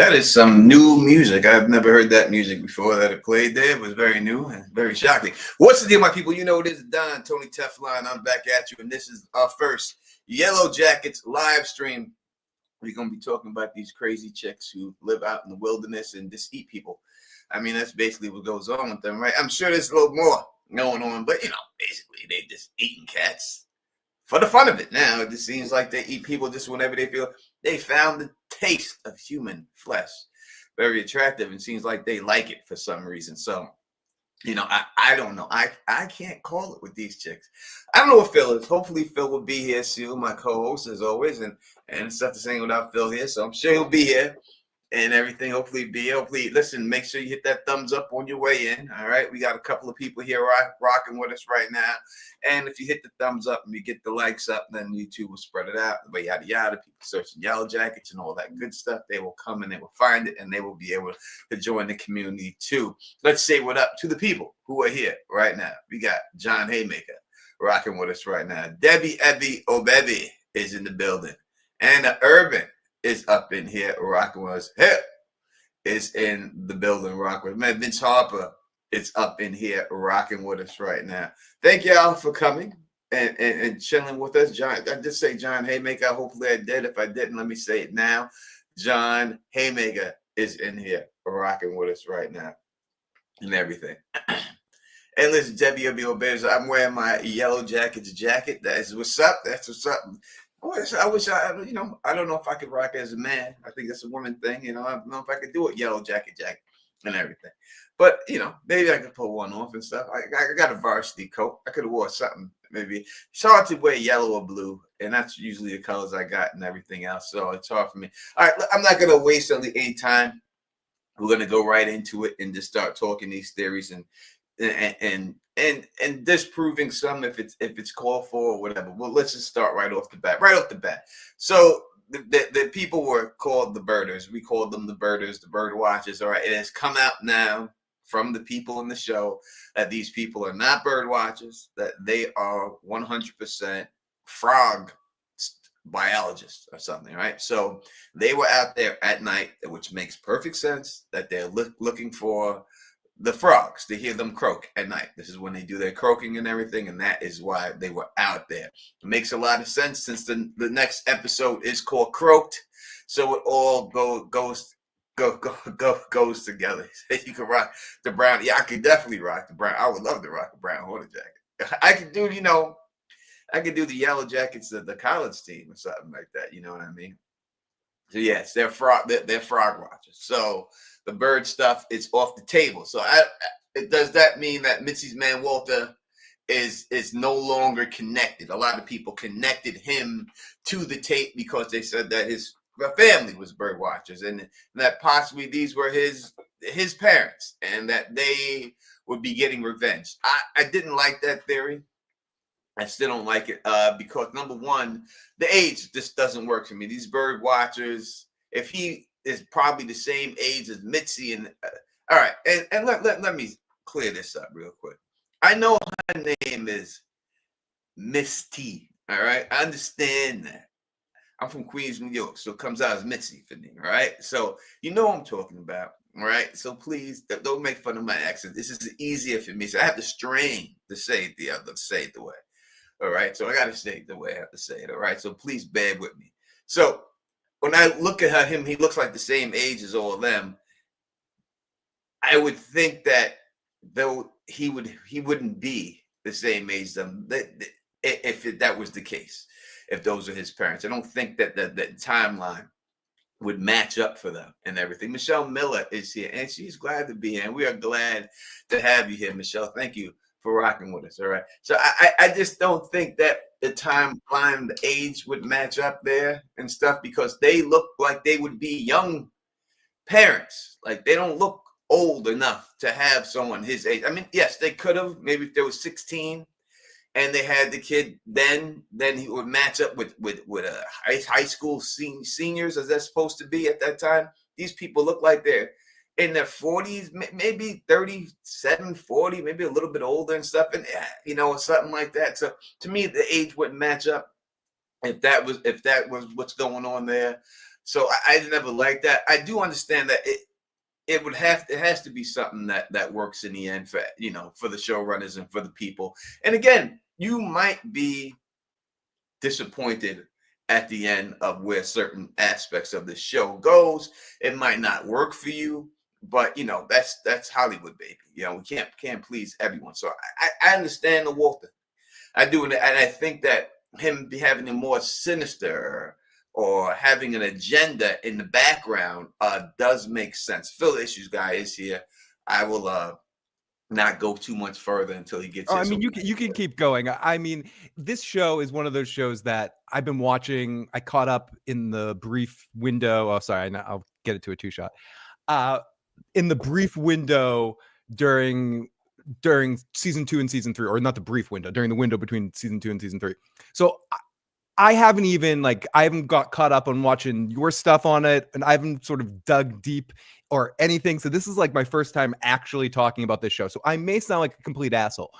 That is some new music. I've never heard that music before that it played there. It was very new and very shocking. What's the deal, my people? You know it is Don, Tony Teflon. I'm back at you, and this is our first Yellowjackets live stream. We're going to be talking about these crazy chicks who live out in the wilderness and just eat people. I mean, that's basically what goes on with them, right? I'm sure there's a little more going on, but, basically they just eating cats for the fun of it. Now it just seems like they eat people just whenever they feel. They found the taste of human flesh very attractive, and seems like they like it for some reason. So, I don't know. I can't call it with these chicks. I don't know what Phil is. Hopefully Phil will be here soon, my co-host as always, and it's tough to sing without Phil here. So I'm sure he'll be here and everything. Hopefully listen, make sure you hit that thumbs up on your way in. All right, we got a couple of people here rocking with us right now, and if you hit the thumbs up and you get the likes up, then YouTube will spread it out, but yada yada. People searching Yellowjackets and all that good stuff, they will come and they will find it, and they will be able to join the community too. Let's say what up to the people who are here right now. We got John Haymaker rocking with us right now. Debbie Ebby Obebi is in the building, and Urban is up in here rocking with us. Hip is in the building rocking with us. Man, Vince Harper is up in here rocking with us right now. Thank y'all for coming and chilling with us. John, I just say John Haymaker. Hopefully I did. If I didn't, let me say it now. John Haymaker is in here rocking with us right now and everything. And listen, Debbie Bears, I'm wearing my Yellowjackets jacket. That's what's up. That's what's up. I wish I don't know if I could rock it as a man. I think that's a woman thing. I don't know if I could do a yellow jacket and everything. But, maybe I could pull one off and stuff. I got a varsity coat. I could have wore something. Maybe it's hard to wear yellow or blue, and that's usually the colors I got and everything else. So it's hard for me. All right, I'm not going to waste any time. We're going to go right into it and just start talking these theories and disproving some if it's called for or whatever. Well, let's just start right off the bat. So the people were called the birders. We called them the birders, the bird watchers. All right, it has come out now from the people in the show that these people are not bird watchers, that they are 100% frog biologists or something, right? So they were out there at night, which makes perfect sense that they're looking for the frogs, to hear them croak at night. This is when they do their croaking and everything, and that is why they were out there. It makes a lot of sense since the next episode is called Croaked, so it all goes together. You can rock the brown. Yeah, I could definitely rock the brown. I would love to rock the brown hornet jacket. I could do, I could do the Yellowjackets, the college team or something like that. You know what I mean? So yes, they're frog watchers. So the bird stuff is off the table. So does that mean that Mitzi's man Walter is no longer connected? A lot of people connected him to the tape because they said that his family was bird watchers, and that possibly these were his parents, and that they would be getting revenge. I didn't like that theory. I still don't like it because, number one, the age just doesn't work for me. These bird watchers, if he is probably the same age as Mitzi, and all right, and let me clear this up real quick. I know her name is Miss T. All right, I understand that. I'm from Queens, New York, so it comes out as Mitzi for me. All right, so you know what I'm talking about. All right, so please don't make fun of my accent. This is easier for me, so I have to strain to say it the way. All right, so I got to say it the way I have to say it. All right, so please bear with me. So when I look at him, he looks like the same age as all of them. I would think that though he wouldn't be the same age as them if that was the case, if those are his parents. I don't think that that timeline would match up for them and everything. Michelle Miller is here, and she's glad to be here. And we are glad to have you here, Michelle. Thank you for rocking with us. All right. So I just don't think that the timeline, the age would match up there and stuff, because they look like they would be young parents. Like, they don't look old enough to have someone his age. I mean, yes, they could have, maybe if they was 16 and they had the kid, then he would match up with high school seniors, as they're supposed to be at that time. These people look like they're in their 40s, maybe 37, 40, maybe a little bit older and stuff, and something like that. So to me, the age wouldn't match up if that was what's going on there. So I never liked that. I do understand that it has to be something that works in the end for for the showrunners and for the people. And again, you might be disappointed at the end of where certain aspects of the show goes. It might not work for you, but that's Hollywood, baby. We can't please everyone. So I understand the Walter. I do, and I think that him having a more sinister or having an agenda in the background does make sense. Phil Issues guy is here. I will not go too much further until he gets Oh, here. I mean, you can keep going. I mean, this show is one of those shows that I've been watching. I caught up in the brief window. Oh, sorry, I'll get it to a 2-shot. In the brief window during season 2 and season 3, or not the brief window, during the window between season 2 and season 3. So I haven't got caught up on watching your stuff on it, and I haven't sort of dug deep or anything. So this is like my first time actually talking about this show. So I may sound like a complete asshole.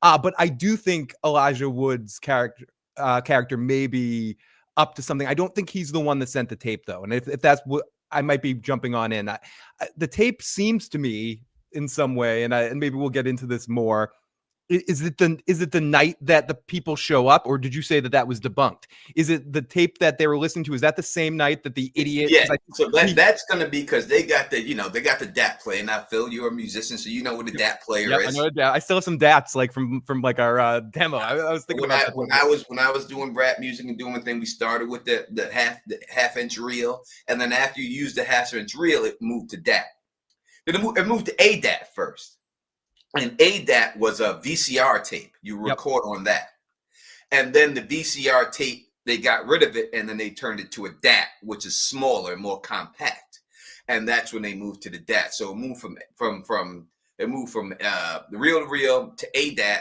But I do think Elijah Wood's character may be up to something. I don't think he's the one that sent the tape, though. And if that's what I might be jumping on in, the tape seems to me in some way, and maybe we'll get into this more. Is it the night that the people show up, or did you say that was debunked? Is it the tape that they were listening to? Is that the same night that the idiot? Yeah, so that's going to be because they got the DAT player. Now, Phil, you're a musician, so you know what the DAT player is. I know DAT. I still have some DATs like from like our demo. I was thinking about that when I was doing rap music and doing the thing. We started with the half-inch reel, and then after you use the half-inch reel, it moved to DAT. It moved to ADAT first. And ADAT was a VCR tape. You record on that. And then the VCR tape, they got rid of it, and then they turned it to a DAT, which is smaller and more compact. And that's when they moved to the DAT. So it moved from the reel to ADAT.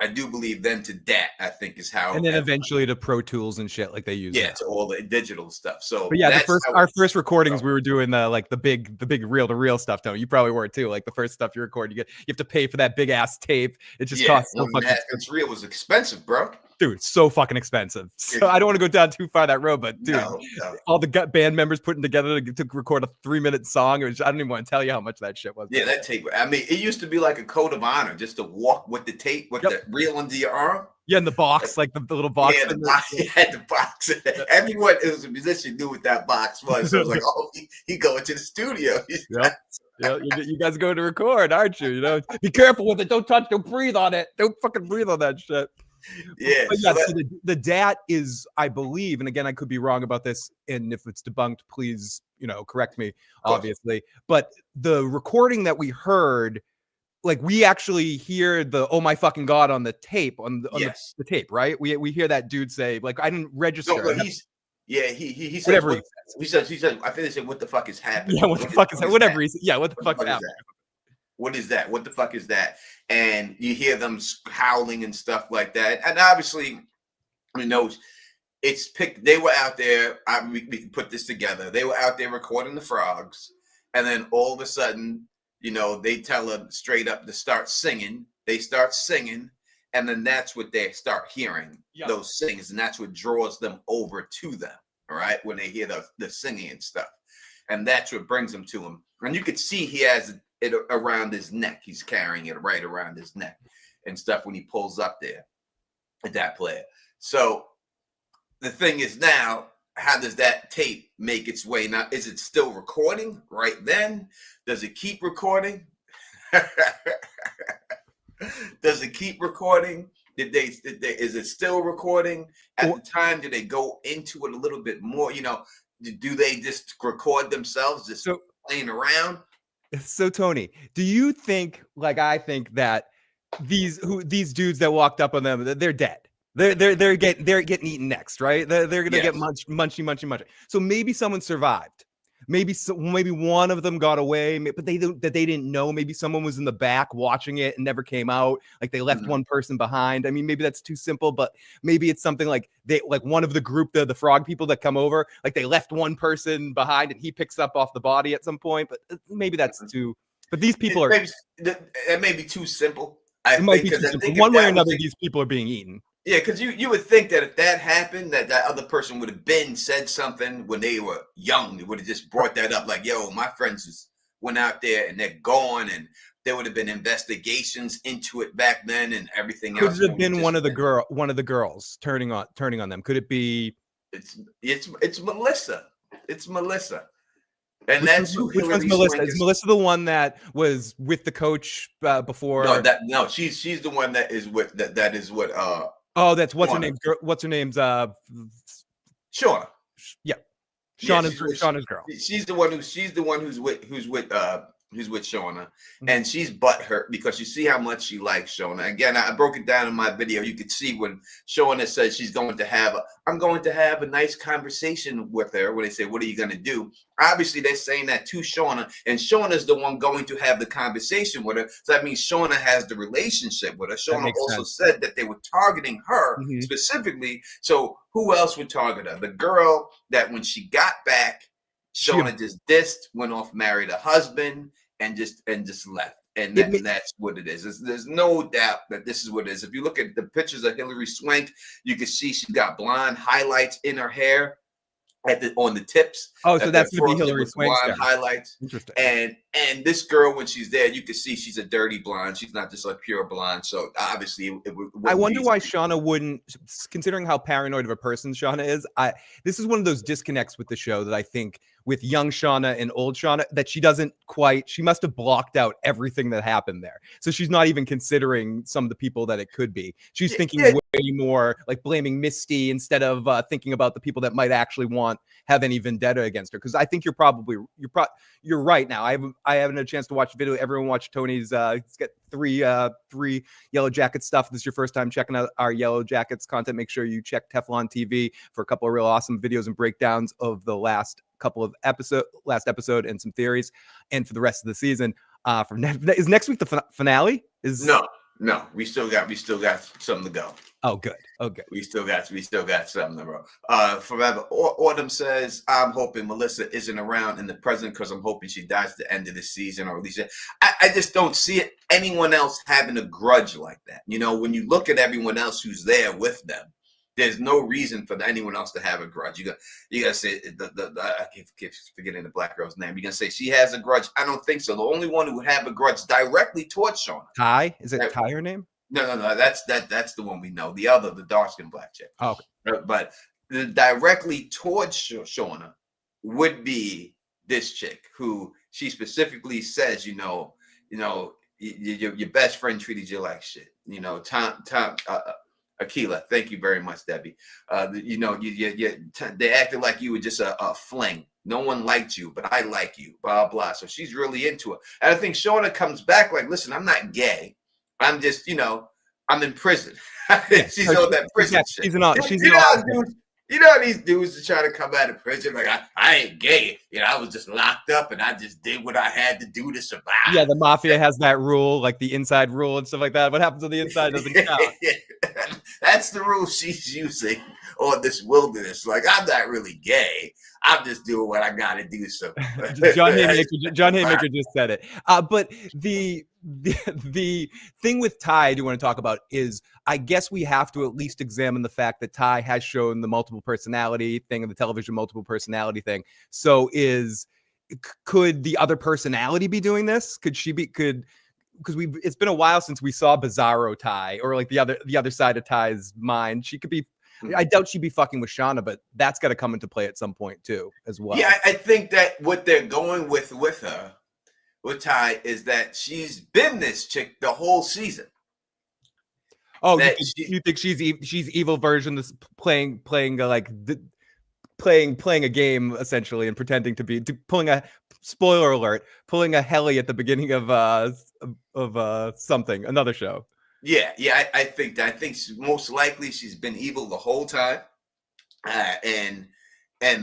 I do believe then to DAT, I think is how. And then eventually to Pro Tools and shit like they use. Yeah, to all the digital stuff. So but yeah, our first recordings, we were doing the big reel to reel stuff. Don't you probably were too? Like the first stuff you record, you have to pay for that big ass tape. It just costs so fucking. It's real was expensive, bro. Dude, so fucking expensive. So I don't want to go down too far that road, but dude, all the band members putting together to record a 3-minute song, which I don't even want to tell you how much that shit was. Yeah, that tape. I mean, it used to be like a code of honor just to walk with the tape with the reel under your arm. Yeah, in the box, like the little box. Yeah, he had the box. Everyone who was a musician knew what that box was. So it was like, oh, he going to the studio. You guys are going to record, aren't you? Be careful with it. Don't touch. Don't breathe on it. Don't fucking breathe on that shit. Yeah. So the DAT is, I believe, and again, I could be wrong about this, and if it's debunked, please, correct me, obviously. But the recording that we heard, like we actually hear the "oh my fucking god" on the tape, the tape, right? We hear that dude say, like, I didn't register. No, he said whatever he said. He said, I think they said, "What the fuck is happening?" Yeah, what the fuck is that? Whatever he said. Yeah, what the fuck is happening? What is that? What the fuck is that? And you hear them howling and stuff like that. And obviously, it's picked. They were out there. We can put this together. They were out there recording the frogs, and then all of a sudden, they tell them straight up to start singing. They start singing, and then that's what they start hearing, those sings, and that's what draws them over to them. All right, when they hear the singing and stuff, and that's what brings them to him. And you could see he has it around his neck. He's carrying it right around his neck and stuff when he pulls up there at that player. So the thing is now, how does that tape make its way? Now, is it still recording right then? Does it keep recording? Does it keep recording? Is it still recording at the time? Do they go into it a little bit more? Do they just record themselves just playing around? So Tony, do you think, like I think, that these dudes that walked up on them, they're dead? They're getting eaten next, right? They're gonna get munchy. So maybe someone survived. Maybe one of them got away, but they didn't know. Maybe someone was in the back watching it and never came out. Like they left one person behind. I mean, maybe that's too simple, but maybe it's something like one of the group, the frog people that come over, like they left one person behind and he picks up off the body at some point. But maybe that's too. But these people it may be too simple. It might be too simple. One way or another, these people are being eaten. Yeah, because you would think that if that happened, that other person would have been said something when they were young. They would have just brought that up, like, "Yo, my friends just went out there and they're gone," and there would have been investigations into it back then and everything Could else. it And have it would have been just been, one of the girls turning on them? Could it be it's Melissa. It's Melissa, and which that's who which one's Hillary Melissa? Swank Is is. Melissa the one that was with the coach No, before? she's the one that is what that is what Oh, that's what's her Shauna. name? What's her name's? Shauna. Yeah, Yeah, Shauna's girl. she's the one who's with Shauna, Mhm. and she's butthurt because you see how much she likes Shauna. Again, I broke it down in my video. You could see when Shauna says she's going to have I'm going to have a nice conversation with her. When they say, "What are you going to do?" Obviously, they're saying that to Shauna, and Shauna's the one going to have the conversation with her. So that means Shauna has the relationship with her. That Shauna makes also sense. said that they were targeting her Mhm. specifically. So who else would target her? The girl that when she got back, She Shauna just dissed, went off, married a husband, and just left. And it ma- that's what it is. There's no doubt that this is what it is. If you look at the pictures of Hillary Swank, you can see she's got blonde highlights in her hair on the tips, Oh, so that they're that's gonna be frosted Hillary with Swank's blonde hair. highlights. Interesting. And this girl, when she's there, you can see she's a dirty blonde. She's not just like pure blonde. So obviously, it I wouldn't wonder be. why Shauna wouldn't, considering how paranoid of a person Shauna is. This is one of those disconnects with the show that I think with young Shauna and old Shauna that she doesn't quite. She must have blocked out everything that happened there, so she's not even considering some of the people that it could be. She's Yeah, thinking yeah, way more like blaming Misty instead of thinking about the people that might actually have any vendetta against her. Because I think you're right now. I haven't had a chance to watch the video. Everyone watch Tony's. He's got three Yellow Jackets stuff. If this is your first time checking out our Yellow Jackets content, make sure you check Teflon TV for a couple of real awesome videos and breakdowns of the last episode and some theories, and for the rest of the season. Is next week the finale? no. We still got something to go. Oh, good. Oh, good. We still got something to roll. Forever. Autumn says, I'm hoping Melissa isn't around in the present because I'm hoping she dies at the end of the season, or at least I just don't see anyone else having a grudge like that. You know, when you look at everyone else who's there with them, there's no reason for anyone else to have a grudge. You gotta say I keep forgetting the black girl's name. You're gonna say she has a grudge. I don't think so. The only one who would have a grudge directly towards Shauna. Ty? Is it Ty her name? No. That's the one we know. The other, the dark skinned black chick. Oh, okay. But directly towards Shauna would be this chick who she specifically says, your best friend treated you like shit. Akila, thank you very much, Debbie. They acted like you were just a fling. No one liked you, but I like you. Blah blah. So she's really into it, and I think Shauna comes back like, listen, I'm not gay. I'm just, I'm in prison. She's on that prison shit. She's You know these dudes are trying to come out of prison like I ain't gay. I was just locked up and I just did what I had to do to survive. Yeah, the mafia has that rule, like the inside rule and stuff like that. What happens on the inside doesn't count. That's the rule she's using on this wilderness. Like, I'm not really gay. I'm just doing what I got to do. So John Haymaker just said it. But the thing with Ty I do want to talk about is I guess we have to at least examine the fact that Ty has shown the multiple personality thing and the television multiple personality thing. So could the other personality be doing this? Because it's been a while since we saw Bizarro Ty or like the other side of Ty's mind. She could be. I doubt she'd be fucking with Shauna, but that's got to come into play at some point too, as well. Yeah, I think that what they're going with her, with Ty, is that she's been this chick the whole season. Oh, you think she's evil version that's playing a game essentially and pretending to be pulling a spoiler alert, pulling a Helly at the beginning of something, another show. Yeah, I think most likely she's been evil the whole time, and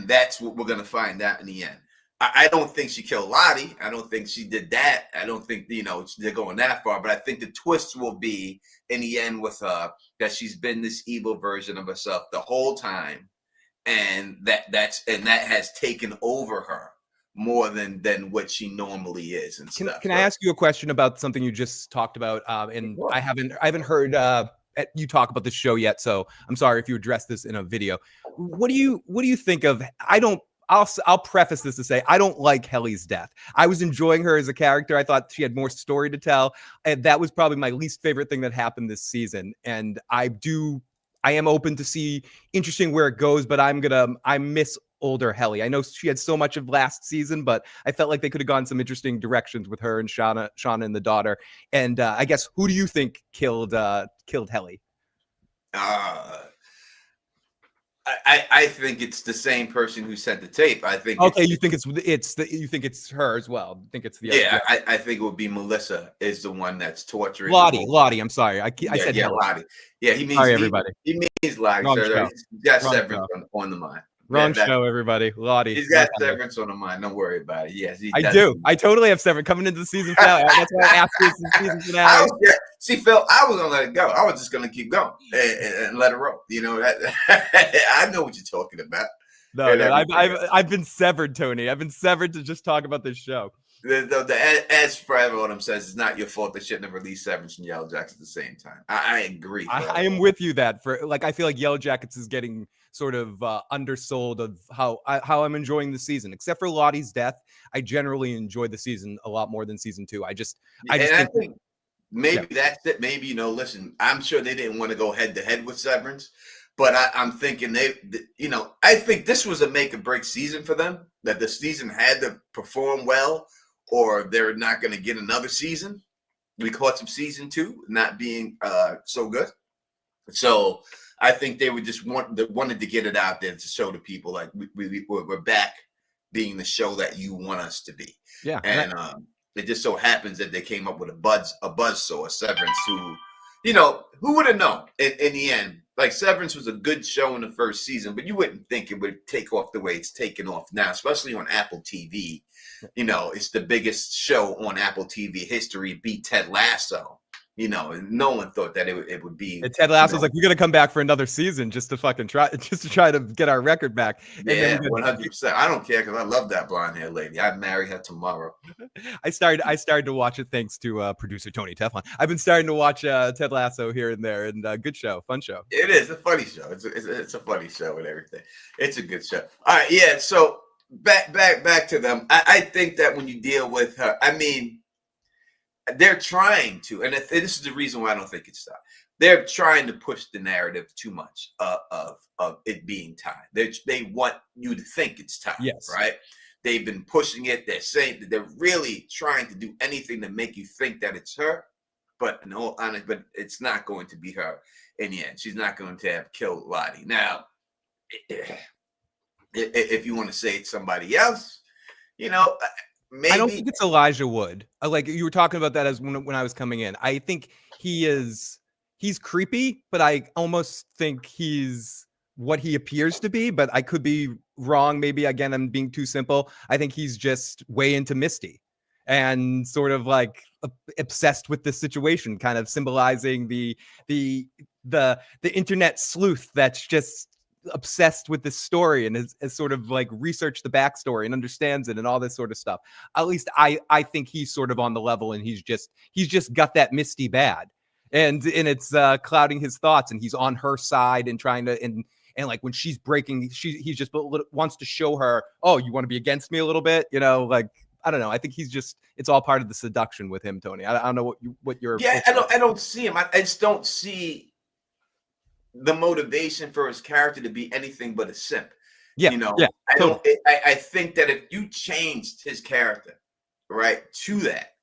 that's what we're gonna find out in the end. I don't think she killed Lottie. I don't think she did that. I don't think they're going that far. But I think the twist will be in the end with her that she's been this evil version of herself the whole time, and that has taken over her more than what she normally is and stuff. Can I ask you a question about something you just talked about? And I haven't heard you talk about the show yet, so I'm sorry if you address this in a video. What do you think of? I'll preface this to say I don't like Hellie's death. I was enjoying her as a character. I thought she had more story to tell, and that was probably my least favorite thing that happened this season. And I am open to see interesting where it goes, but I miss older Hellie. I know she had so much of last season, but I felt like they could have gone some interesting directions with her and Shauna and the daughter. And I guess who do you think killed Hellie? I think it's the same person who sent the tape. I think. Okay, you think it's her as well. I think it's the yeah. I think it would be Melissa is the one that's torturing Lottie. I'm sorry, I said Lottie. Yeah, he means sorry, everybody. He means Lottie. Wrong So show. he's got Severance on the mind. Wrong show, everybody. Lottie. He's got Severance on the mind. Don't worry about it. Yes, I do. I totally have Severance coming into the season finale. That's why I asked you the season finale. See, Phil, I was gonna let it go. I was just gonna keep going and let it roll. You know, I know what you're talking about. No, I've been severed, Tony. I've been severed to just talk about this show. As for everyone says, it's not your fault they shouldn't have released Severance and Yellowjackets at the same time. I agree. I am with you that I feel like Yellowjackets is getting sort of undersold of how I'm enjoying the season. Except for Lottie's death, I generally enjoyed the season a lot more than season 2. I think maybe that's it. Maybe, listen, I'm sure they didn't want to go head to head with Severance, but I'm thinking I think this was a make or break season for them, that the season had to perform well or they're not going to get another season because of season 2 not being so good. So I think they would just wanted to get it out there to show the people like we're back being the show that you want us to be. Yeah. And it just so happens that they came up with a buzzsaw, Severance, who would have known in the end? Like, Severance was a good show in the first season, but you wouldn't think it would take off the way it's taken off now, especially on Apple TV. It's the biggest show on Apple TV history, beat Ted Lasso. And no one thought that it would be. And Ted Lasso's like, we're gonna come back for another season just to try to get our record back. Yeah, 100%. I don't care because I love that blonde hair lady. I'd marry her tomorrow. I started to watch it thanks to producer Tony Teflon. I've been starting to watch Ted Lasso here and there, and good show, fun show. It is a funny show. It's a funny show and everything. It's a good show. All right, yeah. So back to them. I think that when you deal with her, I mean, they're trying to, and this is the reason why I don't think it's stopped. They're trying to push the narrative too much of it being time. They want you to think it's time. Yes. Right. They've been pushing it. They're saying that they're really trying to do anything to make you think that it's her, but but it's not going to be her in the end. She's not going to have killed Lottie. Now, if you want to say it's somebody else, maybe. I don't think it's Elijah Wood. Like you were talking about that as when I was coming in. I think he's creepy, but I almost think he's what he appears to be, but I could be wrong. Maybe again, I'm being too simple. I think he's just way into Misty and sort of like obsessed with this situation, kind of symbolizing the internet sleuth that's just obsessed with this story and has sort of like researched the backstory and understands it and all this sort of stuff. At least I think he's sort of on the level, and he's just got that Misty bad, and it's clouding his thoughts, and he's on her side and trying to and like when she's breaking, he just wants to show her, oh, you want to be against me a little bit, like I don't know. I think it's all part of the seduction with him, Tony. I don't know what you're. Yeah, I don't see him. I just don't see the motivation for his character to be anything but a simp. Yeah, yeah. I think that if you changed his character, right, to that,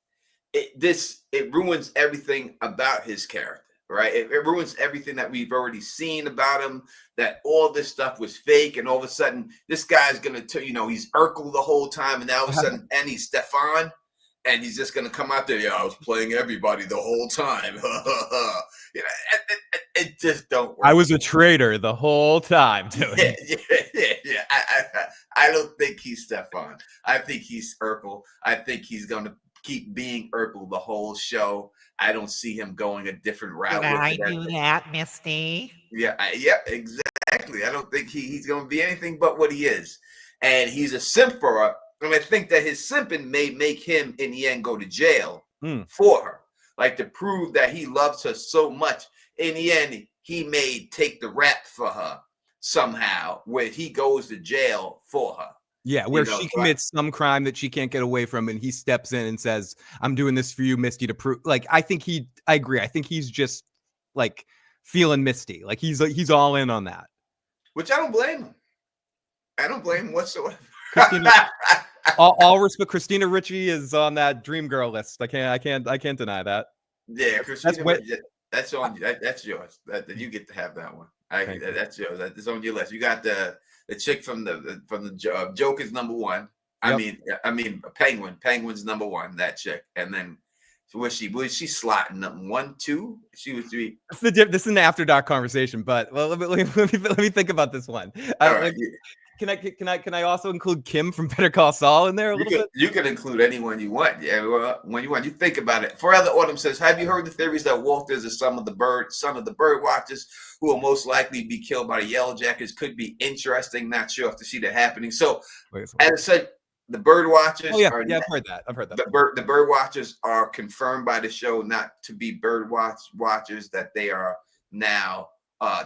it ruins everything about his character, right? It ruins everything that we've already seen about him. That all this stuff was fake, and all of a sudden, this guy's gonna he's Urkel the whole time, and now all of a sudden, and he's Stefan. And he's just going to come out there. Yeah, I was playing everybody the whole time. It just don't work. I was a traitor the whole time, Tony. Yeah. I don't think he's Stefan. I think he's Urkel. I think he's going to keep being Urkel the whole show. I don't see him going a different route. Did I do that, Misty? Yeah, exactly. I don't think he's going to be anything but what he is. And he's a simp for her. And I think that his simping may make him, in the end, go to jail for her. Like, to prove that he loves her so much, in the end, he may take the rap for her somehow, where he goes to jail for her. Yeah, where she commits some crime that she can't get away from, and he steps in and says, "I'm doing this for you, Misty, to prove." Like, I agree. I think he's just like feeling Misty. Like he's all in on that. Which I don't blame him. I don't blame him whatsoever. Christina, all respect. Christina Ricci is on that dream girl list. I can't deny that. Yeah, Christina. That's on you. That's yours. That you get to have that one. That's yours. That's on your list. You got the chick from the Joker's number one. Yep. I mean, Penguin. Penguin's number one. That chick, and then was she slotting up 1, 2? She was 3. This is an after dark conversation, but well, let me think about this one. Right. Can I also include Kim from Better Call Saul in there a little bit? You can include anyone you want. Yeah, well, when you want. You think about it. Forever Autumn says, have you heard the theories that Walter is the son of the bird watchers who will most likely be killed by the Yellowjackets? Could be interesting. Not sure if to see that happening. So, as I said, the bird watchers. Oh, yeah, I've heard that. The bird watchers are confirmed by the show not to be bird watchers. That they are now.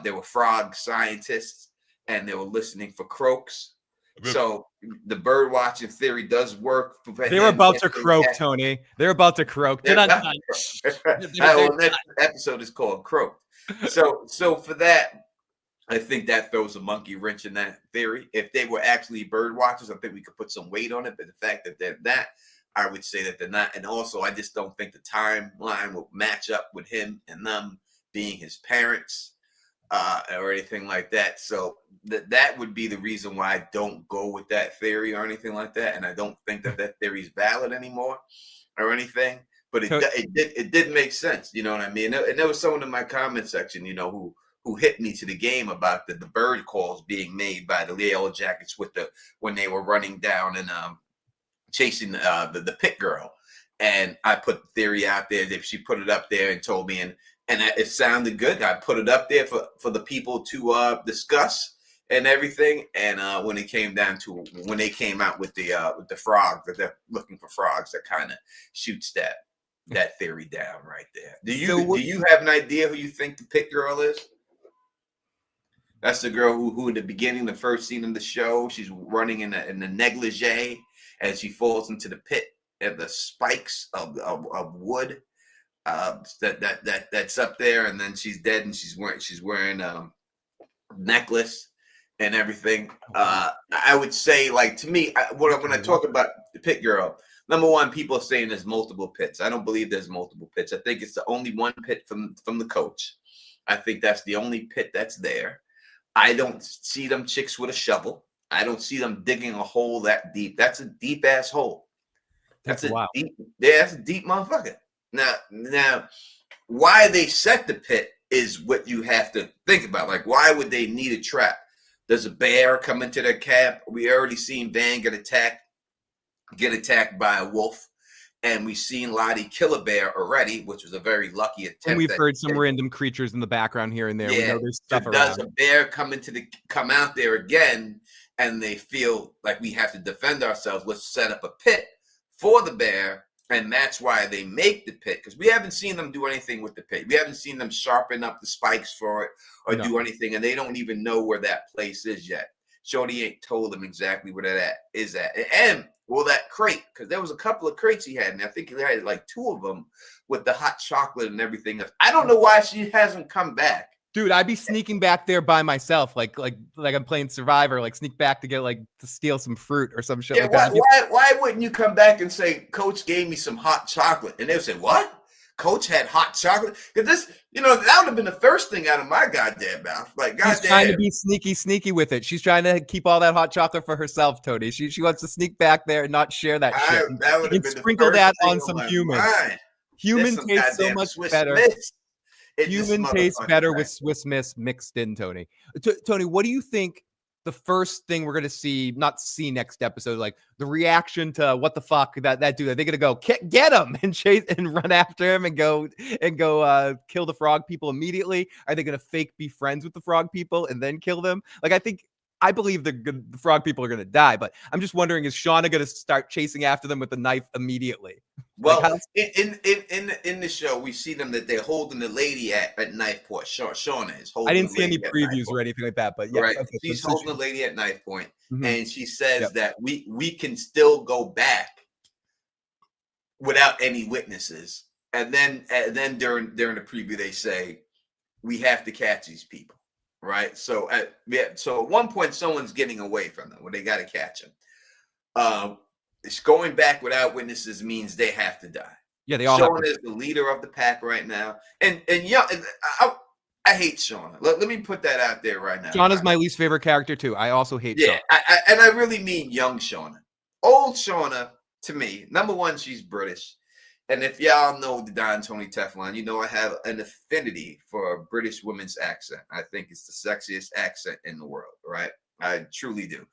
They were frog scientists. And they were listening for croaks. So the bird watching theory does work. They were about to croak, Tony. They're about to croak. That episode is called Croak. So for that, I think that throws a monkey wrench in that theory. If they were actually bird watchers, I think we could put some weight on it. But the fact that they're not, I would say that they're not. And also, I just don't think the timeline will match up with him and them being his parents. Or anything like that. So that would be the reason why I don't go with that theory or anything like that. And I don't think that theory is valid anymore or anything. But it did make sense. You know what I mean? And there was someone in my comment section, who hit me to the game about the bird calls being made by the Yellowjackets when they were running down and chasing the pit girl. And I put the theory out there that she put it up there and told me, and it sounded good. I put it up there for the people to discuss and everything. And when they came out with the frogs, that they're looking for frogs, that kind of shoots that theory down right there. Do you have an idea who you think the pit girl is? That's the girl who in the beginning, the first scene of the show, she's running in the negligee and she falls into the pit and the spikes of wood. That's up there, and then she's dead, and she's wearing a necklace and everything. I would say, like, to me, when I talk about the pit girl, number one, people are saying there's multiple pits. I don't believe there's multiple pits. I think it's the only one pit from the coach. I think that's the only pit that's there. I don't see them chicks with a shovel. I don't see them digging a hole that deep. That's a deep ass hole. That's a deep motherfucker. Now, why they set the pit is what you have to think about. Like, why would they need a trap? Does a bear come into their camp? We already seen Van get attacked by a wolf, and we've seen Lottie kill a bear already, which was a very lucky attempt. And we've heard some random creatures in the background here and there. Yeah, we know there's stuff around. Does a bear come out there again, and they feel like we have to defend ourselves? Let's set up a pit for the bear. And that's why they make the pit, because we haven't seen them do anything with the pit. We haven't seen them sharpen up the spikes for it or do anything, and they don't even know where that place is yet. Shorty ain't told them exactly where that is at. And, well, that crate, because there was a couple of crates he had, and I think he had like 2 of them with the hot chocolate and everything else. I don't know why she hasn't come back. Dude, I'd be sneaking back there by myself, like I'm playing Survivor, like sneak back to steal some fruit or some shit like that. Why wouldn't you come back and say, Coach gave me some hot chocolate? And they would say, what? Coach had hot chocolate? Because this, that would have been the first thing out of my goddamn mouth. Like, goddamn. She's trying to be sneaky with it. She's trying to keep all that hot chocolate for herself, Tony. She wants to sneak back there and not share that shit. That would have been sprinkle that on some humans. Human tastes so much better. Human tastes better with Swiss Miss mixed in, Tony. Tony, what do you think the first thing we're going to see, not see next episode, like the reaction to what the fuck that dude? Are they going to go get him and chase and run after him and go kill the frog people immediately? Are they going to fake be friends with the frog people and then kill them? Like, I believe the frog people are going to die, but I'm just wondering, is Shauna going to start chasing after them with a knife immediately? Well, Like how in the show, we see them that they're holding the lady at knife point. Shauna is I holding didn't the see any lady at knife previews point. or anything like that, but yeah, Right. okay. She's So holding the lady at knife point, Mhm. and she says Yep. that we can still go back without any witnesses. And then during the preview, they say we have to catch these people. Right. So at one point, someone's getting away from them. Well, they got to catch them. It's going back without witnesses means they have to die. Yeah, they all have Shauna to. is the leader of the pack right now, and I hate Shauna. Let me put that out there right now. Shauna's my least favorite character too. I also hate Yeah, Shauna. and I really mean young Shauna. Old Shauna, to me, number one, she's British. And if y'all know the Don Tony Teflon, you know I have an affinity for a British woman's accent. I think it's the sexiest accent in the world, right? I truly do.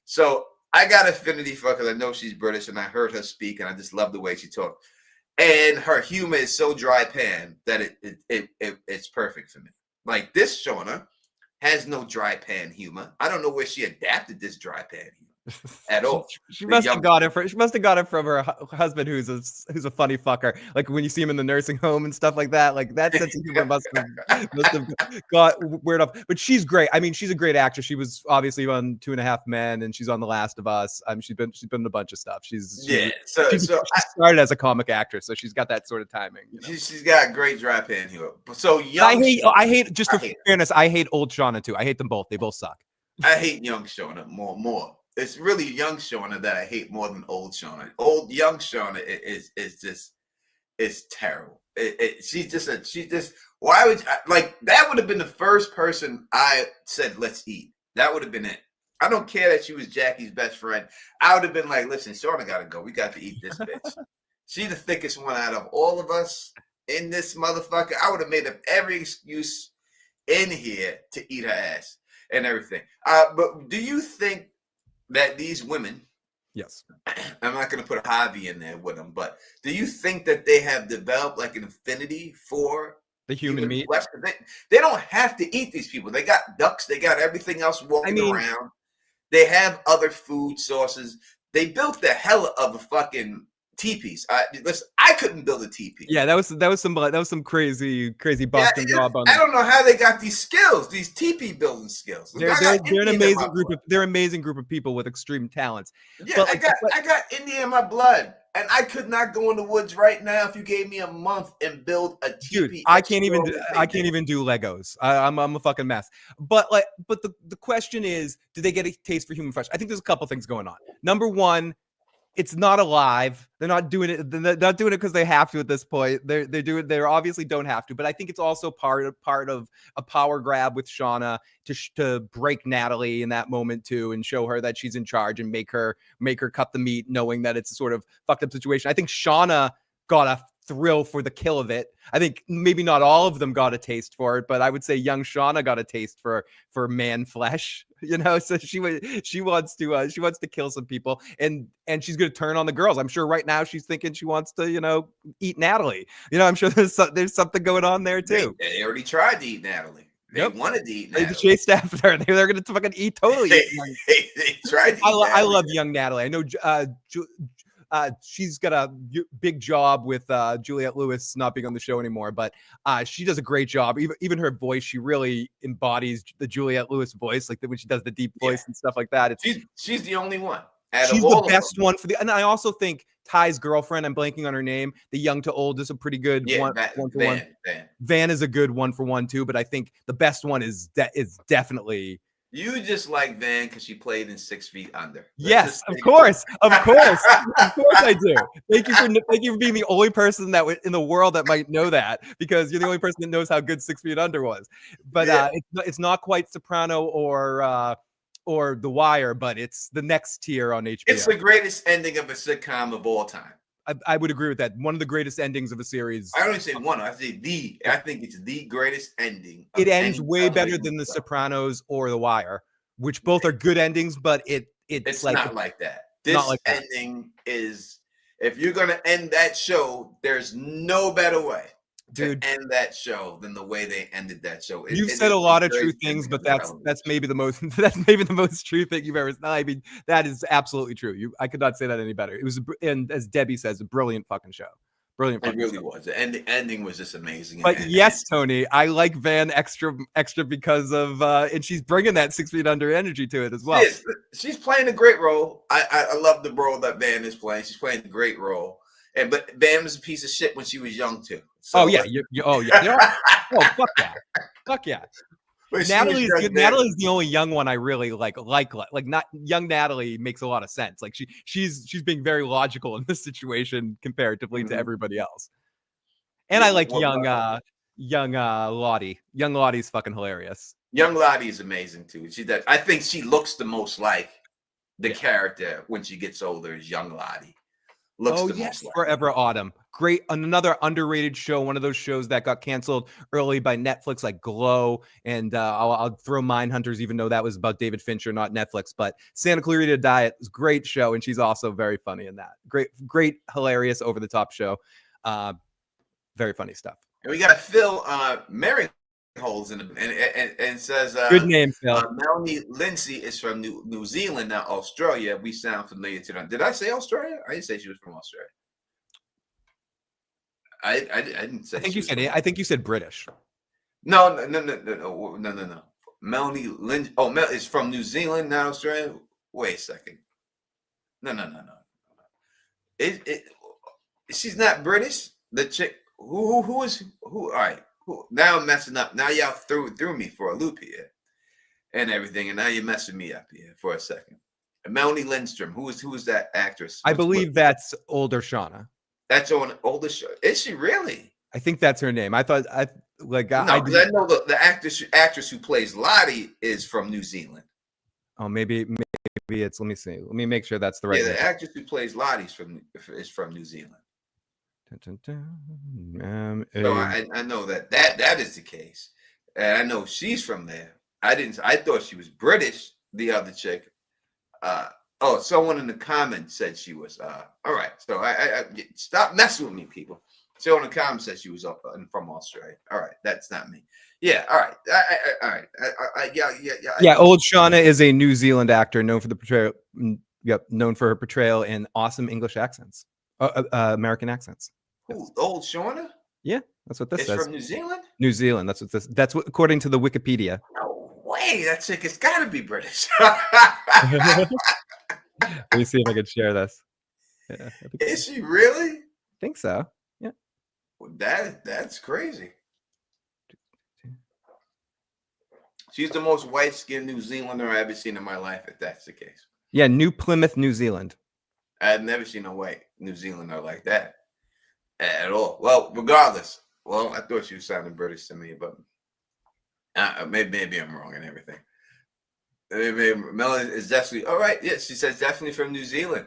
So I got affinity for her because I know she's British and I heard her speak and I just love the way she talked. And her humor is so dry pan that it's perfect for me. Like this Shauna has no dry pan humor. I don't know where she adapted this dry pan humor at all. She must have got it from. She must have got it from her husband, who's a funny fucker. Like when you see him in the nursing home and stuff like that. Like that sense of humor must have got weird off. But she's great. I mean, she's a great actress. She was obviously on 2.5 Men, and she's on The Last of Us. She's been in a bunch of stuff. She started as a comic actress, so she's got that sort of timing. You know? She's got great dry pan humor. So young. I hate just for fairness. I hate old Shauna too. I hate them both. They both suck. I hate young Shauna more. It's really young Shauna that I hate more than old Shauna. Young Shauna is terrible. She's just why would like that would have been the first person I said let's eat. That would have been it. I don't care that she was Jackie's best friend. I would have been like, listen, Shauna gotta go. We got to eat this bitch. She's the thickest one out of all of us in this motherfucker. I would have made up every excuse in here to eat her ass and everything. But do you think that these women, yes, I'm not going to put Javi in there with them, but do you think that they have developed like an affinity for the human meat? They don't have to eat these people. They got ducks. They got everything else walking around. They have other food sources. They built the hell of a fucking teepees. Listen, I couldn't build a teepee. Yeah, that was some crazy Boston job. I don't know how they got these skills, these teepee building skills. They're an amazing group. They're an amazing group of people with extreme talents. Yeah, but I got Indian in my blood, and I could not go in the woods right now if you gave me a month and build a teepee. Dude, I can't even do Legos. I'm a fucking mess. But the question is, do they get a taste for human flesh? I think there's a couple things going on. Number one, it's not alive. They're not doing it. They're not doing it because they have to at this point. They obviously don't have to. But I think it's also part of a power grab with Shauna to break Natalie in that moment too, and show her that she's in charge and make her cut the meat, knowing that it's a sort of fucked up situation. I think Shauna got a thrill for the kill of it. I think maybe not all of them got a taste for it, but I would say young Shauna got a taste for man flesh, you know. So she wants to kill some people, and she's going to turn on the girls. I'm sure right now she's thinking she wants to, you know, eat Natalie. You know, I'm sure there's something going on there too. They already tried to eat Natalie. They wanted to eat Natalie. They chased after her. They're going to fucking eat totally. They tried to I love young Natalie. I know she's got a big job with Juliette Lewis not being on the show anymore, but she does a great job. Even her voice, she really embodies the Juliette Lewis voice, like when she does the deep voice and stuff like that. She's the only one. She's the best one for and I also think Ty's girlfriend, I'm blanking on her name, the young to old, is a pretty good one for one. Van is a good 1-for-1 too, but I think the best one is definitely. You just like Van because she played in 6 Feet Under. Yes, of course I do. Thank you for being the only person in the world that might know that, because you're the only person that knows how good 6 Feet Under was. But it's not quite Soprano or The Wire, but it's the next tier on HBO. It's the greatest ending of a sitcom of all time. I would agree with that. One of the greatest endings of a series. I don't even say one. I say the. I think it's the greatest ending. It ends way better than The Sopranos or The Wire, which both are good endings, but it's like, not like that. This ending is, if you're gonna end that show, there's no better way. dude. to end that show than the way they ended that show. You've It said a is lot of very true things, but different that's maybe the most true thing you've ever said. I mean, that is absolutely true. I could not say that any better. It was, and as Debbie says, a brilliant fucking show. Brilliant It fucking really show. was, and the ending was just amazing. But yes, Tony, I like Van extra because of, and she's bringing that 6 feet under energy to it as well. She's playing a great role. I love the role that Van is playing. She's playing a great role. But Van was a piece of shit when she was young too. So oh yeah, oh fuck yeah, fuck yeah. Natalie's good. Natalie's the only young one I really like. Not young Natalie makes a lot of sense. Like she's being very logical in this situation comparatively to everybody else. And I like young Lottie. Young Lottie's fucking hilarious. Young Lottie is amazing too. I think she looks the most like the character when she gets older. Is young Lottie. Looks the most like Forever Autumn. Great. Another underrated show. One of those shows that got canceled early by Netflix, like Glow. And I'll throw Mindhunters, even though that was about David Fincher, not Netflix. But Santa Clarita Diet is a great show, and she's also very funny in that. Great, hilarious, over the top show. Very funny stuff. And we got Phil Mary holes in and says good name, Phil. Melanie Lindsay is from New Zealand, not Australia. We sound familiar to them. Did I say Australia? I didn't say she was from Australia. I didn't say. I think you said British. No. Melanie Lindsay. Oh, Mel is from New Zealand, not Australia. Wait a second. No. She's not British. The chick who is who? All right. Now I'm messing up. Now y'all threw me for a loop here and everything, and now you're messing me up here for a second. Melanie Lindstrom, who is that actress? I believe that's older Shauna. That's on older show. Is she really? I think that's her name. I know the actress who plays Lottie is from New Zealand. Oh, maybe it's. Let me see. Let me make sure that's the right. Yeah, the actress who plays Lottie is from New Zealand. So I know that is the case, and I know she's from there. I thought she was British. The other chick. Someone in the comments said she was. All right, so I stop messing with me, people. Someone in the comments said she was from Australia. All right, that's not me. Yeah, all right, all right. Yeah. Old Shauna is a New Zealand actor known for the portrayal. Known for her portrayal in awesome English accents, American accents. Who, old Shauna? Yeah, that's what this says. From New Zealand? New Zealand. That's what according to the Wikipedia. No way. That chick has got to be British. Let me see if I can share this. Yeah, is she really? I think so. Yeah. Well, that's crazy. She's the most white-skinned New Zealander I've ever seen in my life, if that's the case. Yeah, New Plymouth, New Zealand. I've never seen a white New Zealander like that at all. Well, regardless. Well, I thought she was sounding British to me, but maybe I'm wrong and everything. Melanie is definitely all right. Yeah, she says definitely from New Zealand.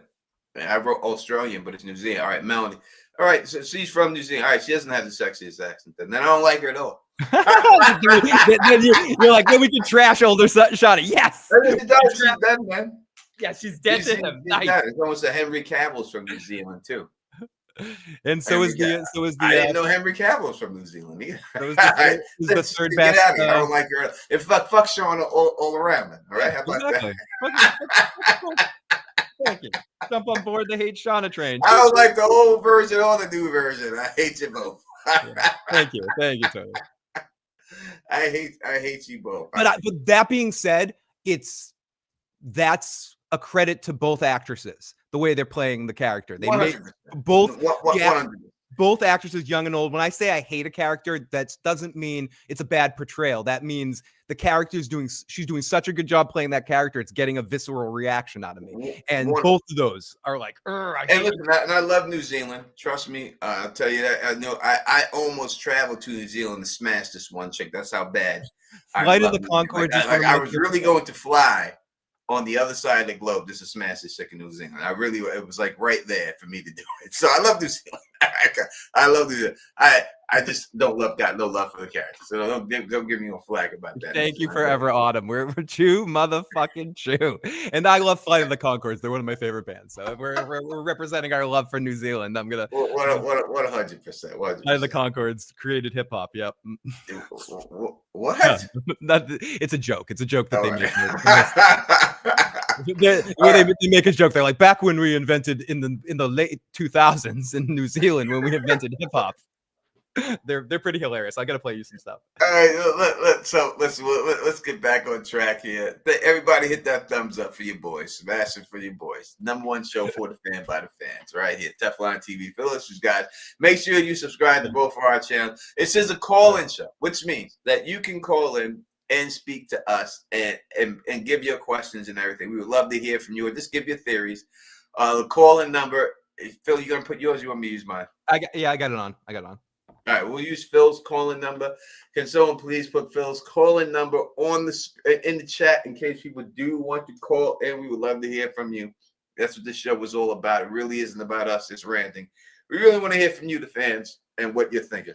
I wrote Australian, but it's New Zealand. All right, Melanie. All right, so she's from New Zealand. All right, she doesn't have the sexiest accent. Then I don't like her at all. You're like, then we can trash older Shauna. Yes. She's dead, man. Yeah, she's dead to him. Nice. It's almost a Henry Cavill's from New Zealand too. And so is the. I didn't know Henry Cavill's from New Zealand either. So the third best. Get out of here. I don't like her. If fuck Shauna all around, man. All right, how about that? Thank you. Jump on board the hate Shauna train. I don't like the old version or the new version. I hate you both. Thank you, Tony. I hate you both. But that being said, that's a credit to both actresses, the way they're playing the character. They 100%. Made both. 100%. Both actresses, young and old. When I say I hate a character, that doesn't mean it's a bad portrayal. That means the character's she's doing such a good job playing that character. It's getting a visceral reaction out of me. And both of those are like, I love New Zealand. Trust me. I'll tell you that. I know I almost traveled to New Zealand to smash this one chick. That's how bad. Flight of the Conchords. I was really going to fly on the other side of the globe just to smash this chick in New Zealand. It was like right there for me to do it. So I love New Zealand. I love the. I just got no love for the character. So don't give me a flag about that. Thank you forever, Autumn. We're chew motherfucking chew, and I love Flight of the Conchords. They're one of my favorite bands. So we're representing our love for New Zealand. I'm gonna What 100%. Flight of the Conchords created hip hop. Yep. What? It's a joke. It's a joke that Oh, they make. Right. They make a joke. They're like, back when we invented in the late 2000s in New Zealand when we invented hip hop. They're pretty hilarious. I gotta play you some stuff. All right, let's get back on track here. Everybody hit that thumbs up for your boys. Smash it for your boys. #1 show for the fan by the fans, right here. Teflon TV. Phyllis, guys, make sure you subscribe to both of our channels. It says a call-in show, which means that you can call in and speak to us and give your questions and everything. We would love to hear from you, or just give your theories. The call-in number. Phil, you gonna put yours? You want me to use mine? I got it on. All right, we'll use Phil's calling number. Can someone please put Phil's calling number on in the chat in case people do want to call in? We would love to hear from you. That's what this show was all about. It really isn't about us. It's ranting. We really want to hear from you, the fans, and what you're thinking.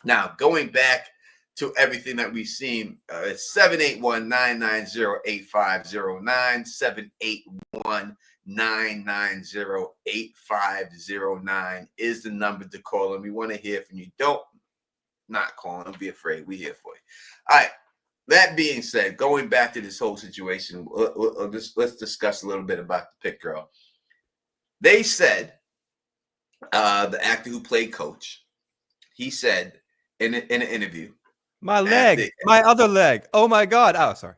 Now, going back to everything that we've seen, it's 781-990-8509, 781-990-8509 is the number to call, and we want to hear from you. Don't not call. Don't be afraid. We're here for you. All right. That being said, going back to this whole situation, let's discuss a little bit about the Pit Girl. They said, the actor who played Coach, he said in an interview, my leg, my other leg. Oh my God. Oh, sorry.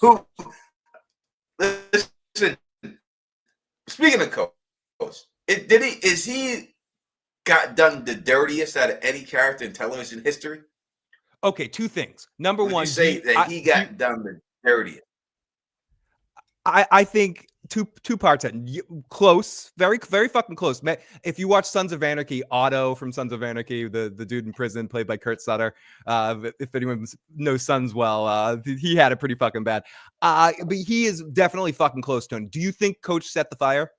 Who? Listen. Speaking of Coach, is he got done the dirtiest out of any character in television history? Okay, two things. Number one, say that he got done the dirtiest. I think two parts. Close, very very fucking close. If you watch Sons of Anarchy, Otto from Sons of Anarchy, the dude in prison played by Kurt Sutter. If anyone knows Sons well, he had it pretty fucking bad. But he is definitely fucking close to him. Do you think Coach set the fire?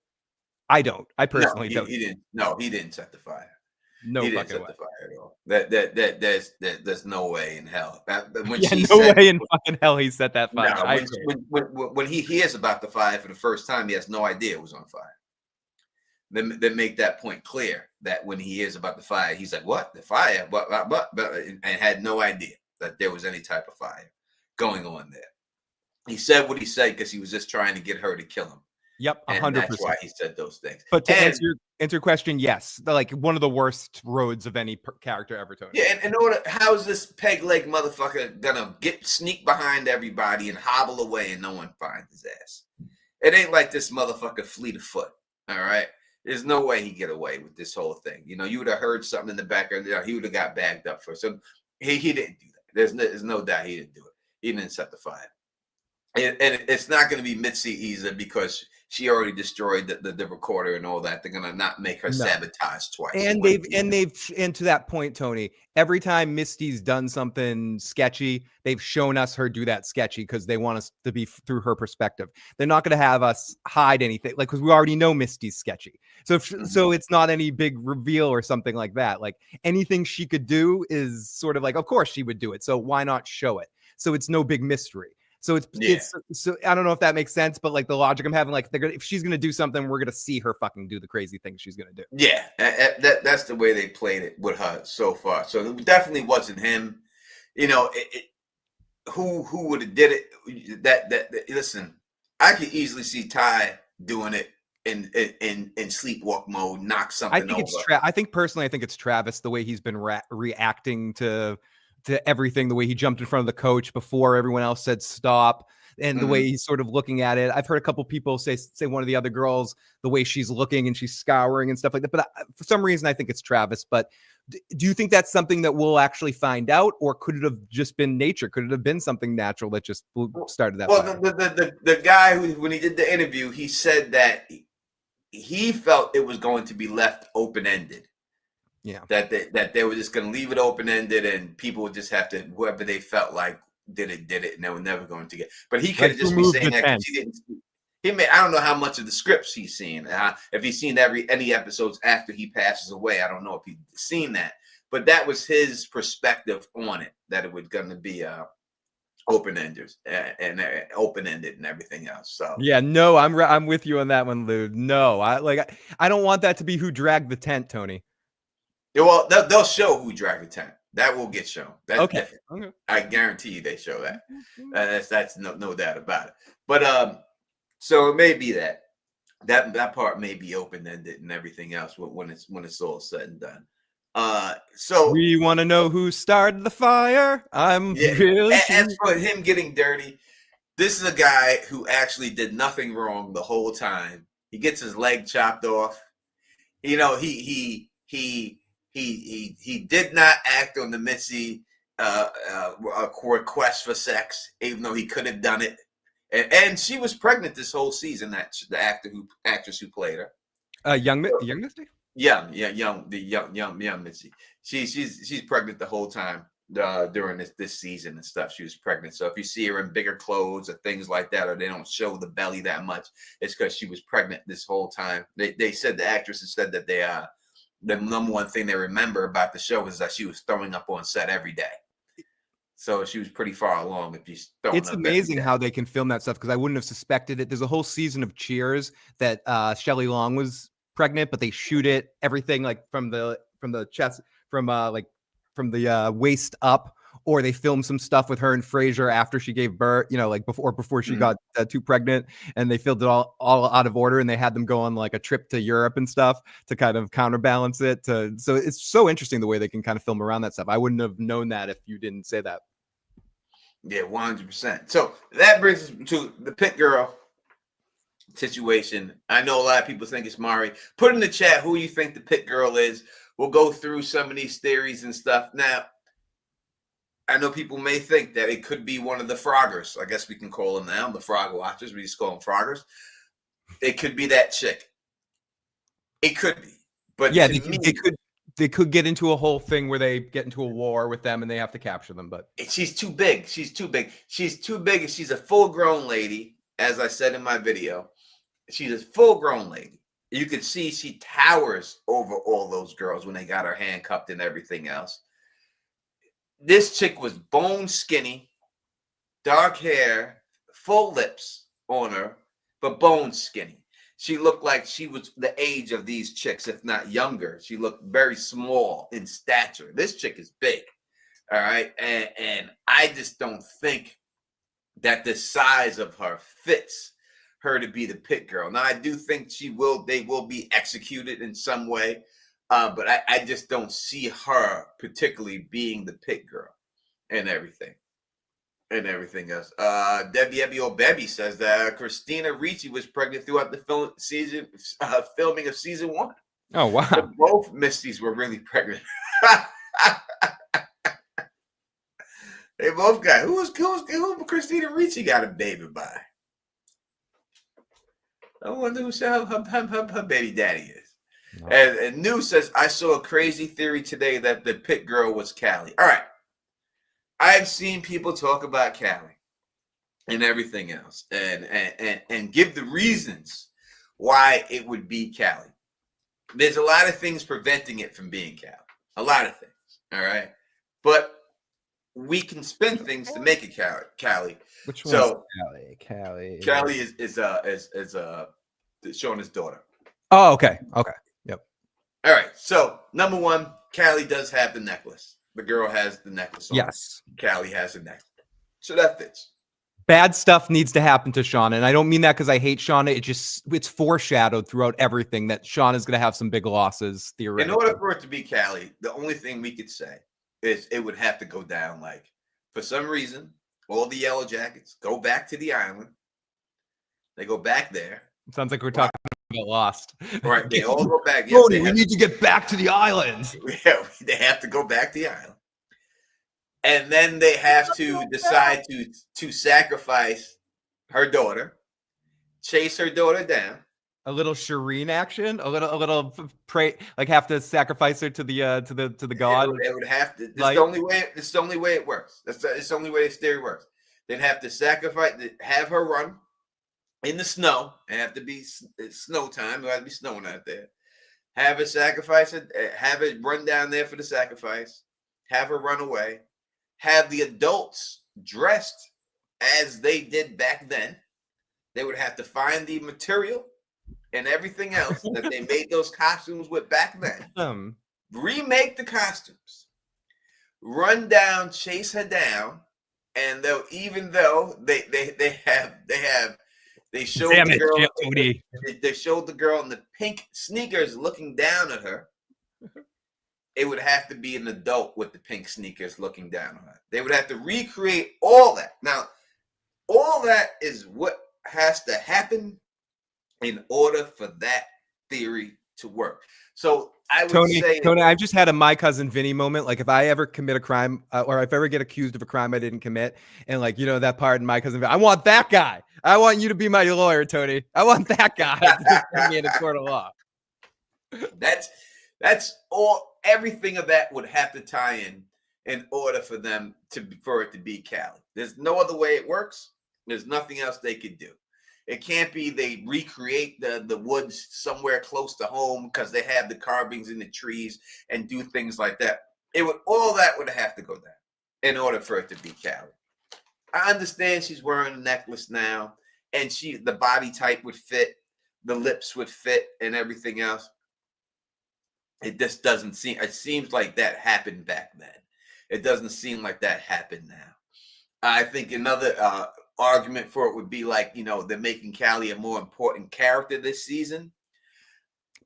I don't. I personally don't. He didn't. No, he didn't set the fire. No, he didn't set the fire at all. There's no way in hell. Way in fucking hell he set that fire. When he hears about the fire for the first time, he has no idea it was on fire. They make that point clear that when he hears about the fire, he's like, "What? The fire?" But and had no idea that there was any type of fire going on there. He said what he said because he was just trying to get her to kill him. Yep, 100%. That's why he said those things. But to answer your question, yes, like one of the worst roads of any character ever. Tony. Yeah, and how's this peg leg motherfucker gonna sneak behind everybody and hobble away and no one finds his ass? It ain't like this motherfucker fleet of foot. All right, there's no way he get away with this whole thing. You know, you would have heard something in the background. He would have got bagged up for. So he didn't do that. There's no doubt he didn't do it. He didn't set the fire. And it's not going to be Mitzi Isa because she already destroyed the recorder and all that. They're going to not make her sabotage twice. And and to that point, Tony, every time Misty's done something sketchy, they've shown us her do that sketchy because they want us to be through her perspective. They're not going to have us hide anything, like, because we already know Misty's sketchy. So so it's not any big reveal or something like that. Like anything she could do is sort of like, of course she would do it. So why not show it? So it's no big mystery. So it's so I don't know if that makes sense, but like the logic I'm having, like if she's gonna do something, we're gonna see her fucking do the crazy things she's gonna do. Yeah, that's the way they played it with her so far. So it definitely wasn't him. You know, who would have did it? That listen, I could easily see Ty doing it in sleepwalk mode, knock something over. I think personally, I think it's Travis, the way he's been reacting to everything, the way he jumped in front of the coach before everyone else said stop, and the way he's sort of looking at it. I've heard a couple people say one of the other girls, the way she's looking and she's scouring and stuff like that. But for some reason, I think it's Travis. But do you think that's something that we'll actually find out, or could it have just been nature? Could it have been something natural that just started that? Well, the guy who, when he did the interview, he said that he felt it was going to be left open-ended. Yeah, that they were just going to leave it open-ended, and people would just have to, whoever they felt like did it, and they were never going to get. But he could have just been saying that because he didn't. I don't know how much of the scripts he's seen. If he's seen any episodes after he passes away, I don't know if he's seen that. But that was his perspective on it, that it was going to be open-ended and open-ended and everything else. So yeah, no, I'm with you on that one, Lou. No, I don't want that to be who dragged the tent, Tony. yeah, well, they'll show who dragged the tent. That will get shown. That's Okay. different. Okay. I guarantee you they show that. That's no doubt about it. But so it may be that part may be open-ended and everything else when it's all said and done. So we want to know who started the fire. I'm really as for him getting dirty, this is a guy who actually did nothing wrong the whole time. He gets his leg chopped off. You know, he did not act on the Mitzi request for sex, even though he could have done it. And she was pregnant this whole season. That the actress who played her, young Misty. young Mitzi. She's pregnant the whole time during this season and stuff. She was pregnant. So if you see her in bigger clothes or things like that, or they don't show the belly that much, it's because she was pregnant this whole time. They said the actresses said that the number one thing they remember about the show is that she was throwing up on set every day. So she was pretty far along. If she's throwing It's up amazing how they can film that stuff, because I wouldn't have suspected it. There's a whole season of Cheers that Shelley Long was pregnant, but they shoot it everything like from the chest, from the waist up, or they filmed some stuff with her and Frasier after she gave birth, you know, like before she got too pregnant, and they filmed it all out of order, and they had them go on like a trip to Europe and stuff to kind of counterbalance it. So it's so interesting the way they can kind of film around that stuff. I wouldn't have known that if you didn't say that. Yeah, 100%. So that brings us to the Pit Girl situation. I know a lot of people think it's Mari. Put in the chat who you think the Pit Girl is. We'll go through some of these theories and stuff. Now, I know people may think that it could be one of the Froggers. I guess we can call them now the Frog Watchers. We just call them Froggers. It could be that chick. It could be. But yeah, they could get into a whole thing where they get into a war with them and they have to capture them. But she's too big. She's too big. She's too big. And she's a full-grown lady, as I said in my video. She's a full-grown lady. You can see she towers over all those girls when they got her handcuffed and everything else. This chick was bone skinny, dark hair, full lips on her, but bone skinny. She looked like she was the age of these chicks, if not younger. She looked very small in stature. This chick is big, all right? And I just don't think that the size of her fits her to be the Pit Girl. Now, I do think they will be executed in some way, but I just don't see her particularly being the Pit Girl and everything. And everything else. Debbie says that Christina Ricci was pregnant throughout the filming of season 1. oh wow, So both Misties were really pregnant. They both got who Christina Ricci got a baby by. I wonder who her baby daddy is. No. And New says, I saw a crazy theory today that the Pit Girl was Callie. All right. I've seen people talk about Callie and everything else and give the reasons why it would be Callie. There's a lot of things preventing it from being Callie. A lot of things. All right. But we can spin things to make it Callie. Which one? So Callie is Shauna's daughter. Oh, okay. Yep. All right. So number one, Callie does have the necklace. The girl has the necklace on. Yes. Callie has the necklace. So that fits. Bad stuff needs to happen to Shauna. And I don't mean that because I hate Shauna. It's foreshadowed throughout everything that Shauna's going to have some big losses, theoretically. In order for it to be Callie, the only thing we could say is it would have to go down like, for some reason, all the Yellowjackets go back to the island. They go back there. It sounds like we're talking about Lost. Right. They all go back. Yes, we need to get back to the island. Yeah, they have to go back to the island. And then they have to decide to sacrifice her daughter, chase her daughter down. A little Shireen action, a little pray, like have to sacrifice her to the god. It would have to. It's the only way. It's the only way it works. It's the only way this theory works. They'd have to sacrifice, have her run, in the snow. It have to be it's snow time. It have to be snowing out there. Have her sacrifice it. Have it run down there for the sacrifice. Have her run away. Have the adults dressed as they did back then. They would have to find the material and everything else that they made those costumes with back then. Remake the costumes. Run down, chase her down, and though even though they showed Damn the it, girl Tony. they showed the girl in the pink sneakers looking down at her. It would have to be an adult with the pink sneakers looking down on her. They would have to recreate all that. Now, all that is what has to happen in order for that theory to work. So I would say, Tony, I've just had a My Cousin Vinny moment. Like if I ever commit a crime or if I ever get accused of a crime I didn't commit, and like, you know, that part in My Cousin Vinny, I want that guy. I want you to be my lawyer, Tony. I want that guy to defend me in a court of law. That's all. Everything of that would have to tie in order for them for it to be Callie. There's no other way it works. There's nothing else they could do. It can't be they recreate the woods somewhere close to home because they have the carvings in the trees and do things like that. All that would have to go down in order for it to be Callie. I understand she's wearing a necklace now, and the body type would fit, the lips would fit, and everything else. It just doesn't seem. It seems like that happened back then. It doesn't seem like that happened now. I think another argument for it would be like, you know, they're making Callie a more important character this season.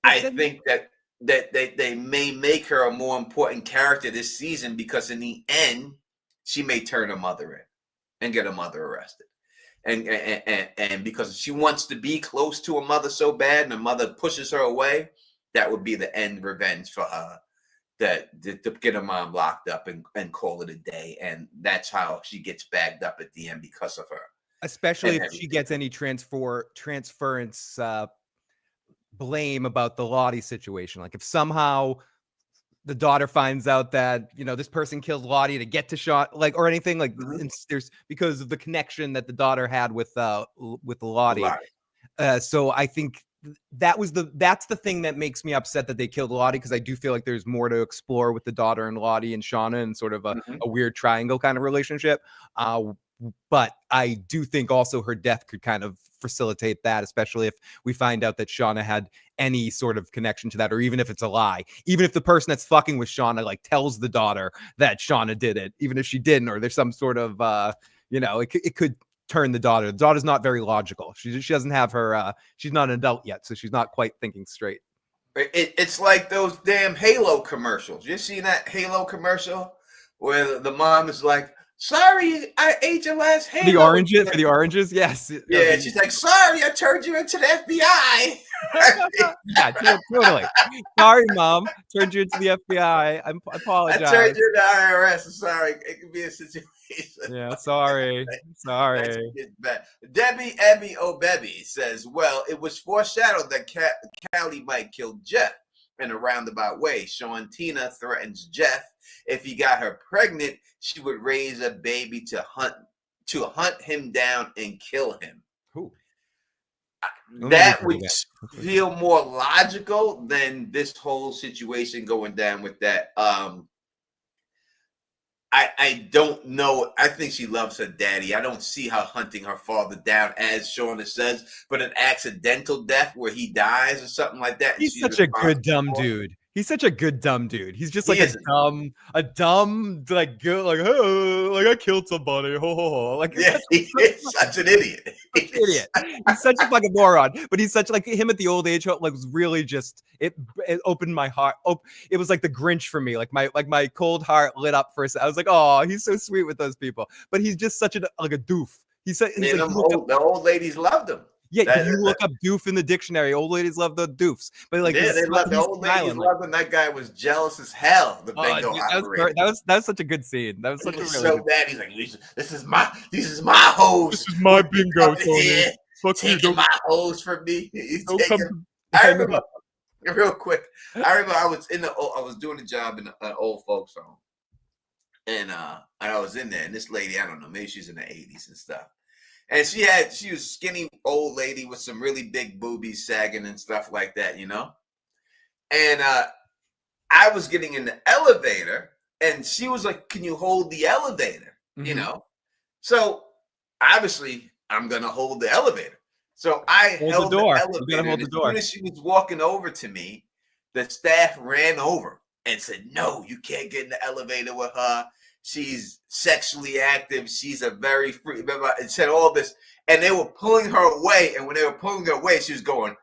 I think that they may make her a more important character this season because in the end, she may turn her mother in and get her mother arrested. And because she wants to be close to her mother so bad and her mother pushes her away, that would be the end revenge for her, to get her mom locked up and call it a day. And that's how she gets bagged up at the end because of her. Especially if she gets any transference blame about the Lottie situation. Like if somehow the daughter finds out that, you know, this person killed Lottie to get to Shauna, like, or anything like there's because of the connection that the daughter had with Lottie. So I think that's the thing that makes me upset that they killed Lottie, because I do feel like there's more to explore with the daughter and Lottie and Shauna and sort of a weird triangle kind of relationship. But I do think also her death could kind of facilitate that, especially if we find out that Shauna had any sort of connection to that, or even if it's a lie, even if the person that's fucking with Shauna like tells the daughter that Shauna did it, even if she didn't, or there's some sort of you know, it could turn the daughter. The daughter's not very logical. She doesn't have her she's not an adult yet, so she's not quite thinking straight. It's like those damn Halo commercials. You seen that Halo commercial where the mom is like, sorry, I ate your last Halo. For the oranges, yes. Yeah, she's like, sorry, I turned you into the FBI. Yeah, totally. Sorry, Mom. Turned you into the FBI. I apologize. I turned you into the IRS. Sorry, it could be a situation. Yeah, sorry. Debbie Ebby O'Bebby says, well, it was foreshadowed that Callie might kill Jeff in a roundabout way. Tina threatens Jeff. If he got her pregnant, she would raise a baby to hunt him down and kill him. Ooh. That would feel more logical than this whole situation going down with that. I don't know. I think she loves her daddy. I don't see her hunting her father down, as Shauna says, but an accidental death where he dies or something like that. He's such a good dumb dude. He's such a good dumb dude. He's just like a dumb, like good, like, oh, like I killed somebody. Ho ho ho. Like, yeah, he's such an idiot. Idiot. He's such a fucking moron. But he's such like him at the old age. Like was really just it opened my heart. It was like the Grinch for me. Like my cold heart lit up for a second. I was like, oh, he's so sweet with those people. But he's just such a doof. The old ladies loved him. Yeah, you look up doof in the dictionary. Old ladies love the doofs. But like, yeah, the old ladies loved him. That guy was jealous as hell. The bingo operator. That was such a good scene. That was such a really so bad. He's like, this is my hose. This is my bingo, Tony. Taking my hose from me. I remember real quick. I remember I was doing a job in an old folks home, and I was in there, and this lady, I don't know, maybe she's in the 80s and stuff. And she was a skinny old lady with some really big boobies sagging and stuff like that, you know? And I was getting in the elevator and she was like, can you hold the elevator? You know? So obviously I'm going to hold the elevator. So I held the elevator. You gotta hold the door. As soon as she was walking over to me, the staff ran over and said, no, you can't get in the elevator with her. She's sexually active. She's a very free, blah, blah, and said all this. And they were pulling her away. And when they were pulling her away, she was going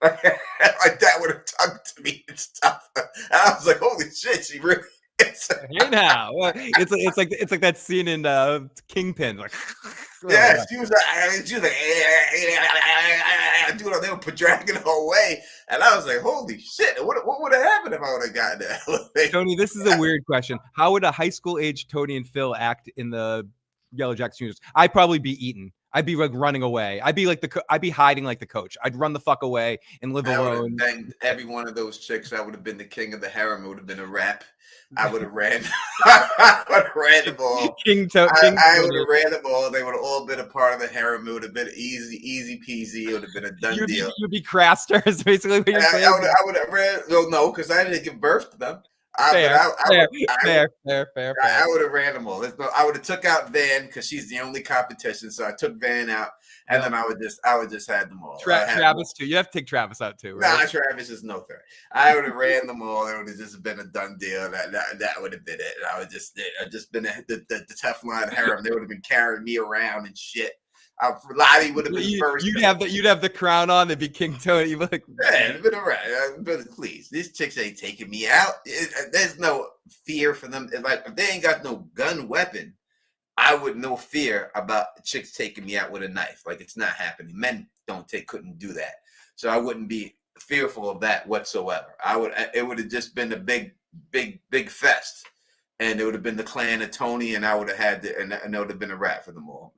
like that with her tongue to me and stuff. And I was like, holy shit, she really is. Hey now, it's like that scene in Kingpin. Like, yeah, she was like, dude, they were dragging her away, and I was like, holy shit, what would have happened if I would have gotten the elevator? Tony, this is a weird question. How would a high school age Tony and Phil act in the Yellowjackets universe? I'd probably be eaten. I'd be like running away. I'd be hiding like the coach. I'd run the fuck away and live alone. Banged every one of those chicks. I would have been the king of the harem. It would have been a rap. I would have ran. I would have ran them all. I would have ran them all. They would have all been a part of the harem. It would have been easy peasy. It would have been a done deal. You'd be Craster, is basically what you're saying. I would have ran. Well, no, because I didn't give birth to them. Fair. I would have ran them all. I would have took out Van because she's the only competition. So I took Van out, and then I would just had them all. Travis too. You have to take Travis out too, right? Nah, Travis is no threat. I would have ran them all. It would have just been a done deal. That would have been it. I would just been the Teflon harem. They would have been carrying me around and shit. Lottie would have been first. You'd have the crown on. They'd be King Tony. You'd be like, yeah, it'd been alright. But please, these chicks ain't taking me out. There's no fear for them. If they ain't got no gun weapon, I would no fear about chicks taking me out with a knife. Like, it's not happening. Men couldn't do that. So I wouldn't be fearful of that whatsoever. It would have just been a big fest. And it would have been the clan of Tony, and I would have had and it would have been a wrap for them all.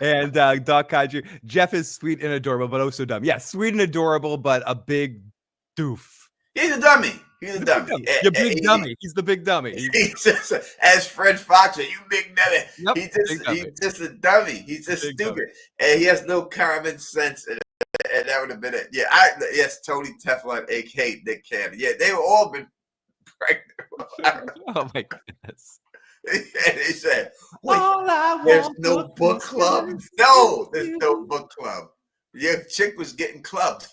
And Doc Kaiju, Jeff is sweet and adorable, but also dumb. Yeah, sweet and adorable, but a big doof. He's a dummy. He's a dummy. You're big dummy. He's the big dummy. He's just as Fred Fox, you big dummy. Yep, He's just a dummy. He's just stupid, dummy. And he has no common sense. And that would have been it. Yeah, yes, Tony Teflon, aka Nick Cannon. Yeah, they were all been pregnant. Oh my goodness. And they said, wait, there's no book club? No, there's no book club. Your chick was getting clubbed.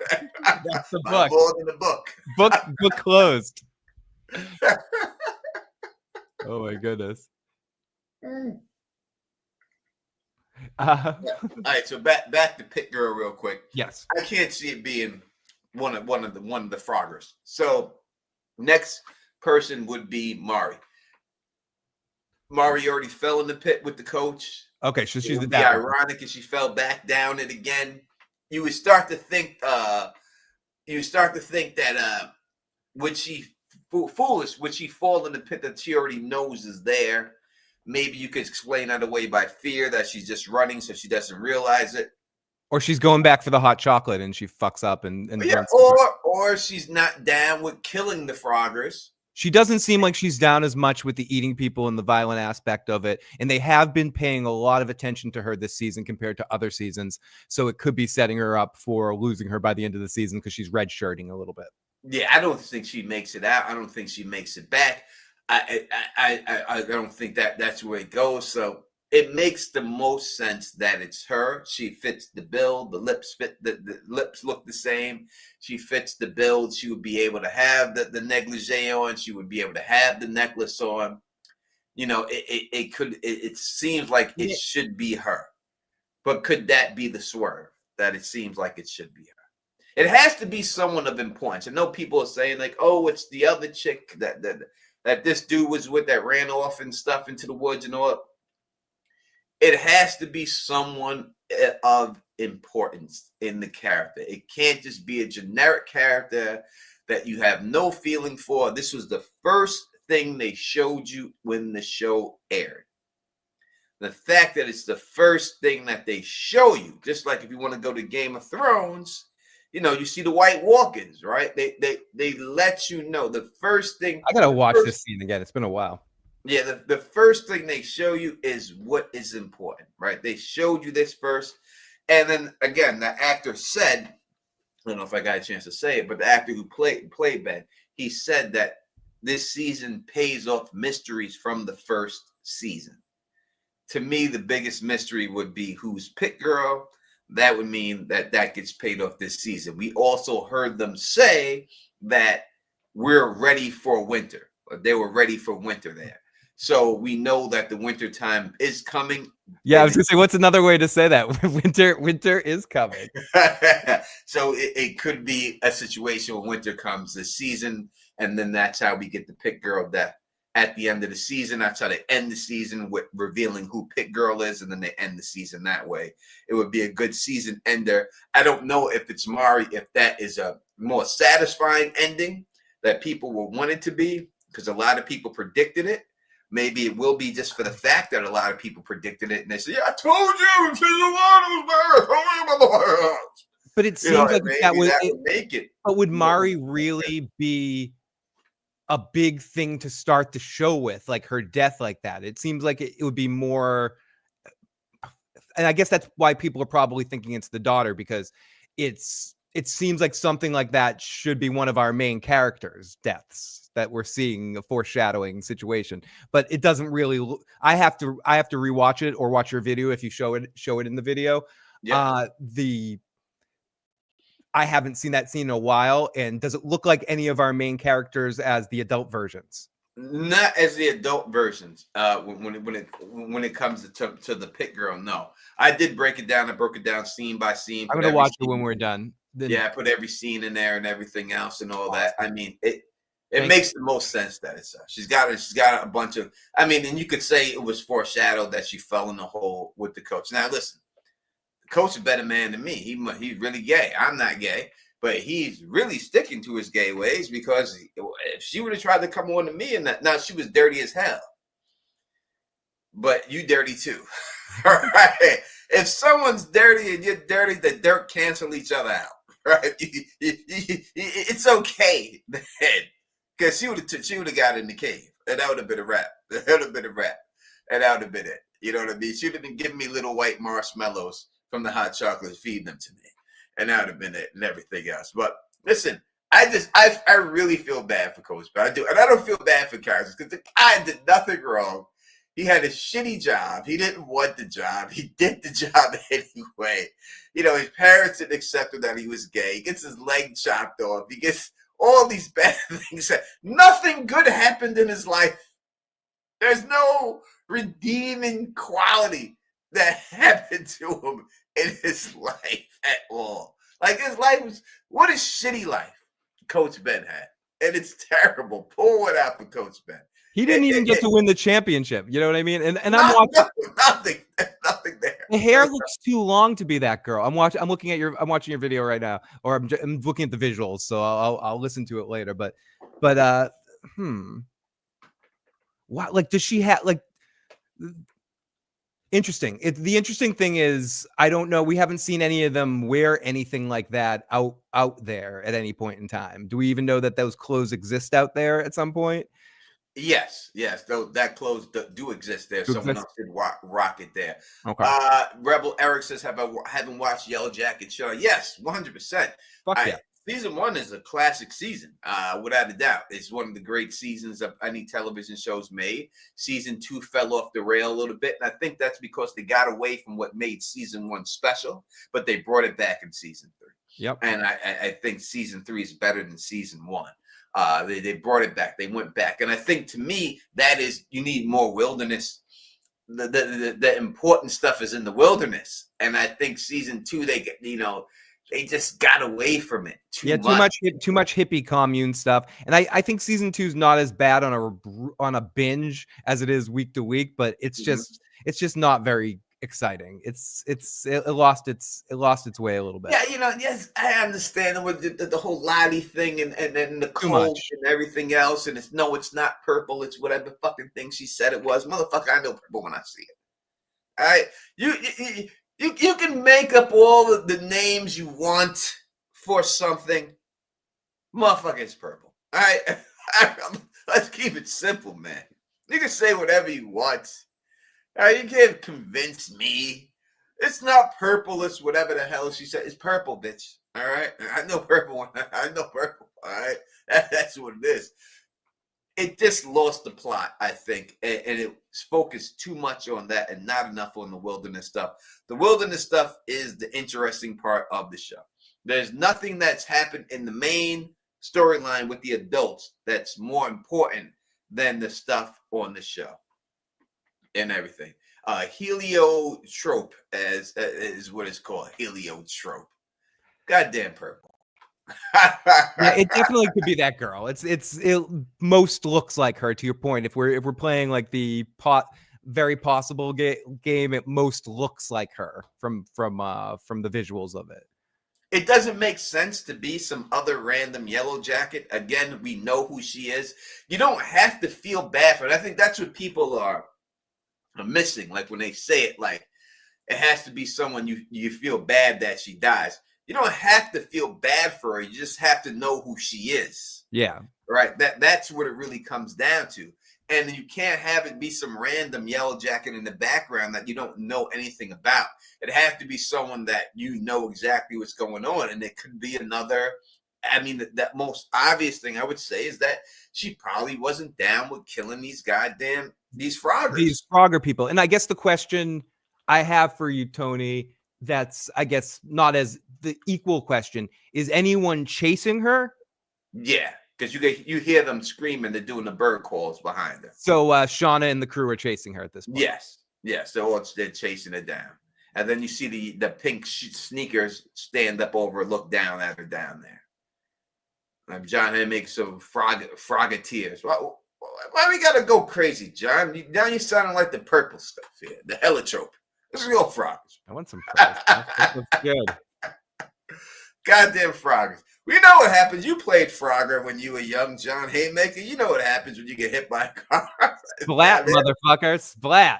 That's the book. More than the book. Book closed. Oh my goodness. All right, so back to Pit Girl real quick. Yes, I can't see it being one of the Froggers. So next person would be Mari. Mari already fell in the pit with the coach. Okay, so she's the ironic if she fell back down it again. You would start to think that would she fall in the pit that she already knows is there? Maybe you could explain that away by fear that she's just running so she doesn't realize it. Or she's going back for the hot chocolate and she fucks up and yeah, or she's not down with killing the Froggers. She doesn't seem like she's down as much with the eating people and the violent aspect of it. And they have been paying a lot of attention to her this season compared to other seasons. So it could be setting her up for losing her by the end of the season because she's redshirting a little bit. Yeah, I don't think she makes it out. I don't think she makes it back. I don't think that's where it goes. So it makes the most sense that it's her. She fits the bill. The lips look the same. She fits the build. She would be able to have the negligee on. She would be able to have the necklace on. You know, it seems like it should be her. But could that be the swerve? That it seems like it should be her. It has to be someone of importance. I know people are saying like, oh, it's the other chick that this dude was with that ran off and stuff into the woods and all. It has to be someone of importance in the character. It can't just be a generic character that you have no feeling for. This was the first thing they showed you when the show aired. The fact that it's the first thing that they show you, just like if you want to go to Game of Thrones, you know, you see the White Walkers, right? They let you know the first thing. I gotta watch this scene again. It's been a while. Yeah, the first thing they show you is what is important, right? They showed you this first. And then again, the actor said, I don't know if I got a chance to say it, but the actor who played Ben, he said that this season pays off mysteries from the first season. To me, the biggest mystery would be who's Pit Girl. That would mean that gets paid off this season. We also heard them say that we're ready for winter. They were ready for winter there. So we know that the winter time is coming. Yeah, I was gonna say, what's another way to say that? Winter is coming. So it could be a situation where winter comes this season, and then that's how we get the Pit Girl death at the end of the season. That's how they end the season, with revealing who Pit Girl is, and then they end the season that way. It would be a good season ender. I don't know if it's Mari, if that is a more satisfying ending that people will want it to be, because a lot of people predicted it. Maybe it will be just for the fact that a lot of people predicted it, and they say, "Yeah, I told you, season one was bad. I told you about the firehouse." But it seems like that would make it. But would Mari really be a big thing to start the show with, like her death like that? It seems like it would be more, and I guess that's why people are probably thinking it's the daughter, because it seems like something like that should be one of our main characters' deaths that we're seeing, a foreshadowing situation. But it doesn't really. I have to rewatch it or watch your video if you show it in the video. Yeah. I haven't seen that scene in a while. And does it look like any of our main characters as the adult versions? Not as the adult versions. When it comes to the Pit Girl, no. I did break it down. I broke it down scene by scene. I'm gonna watch it when we're done. Yeah, I put every scene in there and everything else and all that. I mean, it makes the most sense that it's she's got a bunch of. I mean, and you could say it was foreshadowed that she fell in the hole with the coach. Now, listen, the coach is a better man than me. He's really gay. I'm not gay, but he's really sticking to his gay ways, because if she would have tried to come on to me, and now she was dirty as hell, but you dirty too. All right. If someone's dirty and you're dirty, the dirt cancel each other out. Right? It's okay, because she would have got in the cave, and that would have been a wrap. That would have been a wrap, and that would have been it. You know what I mean? She would have been giving me little white marshmallows from the hot chocolate, feeding them to me, and that would have been it, and everything else. But listen, I really feel bad for Coach, but I do, and I don't feel bad for characters, because the guy did nothing wrong. He had a shitty job. He didn't want the job. He did the job anyway. You know, his parents didn't accept him that he was gay. He gets his leg chopped off. He gets all these bad things. Nothing good happened in his life. There's no redeeming quality that happened to him in his life at all. Like, his life was, what a shitty life Coach Ben had. And it's terrible. Pull one out for Coach Ben. He didn't even get to win the championship. You know what I mean? And I'm watching nothing there. The hair looks too long to be that girl. I'm watching your video right now, or I'm looking at the visuals, so I'll listen to it later. But what, like, does she have, like, interesting. The interesting thing is, I don't know. We haven't seen any of them wear anything like that out there at any point in time. Do we even know that those clothes exist out there at some point? Yes. Though that clothes do exist there. Someone else did rock it there. Okay. Rebel Eric says, haven't watched Yellowjackets, Shauna? Yes, 100%. Fuck yeah. Season 1 is a classic season, without a doubt. It's one of the great seasons of any television shows made. Season 2 fell off the rail a little bit, and I think that's because they got away from what made season 1 special, but they brought it back in season 3. Yep. And I think season 3 is better than season 1. They brought it back. They went back. And I think, to me, that is, you need more wilderness. The important stuff is in the wilderness. And I think season 2, they just got away from it too much. Too much hippie commune stuff. And I think season 2 is not as bad on a binge as it is week to week, but it's just not very exciting. It lost its way a little bit. Yeah, yes, I understand with the whole Lottie thing and the cold and everything else, and it's not purple, it's whatever fucking thing she said it was. Motherfucker, I know purple when I see it. All right, you can make up all of the names you want for something. Motherfucker, it's purple. All right, let's keep it simple, man. You can say whatever you want. You can't convince me. It's not purple. It's whatever the hell she said. It's purple, bitch. All right. I know purple. I know purple. All right. That's what it is. It just lost the plot, I think, and it focused too much on that and not enough on the wilderness stuff. The wilderness stuff is the interesting part of the show. There's nothing that's happened in the main storyline with the adults that's more important than the stuff on the show and everything. Heliotrope is what it's called. Heliotrope. Goddamn purple. Yeah, it definitely could be that girl. It most looks like her. To your point, if we're playing like the very possible game, it most looks like her from the visuals of it. It doesn't make sense to be some other random yellow jacket. Again, we know who she is. You don't have to feel bad for it. I think that's what people are missing. Like when they say it, like it has to be someone you feel bad that she dies. You don't have to feel bad for her. You just have to know who she is. Yeah. Right. That's what it really comes down to. And you can't have it be some random yellow jacket in the background that you don't know anything about. It has to be someone that you know exactly what's going on. And it could be another. I mean, that most obvious thing I would say is that she probably wasn't down with killing these Froggers. These Frogger people. And I guess the question I have for you, Tony, that's, I guess, not as the equal question. Is anyone chasing her? Yeah, because you hear them screaming. They're doing the bird calls behind her. So Shauna and the crew are chasing her at this point. Yes. They're chasing her down. And then you see the pink sneakers stand up over, look down at her down there. John had to make some froggeteers. Why we gotta go crazy, John? Now you're sounding like the purple stuff here, the heliotrope. This is real frogs. I want some purple stuff. That looks good. Goddamn froggers. We know what happens. You played Frogger when you were young, John Haymaker. You know what happens when you get hit by a car. Splat, motherfucker. Splat.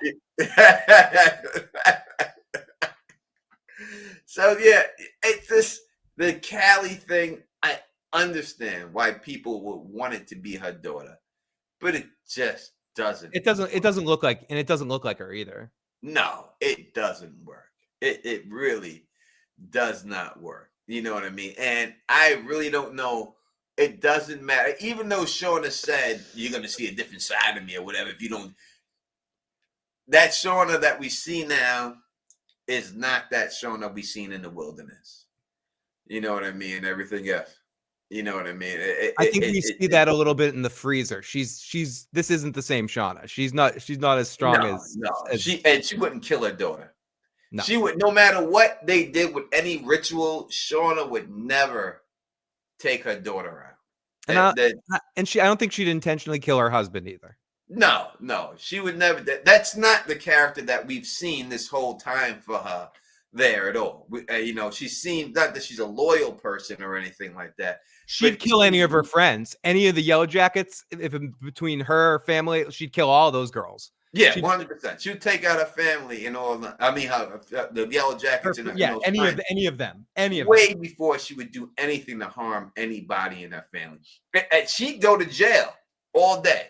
So, yeah, it's this, the Callie thing. I understand why people would want it to be her daughter, but it just doesn't. It doesn't look like, and it doesn't look like her either. No, it doesn't work. It really does not work. You know what I mean? And I really don't know. It doesn't matter. Even though Shauna said, you're going to see a different side of me or whatever, if you don't. That Shauna that we see now is not that Shauna we seen in the wilderness. You know what I mean? And everything else. You know what I mean? I think we see that a little bit in the freezer. She's this isn't the same Shauna. She's not as strong as she wouldn't kill her daughter. No. She would, no matter what they did with any ritual, Shauna would never take her daughter out. And I don't think she'd intentionally kill her husband either. No, she would never. That's not the character that we've seen this whole time for her there at all. She seems, not that she's a loyal person or anything like that. She'd kill any of her friends, any of the Yellowjackets. If between her family, she'd kill all those girls. Yeah, 100%. She'd take out her family and all. The Yellowjackets and any of them. Way before she would do anything to harm anybody in her family. And she'd go to jail all day,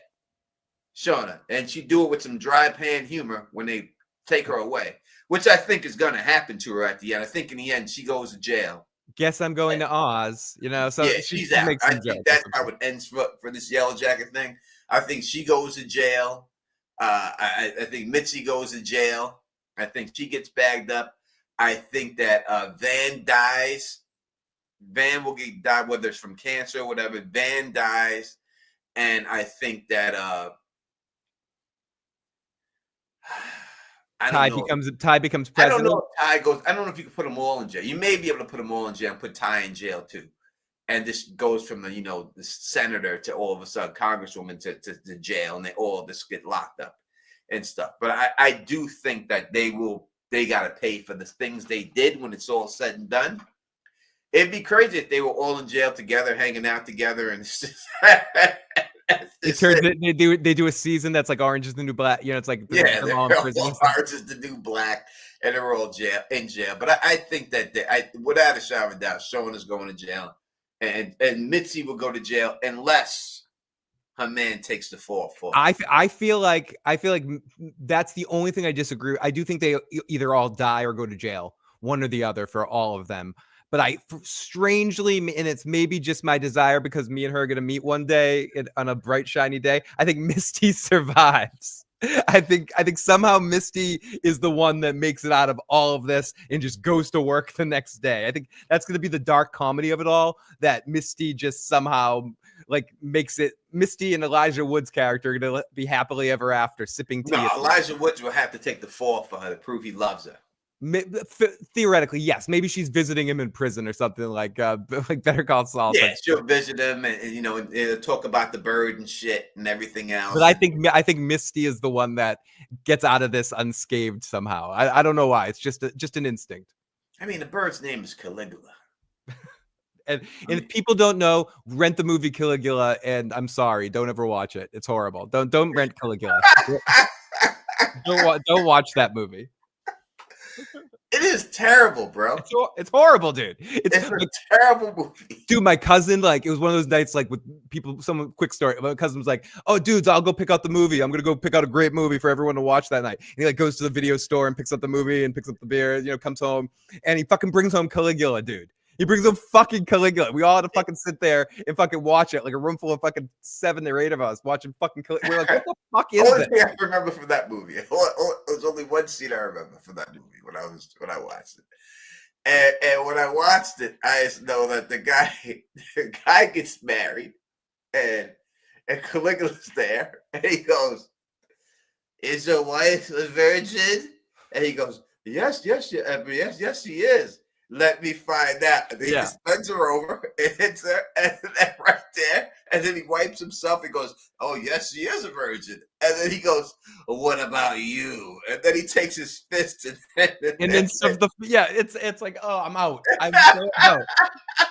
Shauna, and she'd do it with some dry pan humor when they take her away, which I think is going to happen to her at the end. I think in the end she goes to jail. Guess I'm going to Oz, So yeah, she's out. I think that's how it ends for this Yellowjacket thing. I think she goes to jail. I think Mitzi goes to jail. I think she gets bagged up. I think that Van dies. Van will die, whether it's from cancer or whatever. Van dies. And I think that Ty becomes president. I don't know if Ty goes. I don't know if you can put them all in jail. You may be able to put them all in jail and put Ty in jail too. And this goes from the senator to all of a sudden congresswoman to jail, and they all just get locked up and stuff. But I do think that they got to pay for the things they did when it's all said and done. It'd be crazy if they were all in jail together, hanging out together, and it's just they do a season that's like Orange is the New Black. It's like they're all in prison. Orange is the New Black, and they're all in jail. But I think that without a shadow of a doubt, Shauna is going to jail. And Mitzi will go to jail unless her man takes the fall for. I feel like that's the only thing I disagree. I do think they either all die or go to jail, one or the other for all of them. But strangely, and it's maybe just my desire because me and her are gonna meet one day on a bright, shiny day. I think Misty survives. I think somehow Misty is the one that makes it out of all of this and just goes to work the next day. I think that's going to be the dark comedy of it all, that Misty just somehow like makes it. Misty and Elijah Wood's character are going to be happily ever after sipping tea. No, Elijah Woods will have to take the fall for her to prove he loves her. Theoretically, yes. Maybe she's visiting him in prison or something like Better Call Saul. Yeah, she'll visit him and talk about the bird and shit and everything else. But I think Misty is the one that gets out of this unscathed somehow. I don't know why. It's just an instinct. I mean, the bird's name is Caligula. And if people don't know, rent the movie Caligula. And I'm sorry, don't ever watch it. It's horrible. Don't rent Caligula. Don't watch that movie. It is terrible, bro. It's horrible, dude. It's a terrible movie. Dude, my cousin, like, it was one of those nights, like, with people, quick story. My cousin was like, oh, dudes, I'll go pick out the movie. I'm going to go pick out a great movie for everyone to watch that night. And he, like, goes to the video store and picks up the movie and picks up the beer, comes home. And he fucking brings home Caligula, dude. He brings home fucking Caligula. We all had to fucking sit there and fucking watch it, like a room full of fucking 7 or 8 of us watching fucking Caligula. We're like, what the fuck is Only this? thing I remember from that movie. There's only one scene I remember from that movie when I watched it. And when I watched it, I just know that the guy gets married, and Caligula's there, and he goes, "Is your wife a virgin?" And he goes, "Yes, she is. Let me find out." And then he just bends her over and hits her, and then right there, and then he wipes himself and goes, "Oh, yes, she is a virgin." And then he goes, "What about you?" And then he takes his fist and then stuff it's like, oh, I'm out. I'm so out.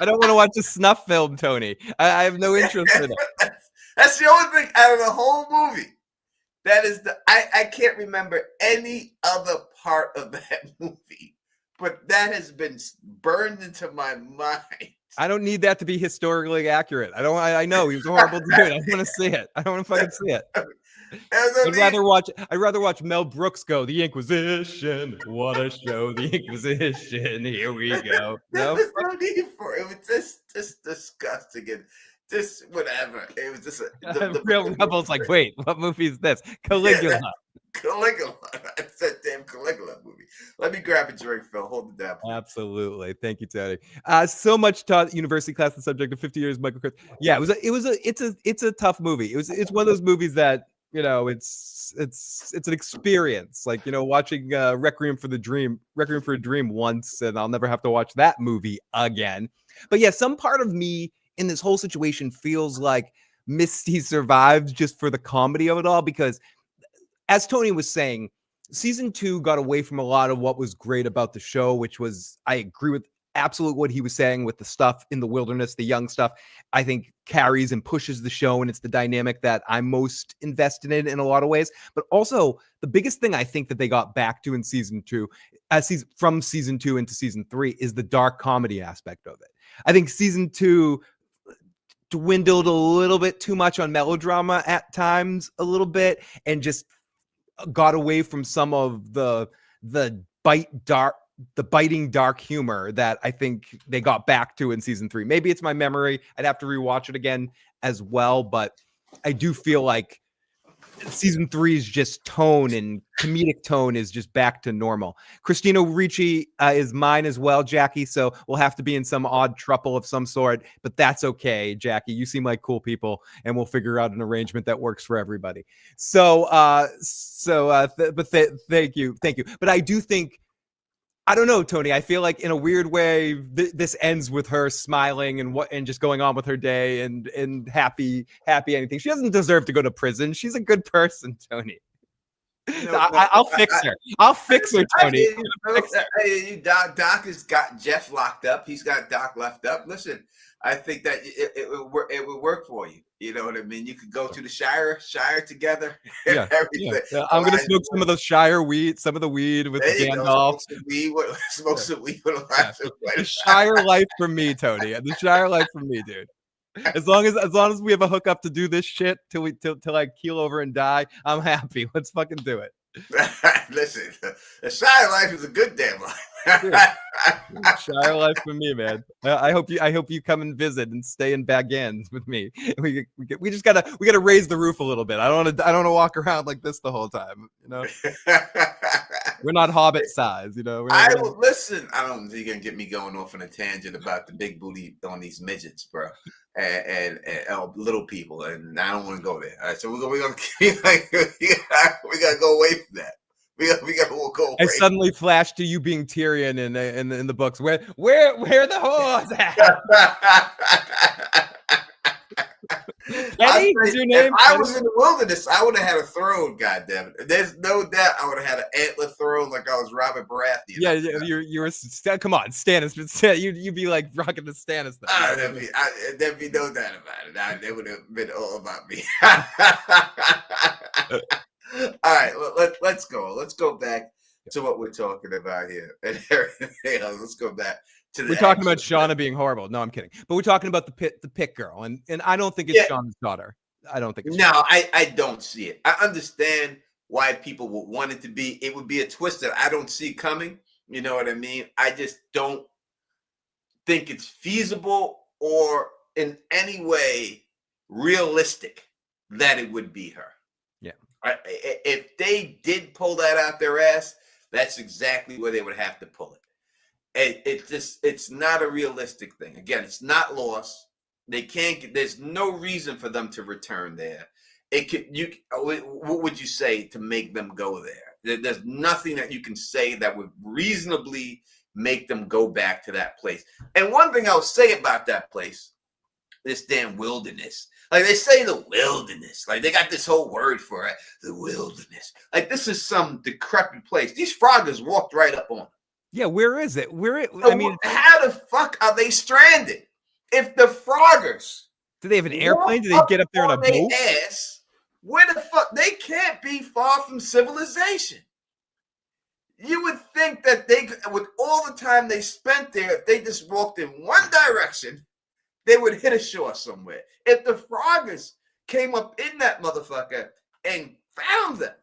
I don't want to watch a snuff film, Tony. I have no interest in it. That's the only thing out of the whole movie. That is I can't remember any other part of that movie. But that has been burned into my mind. I don't need that to be historically accurate. I know he was a horrible dude. I don't want to see it. I don't want to fucking see it. I'd rather watch Mel Brooks go, "The Inquisition. What a show, The Inquisition. Here we go." There was no need for it. It was just disgusting and just whatever. It was just the real rebels like, wait, what movie is this? Caligula. Caligula. It's that damn Caligula movie. Let me grab a drink, Phil. Hold it down. Absolutely. Thank you, Tony. So much taught university class the subject of 50 years Michael Chris. Yeah, it's a tough movie. It's one of those movies that, it's an experience. Like, watching Requiem for a Dream once, and I'll never have to watch that movie again. But yeah, some part of me in this whole situation feels like Misty survived just for the comedy of it all, because as Tony was saying, season 2 got away from a lot of what was great about the show, which was, I agree with absolutely what he was saying with the stuff in the wilderness, the young stuff. I think carries and pushes the show, and it's the dynamic that I'm most invested in a lot of ways. But also, the biggest thing I think that they got back to in season 2, from season 2 into season 3, is the dark comedy aspect of it. I think season 2 dwindled a little bit too much on melodrama at times, a little bit, and just got away from some of the biting dark humor that I think they got back to in season 3. Maybe it's my memory. I'd have to rewatch it again as well, but I do feel like season 3's just tone and comedic tone is just back to normal. Christina Ricci is mine as well, Jackie. So we'll have to be in some odd trouble of some sort, but that's okay, Jackie. You seem like cool people, and we'll figure out an arrangement that works for everybody. Thank you. But I do think, I don't know, Tony. I feel like in a weird way, this ends with her smiling and just going on with her day and happy anything. She doesn't deserve to go to prison. She's a good person, Tony. I'll fix her. I'll fix her, Tony. Doc has got Jeff locked up. He's got Doc left up. Listen, I think that it would work for you. You know what I mean? You could go to the Shire together. Yeah, I'm gonna smoke some of the Shire weed, some of the weed with Gandalf. Smoke some weed with The Shire life for me, Tony. The Shire life for me, dude. As long as we have a hookup to do this shit till I keel over and die, I'm happy. Let's fucking do it. Listen, the shy life is a good damn life. Shire life for me, man. I hope you come and visit and stay in Bagans with me. We just gotta raise the roof a little bit. I don't want to walk around like this the whole time. You know, we're not Hobbit size. You know, I will listen. I don't think you're gonna get me going off on a tangent about the big booty on these midgets, bro, and little people, and I don't want to go there. All right, so we're gonna we gotta go away from that. We gotta go away. I suddenly flashed to you being Tyrion in the books. Where the whores at? Kenny, is your name? If I was in the wilderness, I would have had a throne. Goddamn it! There's no doubt I would have had an antler throne like I was Robert Baratheon. Yeah, you were. Come on, Stannis. You'd be like rocking the Stannis. There'd be no doubt about it. They would have been all about me. All right, let's go. Let's go back to what we're talking about here. And everything else. Let's go back to the. We're talking about Shauna being horrible. No, I'm kidding. But we're talking about the pit girl, and I don't think it's Shauna's daughter. I don't think it's no, I don't see it. I understand why people would want it to be. It would be a twist that I don't see coming. You know what I mean? I just don't think it's feasible or in any way realistic that it would be her. Yeah. If they did pull that out their ass, that's exactly where they would have to pull it. It's not a realistic thing. Again, it's not lost. They can't. There's no reason for them to return there. What would you say to make them go there? There's nothing that you can say that would reasonably make them go back to that place. And one thing I'll say about that place, this damn wilderness. Like they say the wilderness. Like they got this whole word for it. The wilderness. Like this is some decrepit place. These froggers walked right up on it. Yeah, where is it? I mean, how the fuck are they stranded? If the froggers do they have an airplane? Do they get up there on a boat? Ass, where the fuck? They can't be far from civilization. You would think that they, with all the time they spent there, if they just walked in one direction, they would hit a shore somewhere. If the froggers came up in that motherfucker and found them,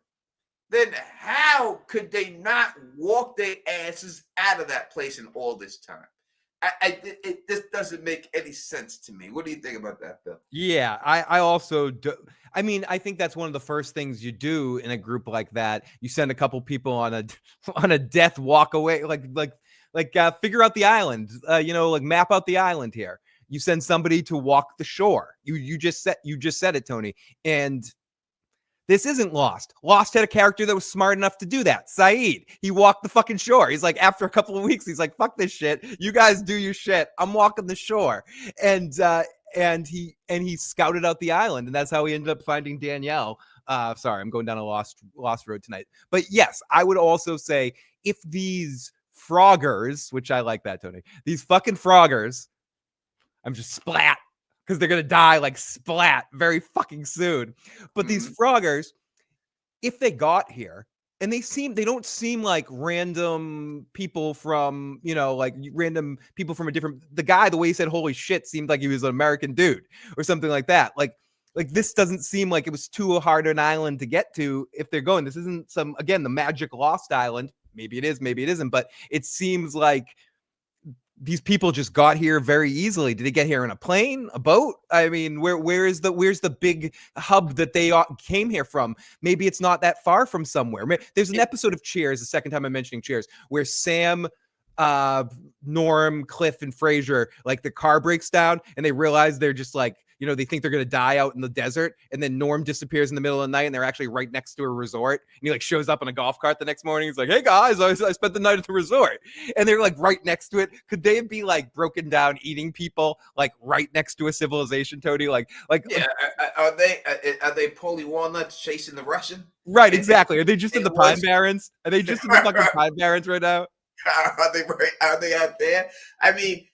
then how could they not walk their asses out of that place in all this time? It just doesn't make any sense to me. What do you think about that, Bill? Yeah, I also do. I mean, I think that's one of the first things you do in a group like that. You send a couple people on a death walk away, like figure out the island. Like map out the island here. You send somebody to walk the shore. You just said it, Tony. And this isn't Lost. Lost had a character that was smart enough to do that. Saeed. He walked the fucking shore. He's like, after a couple of weeks, he's like, fuck this shit. You guys do your shit. I'm walking the shore. And he scouted out the island, and that's how he ended up finding Danielle. Sorry, I'm going down a lost road tonight. But yes, I would also say if these froggers, which I like that, Tony, these fucking froggers, I'm just splat. Because they're going to die like splat very fucking soon. But these froggers, if they got here, and they don't seem like random people from, random people from the guy, the way he said, holy shit, seemed like he was an American dude or something like that. Like this doesn't seem like it was too hard an island to get to if they're going. This isn't the magic Lost Island. Maybe it is, maybe it isn't. But it seems like these people just got here very easily. Did they get here in a plane, a boat? I mean, where's the big hub that they came here from? Maybe it's not that far from somewhere. There's an episode of Cheers, the second time I'm mentioning Cheers, where Sam, Norm, Cliff, and Frasier, like the car breaks down and they realize they're just like, they think they're going to die out in the desert. And then Norm disappears in the middle of the night and they're actually right next to a resort. And he like shows up in a golf cart the next morning. He's like, hey guys, I spent the night at the resort. And they're like right next to it. Could they be like broken down eating people like right next to a civilization, Tony? Yeah. Are they Paulie Walnuts chasing the Russian? Right, exactly. Are they just in the Pine Barrens? Are they just in the fucking Pine Barrens right now? Are they out there? I mean,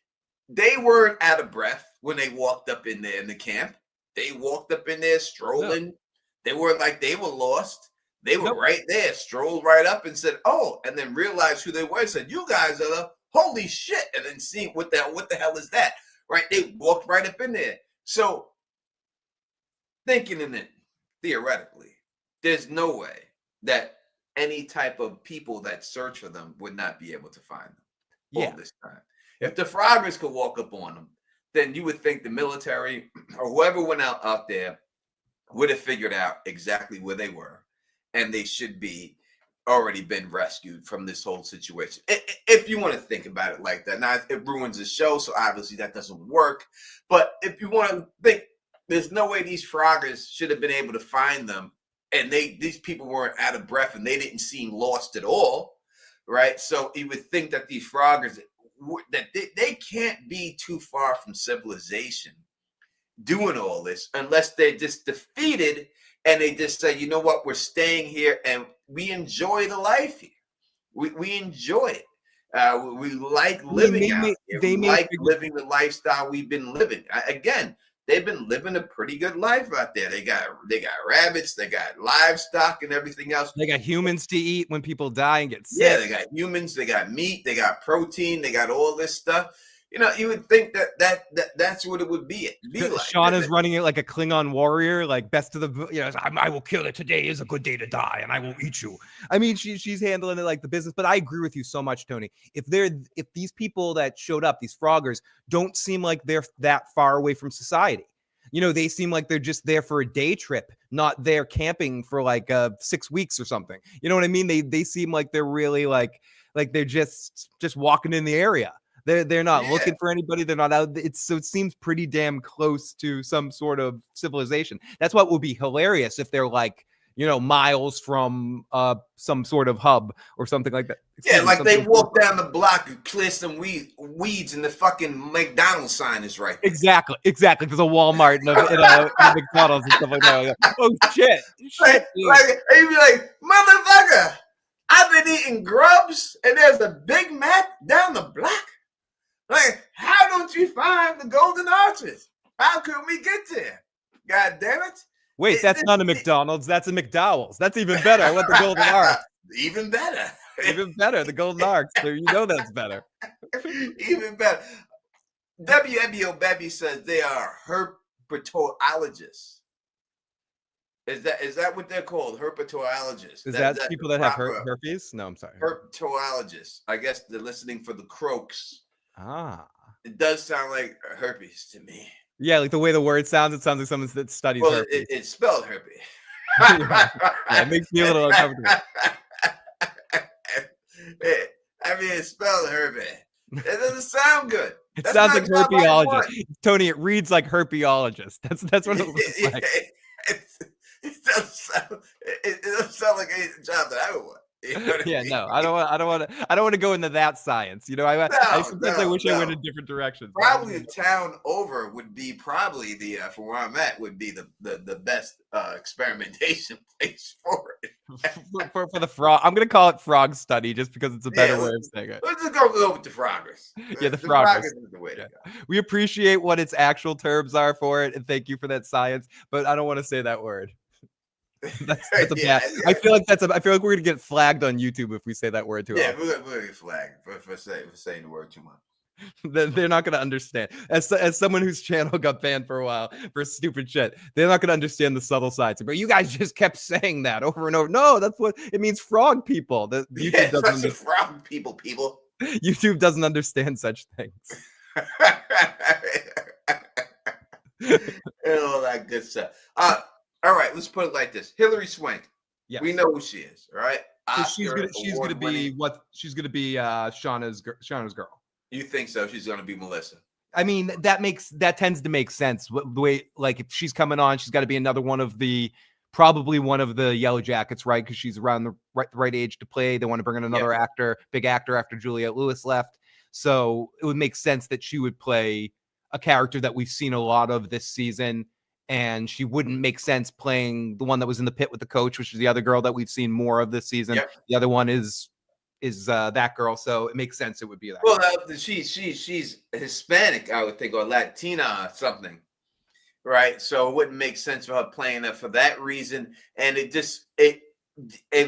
they weren't out of breath when they walked up in there in the camp. They walked up in there strolling. No. They weren't like they were lost. They were right there, strolled right up and said, oh, and then realized who they were and said, you guys are the holy shit. And then see what the hell is that? Right? They walked right up in there. So thinking in it theoretically, there's no way that any type of people that search for them would not be able to find them all Yeah. this time. If the Froggers could walk up on them, then you would think the military or whoever went out there would have figured out exactly where they were, and they should be already been rescued from this whole situation. If you want to think about it like that, now it ruins the show, so obviously that doesn't work. But if you want to think, there's no way these Froggers should have been able to find them, and these people weren't out of breath and they didn't seem lost at all, right? So you would think that these Froggers that they can't be too far from civilization doing all this unless they're just defeated and they just say, you know what, we're staying here and we enjoy the life here. We enjoy it. We like living out here. We like living the lifestyle we've been living. Again, they've been living a pretty good life out there. They got rabbits, they got livestock and everything else. They got humans to eat when people die and get sick. Yeah, they got humans, they got meat, they got protein, they got all this stuff. You know, you would think that's what it would be. It'd be like Shauna's running it like a Klingon warrior, like best of the, you know, I will kill it. Today is a good day to die, and I will eat you. I mean, she's handling it like the business. But I agree with you so much, Tony. If these people that showed up, these Froggers, don't seem like they're that far away from society. You know, they seem like they're just there for a day trip, not there camping for like 6 weeks or something. You know what I mean? They seem like they're really like they're just walking in the area. They're not looking for anybody. They're not out. It seems pretty damn close to some sort of civilization. That's what would be hilarious if they're like, you know, miles from some sort of hub or something like that. Yeah, like they walk down the block and clear some weeds and the fucking McDonald's sign is right there. Exactly. There's a Walmart and a McDonald's and stuff like that. Oh shit! Like you'd be like, motherfucker, I've been eating grubs and there's a Big Mac down the block. Like, how don't you find the golden arches? How could we get there? God damn it. Wait, that's not a McDonald's. That's a McDowell's. That's even better. I want the golden arch. Even better. Even better. The golden arch. So you know that's better. Even better. WMBO Bebby says they are herpetologists. Is that what they're called? Herpetologists. Is that people that have herpes? No, I'm sorry. Herpetologists. I guess they're listening for the croaks. Ah. It does sound like herpes to me. Yeah, like the way the word sounds, it sounds like someone that studies herpes. It's spelled herpes. Yeah, it makes me a little uncomfortable. I mean, it's spelled herpes. It doesn't sound good. It sounds like herpeologist. Tony, it reads like herpeologist. That's what it looks like. It doesn't sound like any job that I would want. You know what I mean? No, I don't want to go into that science. You know, I wish I went in different directions. Probably the town over would be probably for where I'm at would be the best experimentation place for it. for the frog. I'm gonna call it frog study just because it's a better way of saying it. Let's just go with the Froggers. Yeah, the Froggers is the way to go. We appreciate what its actual terms are for it, and thank you for that science. But I don't want to say that word. That's a bad. Yeah. I feel like we're gonna get flagged on YouTube if we say that word too often. Yeah, we're gonna get flagged for saying the word too much. They're not gonna understand. As someone whose channel got banned for a while for stupid shit, they're not gonna understand the subtle sides. But you guys just kept saying that over and over. No, that's what it means. Frog people. YouTube doesn't frog people. YouTube doesn't understand such things. And all that good stuff. All right, let's put it like this: Hillary Swank. Yeah, we know who she is, all right? So she's gonna be Shauna's girl. You think so? She's gonna be Melissa. I mean, that tends to make sense. The way, like, if she's coming on, she's got to be another probably one of the Yellowjackets, right? Because she's around the right age to play. They want to bring in another big actor after Juliette Lewis left. So it would make sense that she would play a character that we've seen a lot of this season. And she wouldn't make sense playing the one that was in the pit with the coach, which is the other girl that we've seen more of this season. Yep. The other one is that girl, so it makes sense it would be that. Well, she's Hispanic, I would think, or Latina or something, right? So it wouldn't make sense for her playing that for that reason, and it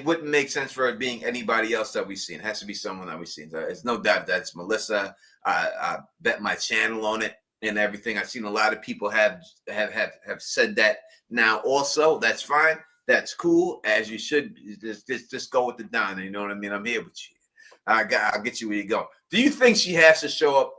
wouldn't make sense for her being anybody else that we've seen. It has to be someone that we've seen. There's no doubt that's Melissa. I bet my channel on it. and everything. I've seen a lot of people have said that now also. That's fine. That's cool, as you should. Just go with the Donna. You know what I mean? I'm here with you. I'll get you where you go. Do you think she has to show up?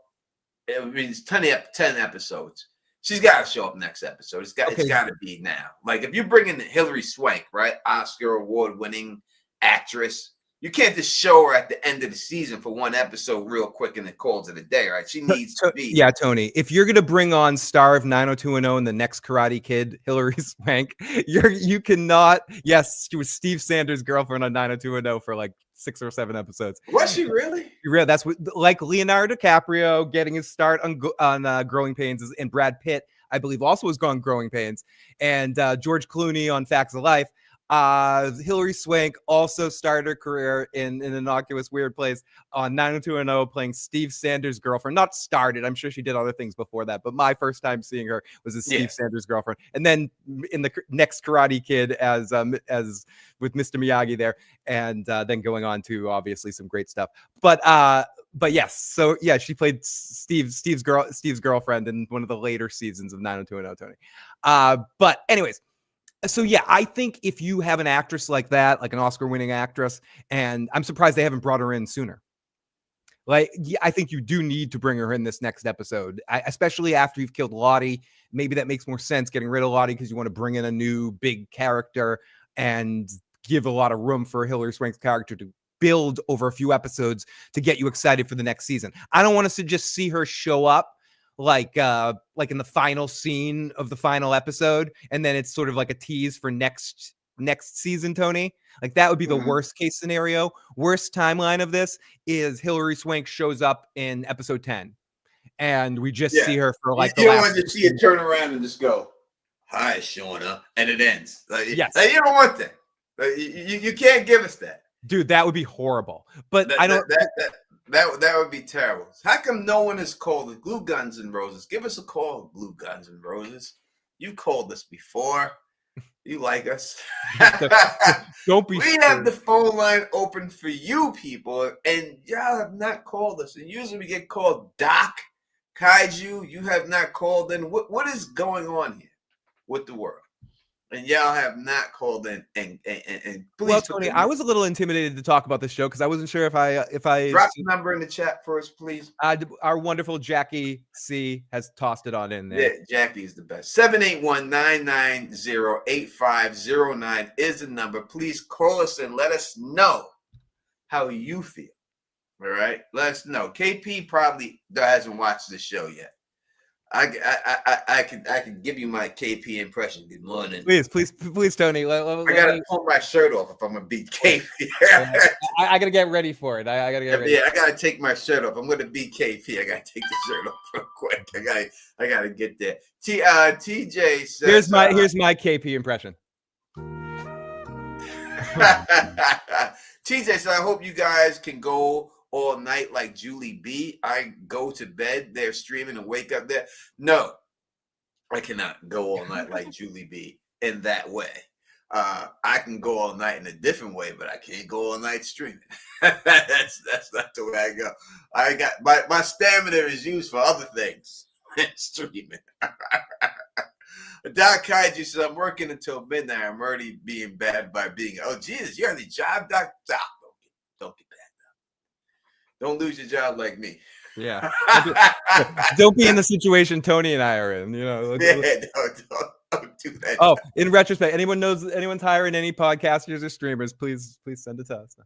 I mean, it's 10 episodes. She's got to show up next episode. It's got to be now. Like, if you bring in Hilary Swank, right, Oscar award-winning actress, you can't just show her at the end of the season for one episode real quick and it calls it a day, right? She needs to be. Yeah, Tony, if you're going to bring on star of 90210 and the next Karate Kid, Hilary Swank, you cannot. Yes, she was Steve Sanders' girlfriend on 90210 for like 6 or 7 episodes. Was she really? That's what, like Leonardo DiCaprio getting his start on Growing Pains, and Brad Pitt, I believe, also was on Growing Pains, and George Clooney on Facts of Life. Hilary Swank also started her career in an innocuous weird place on 90210 playing Steve Sanders' girlfriend. Not started, I'm sure she did other things before that, but my first time seeing her was as Steve Sanders' girlfriend, and then in the next Karate Kid as with Mr. Miyagi there, and then going on to obviously some great stuff. But yes, so yeah, she played Steve's girlfriend in one of the later seasons of 90210 Tony. But anyways. So yeah, I think if you have an actress like that, like an Oscar-winning actress, and I'm surprised they haven't brought her in sooner. Like, yeah, I think you do need to bring her in this next episode, especially after you've killed Lottie. Maybe that makes more sense, getting rid of Lottie, because you want to bring in a new big character and give a lot of room for Hilary Swank's character to build over a few episodes to get you excited for the next season. I don't want us to just see her show up like in the final scene of the final episode, and then it's sort of like a tease for next season, Tony. Like, that would be the worst case scenario. Worst timeline of this is Hilary Swank shows up in episode 10 and we just see her for like you don't want to see her turn around and just go, "Hi, Shauna," and it ends. Like, you don't want that. Like, you can't give us that, dude. That would be horrible. But that would be terrible. How come no one has called the Glue Guns and Roses? Give us a call, Glue Guns and Roses. You've called us before. You like us. Don't be. We have the phone line open for you people, and y'all have not called us. And usually we get called Doc, Kaiju. You have not called in. What is going on here with the world? And y'all have not called in, and please. Well, Tony, I was a little intimidated to talk about this show because I wasn't sure if I drop the number in the chat for us, please. Our wonderful Jackie C has tossed it on in there. Yeah, Jackie's the best. 781-990-8509 is the number. Please call us and let us know how you feel. All right, let us know. KP probably hasn't watched the show yet. I can give you my KP impression. Good morning. Please, Tony. I gotta pull my shirt off if I'm gonna beat KP. I gotta get ready for it. I gotta get ready. Yeah, I gotta take my shirt off. I'm gonna beat KP. I gotta take the shirt off real quick. I gotta get there. TJ says, here's my KP impression. TJ said, I hope you guys can go all night like Julie B. I go to bed, they're streaming and wake up there. No, I cannot go all night like Julie B in that way. I can go all night in a different way, but I can't go all night streaming. That's not the way I go. I got my stamina is used for other things than streaming. Doc Kaiju says, I'm working until midnight. I'm already being bad by being, oh Jesus, you're on the job, Doc. Stop. Don't get bad. Don't lose your job like me. Yeah. Don't be in the situation Tony and I are in. You know. Yeah, don't do that. Oh, in retrospect, anyone's hiring any podcasters or streamers, please send it to us.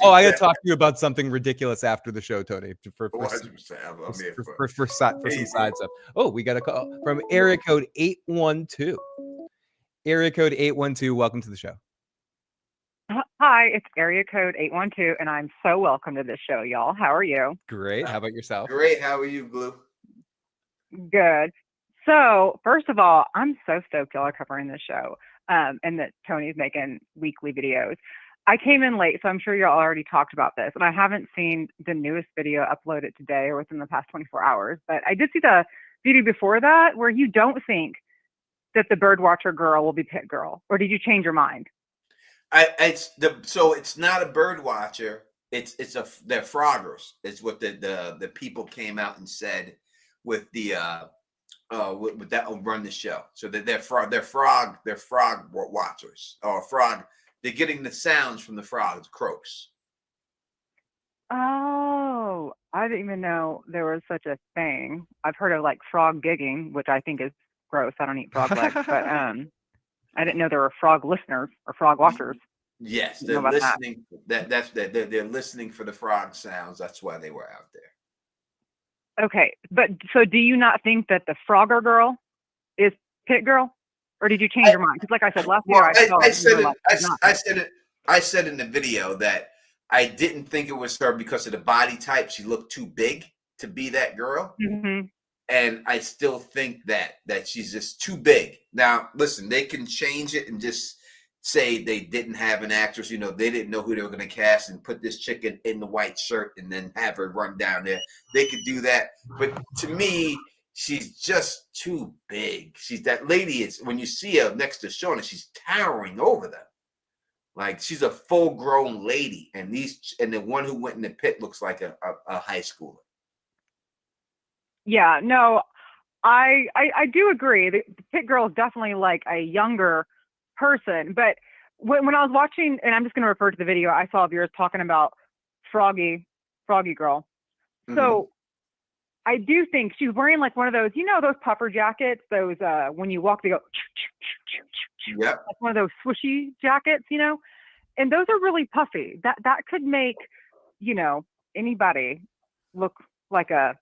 I gotta talk to you about something ridiculous after the show, Tony. For some side stuff. Oh, we got a call from area code 812. Area code 812. Welcome to the show. Hi, it's area code 812, and I'm so welcome to this show, y'all. How are you? Great. How about yourself? Great. How are you, Blue? Good. So, first of all, I'm so stoked y'all are covering this show, and that Tony's making weekly videos. I came in late, so I'm sure y'all already talked about this, and I haven't seen the newest video uploaded today or within the past 24 hours, but I did see the video before that where you don't think that the birdwatcher girl will be Pit Girl, or did you change your mind? So it's not a bird watcher. They're froggers. It's what the people came out and said with the with that run the show. So that they're frog watchers or frog. They're getting the sounds from the frogs, croaks. Oh, I didn't even know there was such a thing. I've heard of like frog gigging, which I think is gross. I don't eat frog legs, but I didn't know there were frog listeners or frog watchers. Yes, Didn't they're know about that. listening. They're listening for the frog sounds. That's why they were out there. Okay, but so do you not think that the Frogger girl is Pit Girl, or did you change your mind? Because like I said last year, I said in the video that I didn't think it was her because of the body type. She looked too big to be that girl. Mm-hmm. And I still think that she's just too big. Now, listen, they can change it and just say they didn't have an actress. You know, they didn't know who they were going to cast and put this chicken in the white shirt and then have her run down there. They could do that. But to me, she's just too big. She's that lady. Is when you see her next to Shauna, she's towering over them. Like she's a full-grown lady. And the one who went in the pit looks like a high schooler. Yeah, no, I do agree. The Pit Girl is definitely like a younger person. But when I was watching, and I'm just going to refer to the video I saw of yours talking about Froggy Girl. Mm-hmm. So I do think she's wearing like one of those, you know, those puffer jackets, those when you walk, they go. Yep. Like one of those swooshy jackets, you know, and those are really puffy. That could make, you know, anybody look like a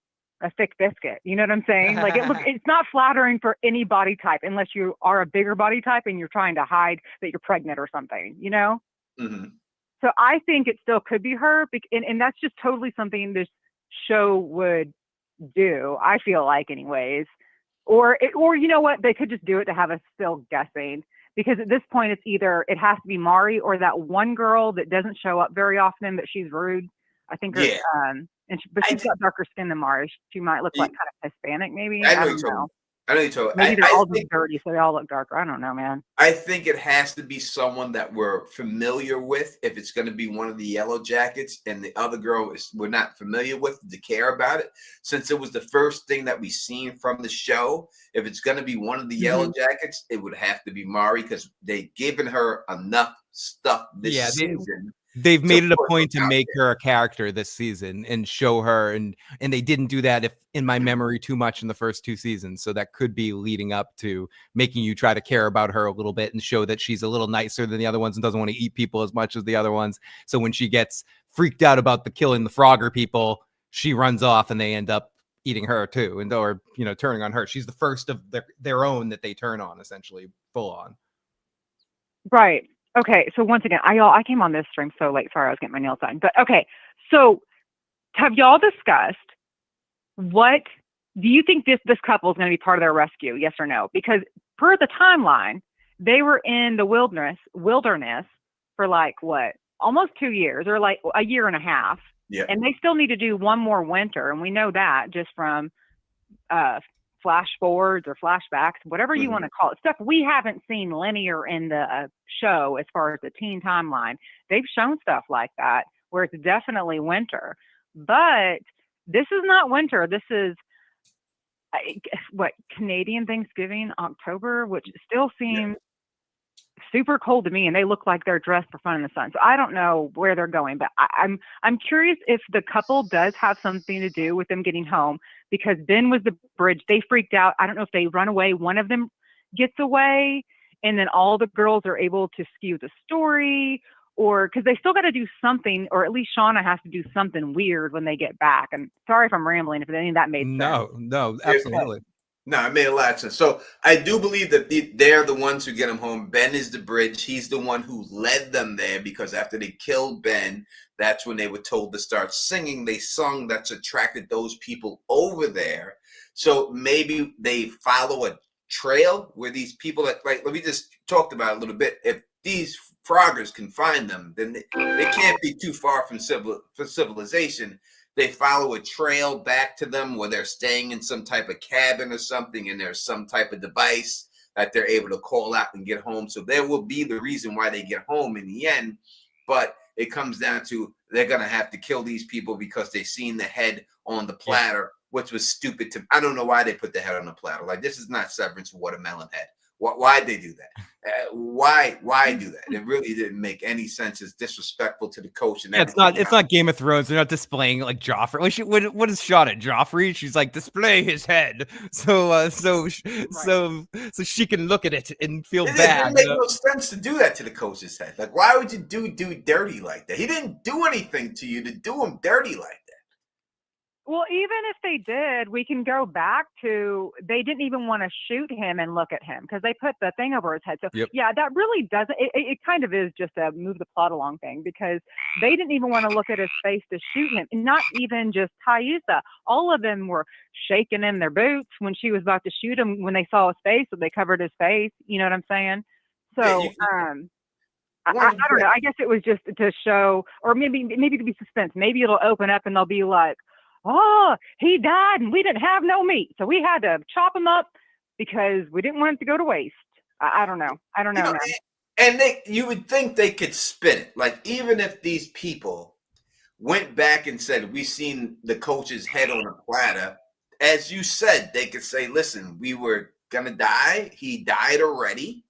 thick biscuit. You know what I'm saying? Like it's not flattering for any body type unless you are a bigger body type and you're trying to hide that you're pregnant or something, you know? Mm-hmm. So I think it still could be her. And that's just totally something this show would do, I feel like anyways. Or you know what? They could just do it to have us still guessing. Because at this point, it's either it has to be Mari or that one girl that doesn't show up very often, but she's rude. I think her, but she's got darker skin than Mari. She might look like kind of Hispanic, maybe. I don't know. I know you told. Maybe they're all just dirty, so they all look darker. I don't know, man. I think it has to be someone that we're familiar with. If it's going to be one of the Yellowjackets, and the other girl we're not familiar with to care about it, since it was the first thing that we seen from the show. If it's going to be one of the Yellowjackets, it would have to be Mari because they've given her enough stuff this season. They've made it a point to make her a character this season and show her, and they didn't do that, if in my memory, too much in the first 2 seasons. So that could be leading up to making you try to care about her a little bit and show that she's a little nicer than the other ones and doesn't want to eat people as much as the other ones. So when she gets freaked out about killing the Frogger people, she runs off and they end up eating her too, or turning on her. She's the first of their own that they turn on, essentially, full on. Right. Okay, so once again, I came on this stream so late. Sorry, I was getting my nails done. But okay, so have y'all discussed what do you think this couple is going to be part of their rescue? Yes or no? Because per the timeline, they were in the wilderness for like what, almost 2 years or like a year and a half. Yeah. And they still need to do one more winter, and we know that just from flash forwards or flashbacks, whatever you want to call it, stuff we haven't seen linear in the show as far as the teen timeline. They've shown stuff like that where it's definitely winter, but this is not winter. This is what, Canadian Thanksgiving, October, which still seems super cold to me, and they look like they're dressed for fun in the sun. So I don't know where they're going, but I'm curious if the couple does have something to do with them getting home, because Ben was the bridge. They freaked out. I don't know if they run away. One of them gets away, and then all the girls are able to skew the story, or because they still got to do something, or at least Shauna has to do something weird when they get back. And sorry if I'm rambling, if any of that made sense. No, absolutely. No, it made a lot of sense. So I do believe that they're the ones who get him home. Ben is the bridge. He's the one who led them there, because after they killed Ben, that's when they were told to start singing. They sung. That's attracted those people over there. So maybe they follow a trail where these people like we just talked about a little bit. If these froggers can find them, then they can't be too far from civilization. They follow a trail back to them where they're staying in some type of cabin or something, and there's some type of device that they're able to call out and get home. So there will be the reason why they get home in the end, but it comes down to they're going to have to kill these people because they've seen the head on the platter which was stupid. I don't know why they put the head on the platter. Like, this is not Severance watermelon head. Why'd they do that? Why do that? It really didn't make any sense. It's disrespectful to the coach. And yeah, it's not Game of Thrones. They're not displaying like Joffrey. What is Shauna? Joffrey? She's like, display his head, so she can look at it and feel bad. It didn't make no sense to do that to the coach's head. Like, why would you do dirty like that? He didn't do anything to you to do him dirty like that. Well, even if they did, we can go back to they didn't even want to shoot him and look at him because they put the thing over his head. So, yeah, that really doesn't. It kind of is just a move the plot along thing because they didn't even want to look at his face to shoot him. And not even just Taissa. All of them were shaking in their boots when she was about to shoot him when they saw his face, so they covered his face. You know what I'm saying? So, I don't know. I guess it was just to show, or maybe to be suspense. Maybe it'll open up and they'll be like, oh, he died and we didn't have no meat. So we had to chop him up because we didn't want it to go to waste. I don't know. And you would think they could spin it. Like, even if these people went back and said, we seen the coach's head on a platter, as you said, they could say, listen, we were going to die. He died already.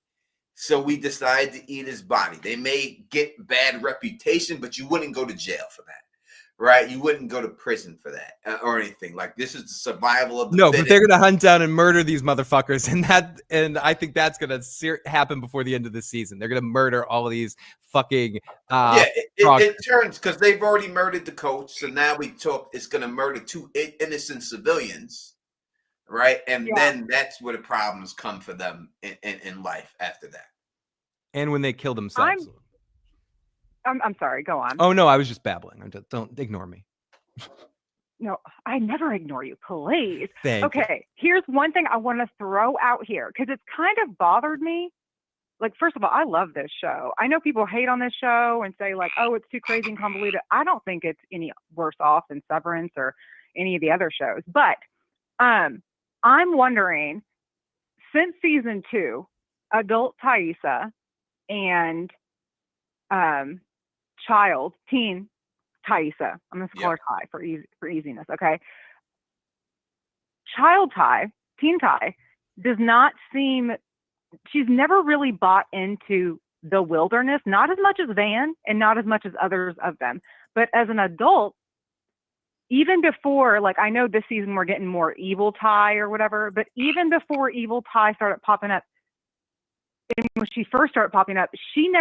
So we decided to eat his body. They may get bad reputation, but you wouldn't go to jail for that. Right, you wouldn't go to prison for that or anything. Like, this is the survival of the fittest. But they're gonna hunt down and murder these motherfuckers, and I think that's gonna happen before the end of the season. They're gonna murder all of these fucking. It turns because they've already murdered the coach, so now it's gonna murder 2 innocent civilians, right? And then that's where the problems come for them in life after that. And when they kill themselves. I'm sorry. Go on. Oh no, I was just babbling. Don't ignore me. No, I never ignore you. Please. Okay. Here's one thing I want to throw out here because it's kind of bothered me. Like, first of all, I love this show. I know people hate on this show and say like, oh, it's too crazy and convoluted. I don't think it's any worse off than Severance or any of the other shows. But I'm wondering, since season 2, adult Taissa and teen Taissa. I'm going to call her Ty for easiness. Okay. Child Ty, teen Ty, does not seem, she's never really bought into the wilderness, not as much as Van and not as much as others of them. But as an adult, even before, like, I know this season we're getting more evil Ty or whatever, but even before evil Ty started popping up, and when she first started popping up, she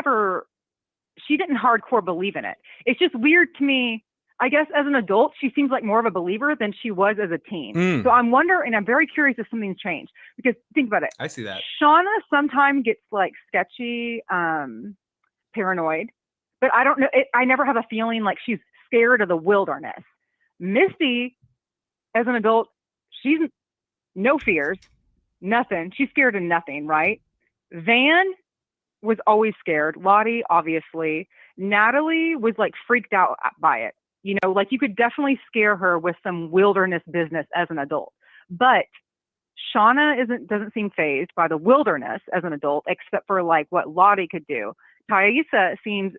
didn't hardcore believe in it. It's just weird to me. I guess as an adult, she seems like more of a believer than she was as a teen. So I'm wondering, and I'm very curious if something's changed because think about it. I see that. Shauna sometimes gets like sketchy, paranoid, but I don't know. I never have a feeling like she's scared of the wilderness. Misty, as an adult, she's no fears, nothing. She's scared of nothing, right? Van was always scared. Lottie, obviously. Natalie was like freaked out by it. You know, like you could definitely scare her with some wilderness business as an adult. But Shauna doesn't seem fazed by the wilderness as an adult, except for like what Lottie could do. Taissa seems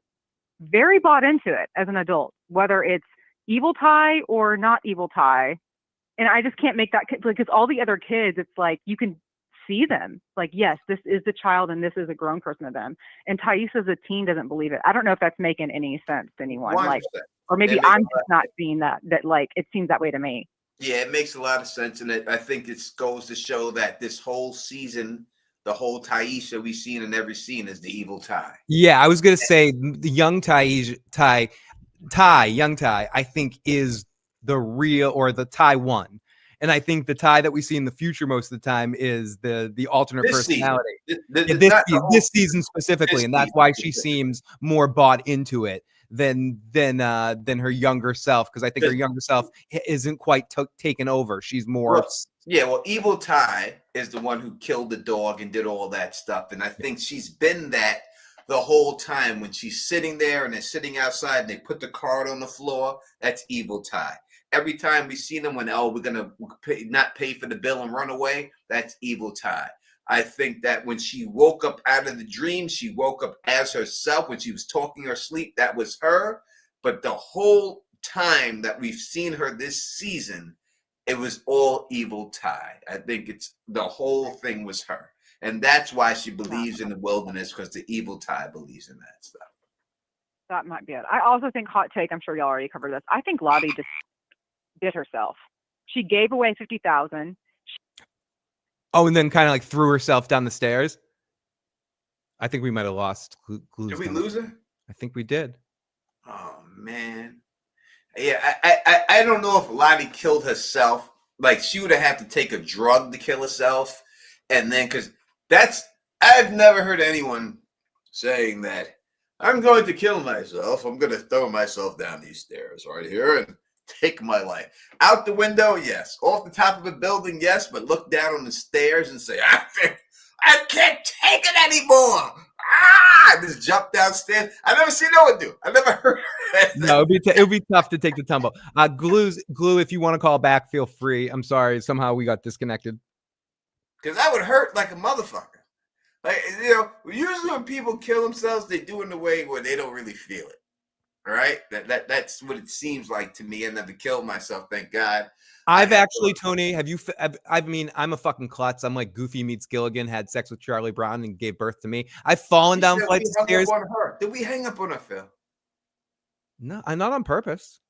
very bought into it as an adult, whether it's evil Ty or not evil Ty. And I just can't make that, because all the other kids, it's like you can see them like, yes, this is the child and this is a grown person of them. And Taissa's a teen doesn't believe it. I don't know if that's making any sense to anyone. 100%. Like, or maybe I'm just not seeing that like it seems that way to me. Yeah, it makes a lot of sense. And I think it goes to show that this whole season, the whole Taissa we've seen in every scene is the evil Ty. Yeah, I was going to say the young young Ty, I think is the real, or the Ty one. And I think the Ty that we see in the future most of the time is the alternate personality. This season specifically, and that's why she seems more bought into it than her younger self, because I think her younger self isn't quite taken over. She's more. Well, evil Ty is the one who killed the dog and did all that stuff, and I think she's been that the whole time. When she's sitting there and they're sitting outside and they put the card on the floor, that's evil Ty. Every time we see them when, we're going to not pay for the bill and run away, that's evil Ty. I think that when she woke up out of the dream, she woke up as herself. When she was talking her sleep, that was her. But the whole time that we've seen her this season, it was all evil Ty. I think it's the whole thing was her. And that's why she believes in the wilderness, because the evil Ty believes in that stuff. That might be it. I also think, hot take, I'm sure y'all already covered this, I think Lottie just did herself. She gave away $50,000. Oh, and then kind of like threw herself down the stairs. I think we might have lost. Did we lose her? I think we did. Oh man, yeah. I don't know if Lottie killed herself. Like, she would have had to take a drug to kill herself, and then because I've never heard anyone saying that I'm going to kill myself. I'm going to throw myself down these stairs right here and take my life. Out the window, yes. Off the top of a building, yes. But look down on the stairs and say, I can't take it anymore. Just jump downstairs. I never seen no one do. I never heard that. No, it would be tough to take the tumble. Glue, if you want to call back, feel free. I'm sorry. Somehow we got disconnected. Because that would hurt like a motherfucker. Like, usually when people kill themselves, they do it in a way where they don't really feel it. All right? That's what it seems like to me. I never killed myself, thank God. I've actually, Tony, I mean, I'm a fucking klutz. I'm like Goofy meets Gilligan, had sex with Charlie Brown and gave birth to me. I've fallen down flights of stairs. Did we hang up on her, Phil? No, I'm not on purpose.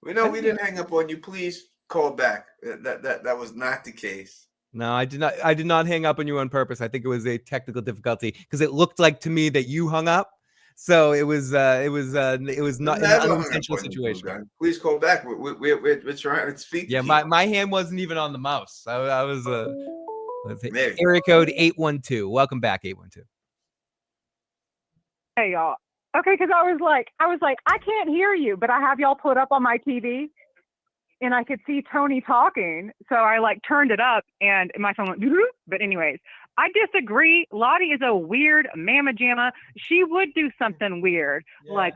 We didn't hang up on you. Please call back. That was not the case. No, I did not. I did not hang up on you on purpose. I think it was a technical difficulty because it looked like to me that you hung up. So it was not an unintentional situation. Please call back. We're trying to speak. Yeah, my hand wasn't even on the mouse. I was area code 812. Welcome back, 812. Hey y'all. Okay, because I was like, I can't hear you, but I have y'all put up on my TV, and I could see Tony talking, so I like turned it up, and my phone went. Doo-doo. But anyways. I disagree. Lottie is a weird mamma jamma. She would do something weird, like,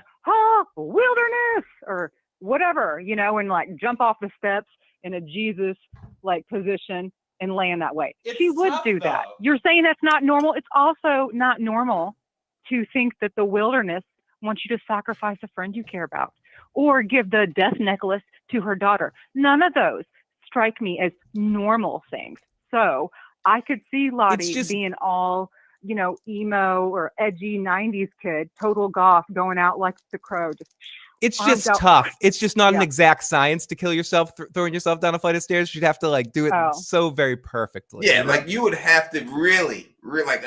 wilderness or whatever, and like jump off the steps in a Jesus like position and land that way. She would do that. You're saying that's not normal. It's also not normal to think that the wilderness wants you to sacrifice a friend you care about or give the death necklace to her daughter. None of those strike me as normal things. So I could see Lottie being all, emo or edgy 90s kid, total goth, going out like the Crow. It's just tough. It's just not an exact science to kill yourself, throwing yourself down a flight of stairs. You'd have to like do it so very perfectly. Yeah, like you would have to really like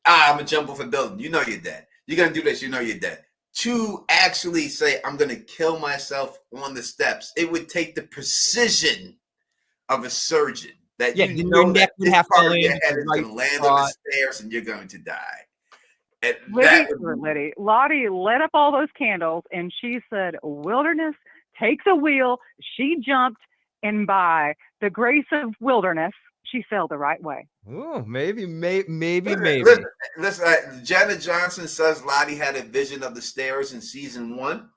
I'm gonna jump off a building. You know you're dead. You're gonna do this. You know you're dead. To actually say I'm gonna kill myself on the steps, it would take the precision of a surgeon. That your neck would have to land, is going to land on the stairs and you're going to die. And Lottie lit up all those candles and she said, wilderness takes a wheel. She jumped, and by the grace of wilderness, she fell the right way. Oh, maybe. Listen, Janet Johnson says Lottie had a vision of the stairs in season 1.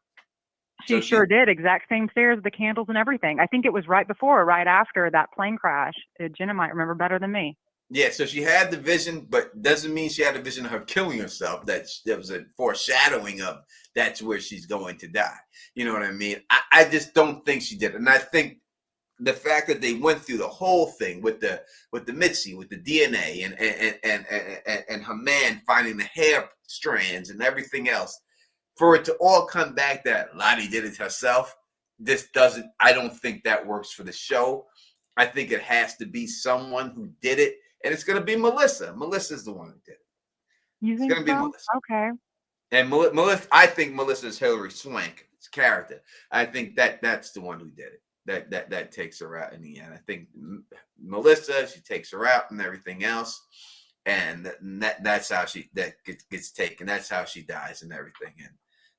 She sure did. Exact same stairs, the candles and everything. I think it was right before or right after that plane crash. Jenna might remember better than me. Yeah, so she had the vision, but doesn't mean she had a vision of her killing herself. That was a foreshadowing of that's where she's going to die. You know what I mean? I just don't think she did. And I think the fact that they went through the whole thing with the Mitzi, with the DNA and her man finding the hair strands and everything else, for it to all come back that Lottie did it herself, I don't think that works for the show. I think it has to be someone who did it, and it's going to be Melissa. Melissa's the one who did it. You think it's going to be Melissa. Okay. And Melissa, I think Melissa is Hilary Swank's character. I think that's the one who did it. That takes her out in the end. I think Melissa, she takes her out and everything else. And that's how that gets taken. That's how she dies and everything. And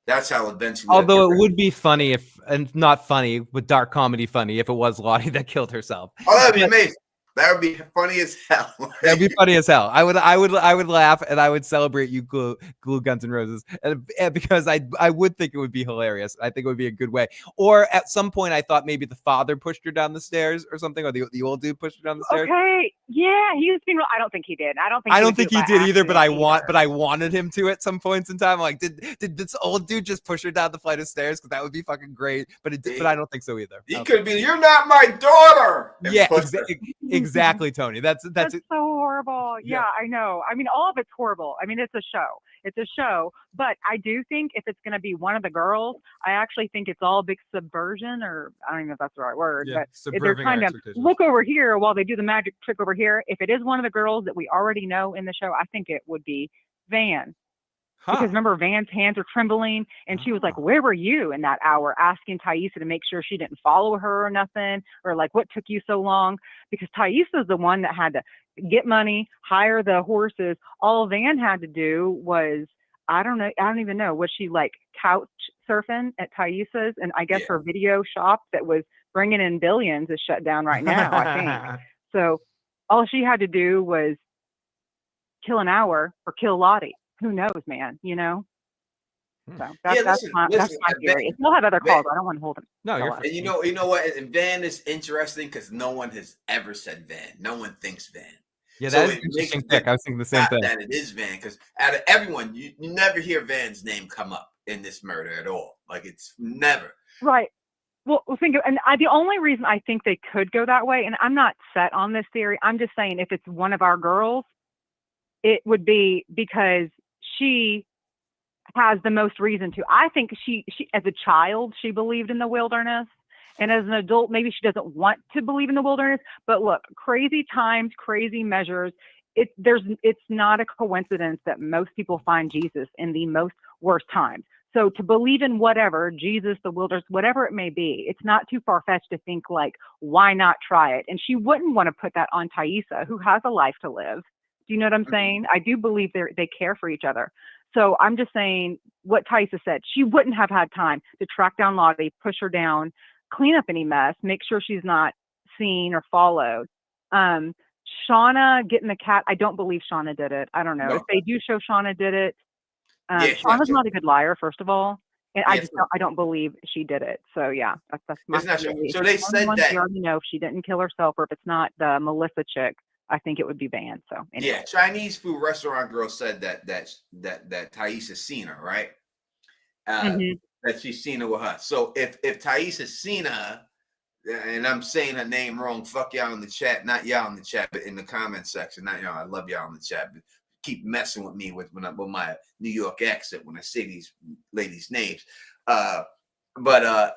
that's how eventually. Although it would be funny and not funny, but dark comedy funny, if it was Lottie that killed herself. Oh, that'd be amazing. That would be funny as hell. That'd be funny as hell. I would laugh and I would celebrate you, glue Guns N' Roses, and because I would think it would be hilarious. I think it would be a good way. Or at some point, I thought maybe the father pushed her down the stairs or something, or the old dude pushed her down the stairs. Okay, yeah, he was being real. I don't think he did. I don't think he did either. But but I wanted him to at some points in time. I'm like, did this old dude just push her down the flight of stairs? Because that would be fucking great. But I don't think so either. He could be. You're not my daughter. Yeah, exactly, Tony. That's so horrible. Yeah, I know. I mean, all of it's horrible. I mean, it's a show. It's a show. But I do think if it's going to be one of the girls, I actually think it's all a big subversion, or I don't even know if that's the right word. Yeah, but they're trying to look over here while they do the magic trick over here. If it is one of the girls that we already know in the show, I think it would be Van. Because remember, Van's hands are trembling, and she was like, "Where were you in that hour?" Asking Taissa to make sure she didn't follow her or nothing, or like, "What took you so long?" Because Taissa's the one that had to get money, hire the horses. All Van had to do was, I don't even know, was she like couch surfing at Taissa's? And I guess her video shop that was bringing in billions is shut down right now, I think. So all she had to do was kill an hour or kill Lottie. Who knows, man? You know. So that's my theory. If you'll have other calls, I don't want to hold them. No, you're fine. And you know what? And Van is interesting because no one has ever said Van. No one thinks Van. Yeah, that's an interesting pick. I was thinking the same thing. That it is Van, because out of everyone, you never hear Van's name come up in this murder at all. Like, it's never. Right. Well, the only reason I think they could go that way, and I'm not set on this theory, I'm just saying if it's one of our girls, it would be because she has the most reason to. I think she as a child, she believed in the wilderness. And as an adult, maybe she doesn't want to believe in the wilderness. But look, crazy times, crazy measures. It's not a coincidence that most people find Jesus in the most worst times. So to believe in whatever, Jesus, the wilderness, whatever it may be, it's not too far-fetched to think like, why not try it? And she wouldn't want to put that on Taissa, who has a life to live. Do you know what I'm saying? I do believe they care for each other. So I'm just saying what Taissa said. She wouldn't have had time to track down Lottie, push her down, clean up any mess, make sure she's not seen or followed. Shauna getting the cat, I don't believe Shauna did it. I don't know. No. If they do show Shauna did it, Shauna's not a good liar, first of all. And I don't believe she did it. So yeah, that's my theory. So they said that we already know if she didn't kill herself, or if it's not the Melissa chick, I think it would be Van. So anyway. Yeah, Chinese food restaurant girl said that Taissa's seen her, right? That she's seen her with her. So if Taissa's seen her, and I'm saying her name wrong, fuck y'all in the chat, not y'all in the chat, but in the comment section, not y'all. I love y'all in the chat, but keep messing with me with my New York accent when I say these ladies' names. But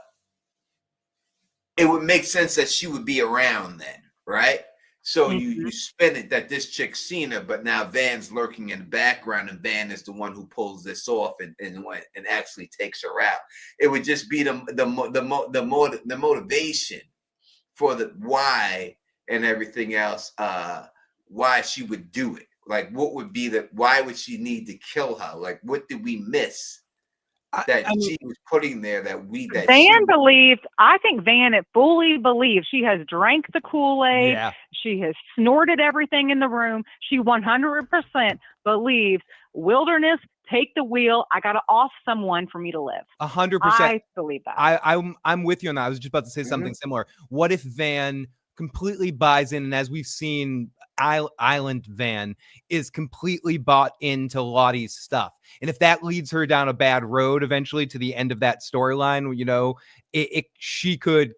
it would make sense that she would be around then, right? So you spin it that this chick's seen her, but now Van's lurking in the background, and Van is the one who pulls this off and actually takes her out. It would just be the motivation for the why and everything else. Why she would do it? Like, what would be why would she need to kill her? Like, what did we miss that she was putting there I think Van fully believes. She has drank the Kool-Aid. Yeah. She has snorted everything in the room. She 100% believes wilderness, take the wheel. I got to off someone for me to live. 100%. I believe that. I'm with you on that. I was just about to say something similar. What if Van completely buys in, and as we've seen, Island Van is completely bought into Lottie's stuff, and if that leads her down a bad road eventually to the end of that storyline, you know, she could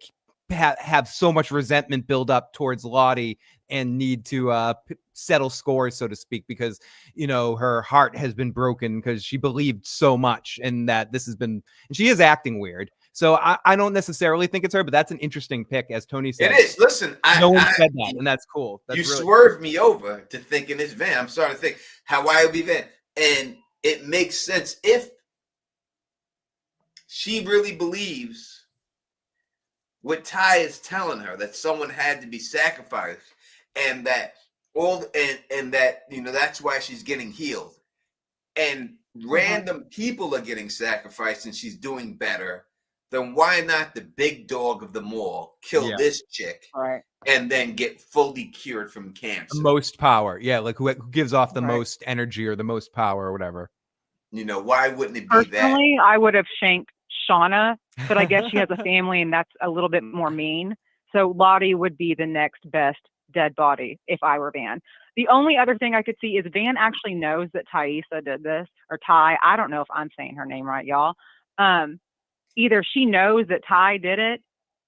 have so much resentment build up towards Lottie and need to settle scores, so to speak, because, you know, her heart has been broken because she believed so much, and that this has been, and she is acting weird. So I don't necessarily think it's her, but that's an interesting pick, as Tony said. It is. Listen, no one said that, and that's cool. That's you really swerved me over to thinking it's Van. I'm starting to think how I would be Van, and it makes sense if she really believes what Ty is telling her, that someone had to be sacrificed, and that and that, you know, that's why she's getting healed, and random people are getting sacrificed, and she's doing better. then why not the big dog of them all kill Yeah. this chick Right. and then get fully cured from cancer? Most power. Yeah, like who gives off the Right. most energy or the most power or whatever. You know, why wouldn't it be that? Personally, I would have shanked Shauna, but I guess she has a family and that's a little bit more mean. So Lottie would be the next best dead body if I were Van. The only other thing I could see is Van actually knows that Thaisa did this, or Ty. I don't know if I'm saying her name right, y'all. Either she knows that Ty did it,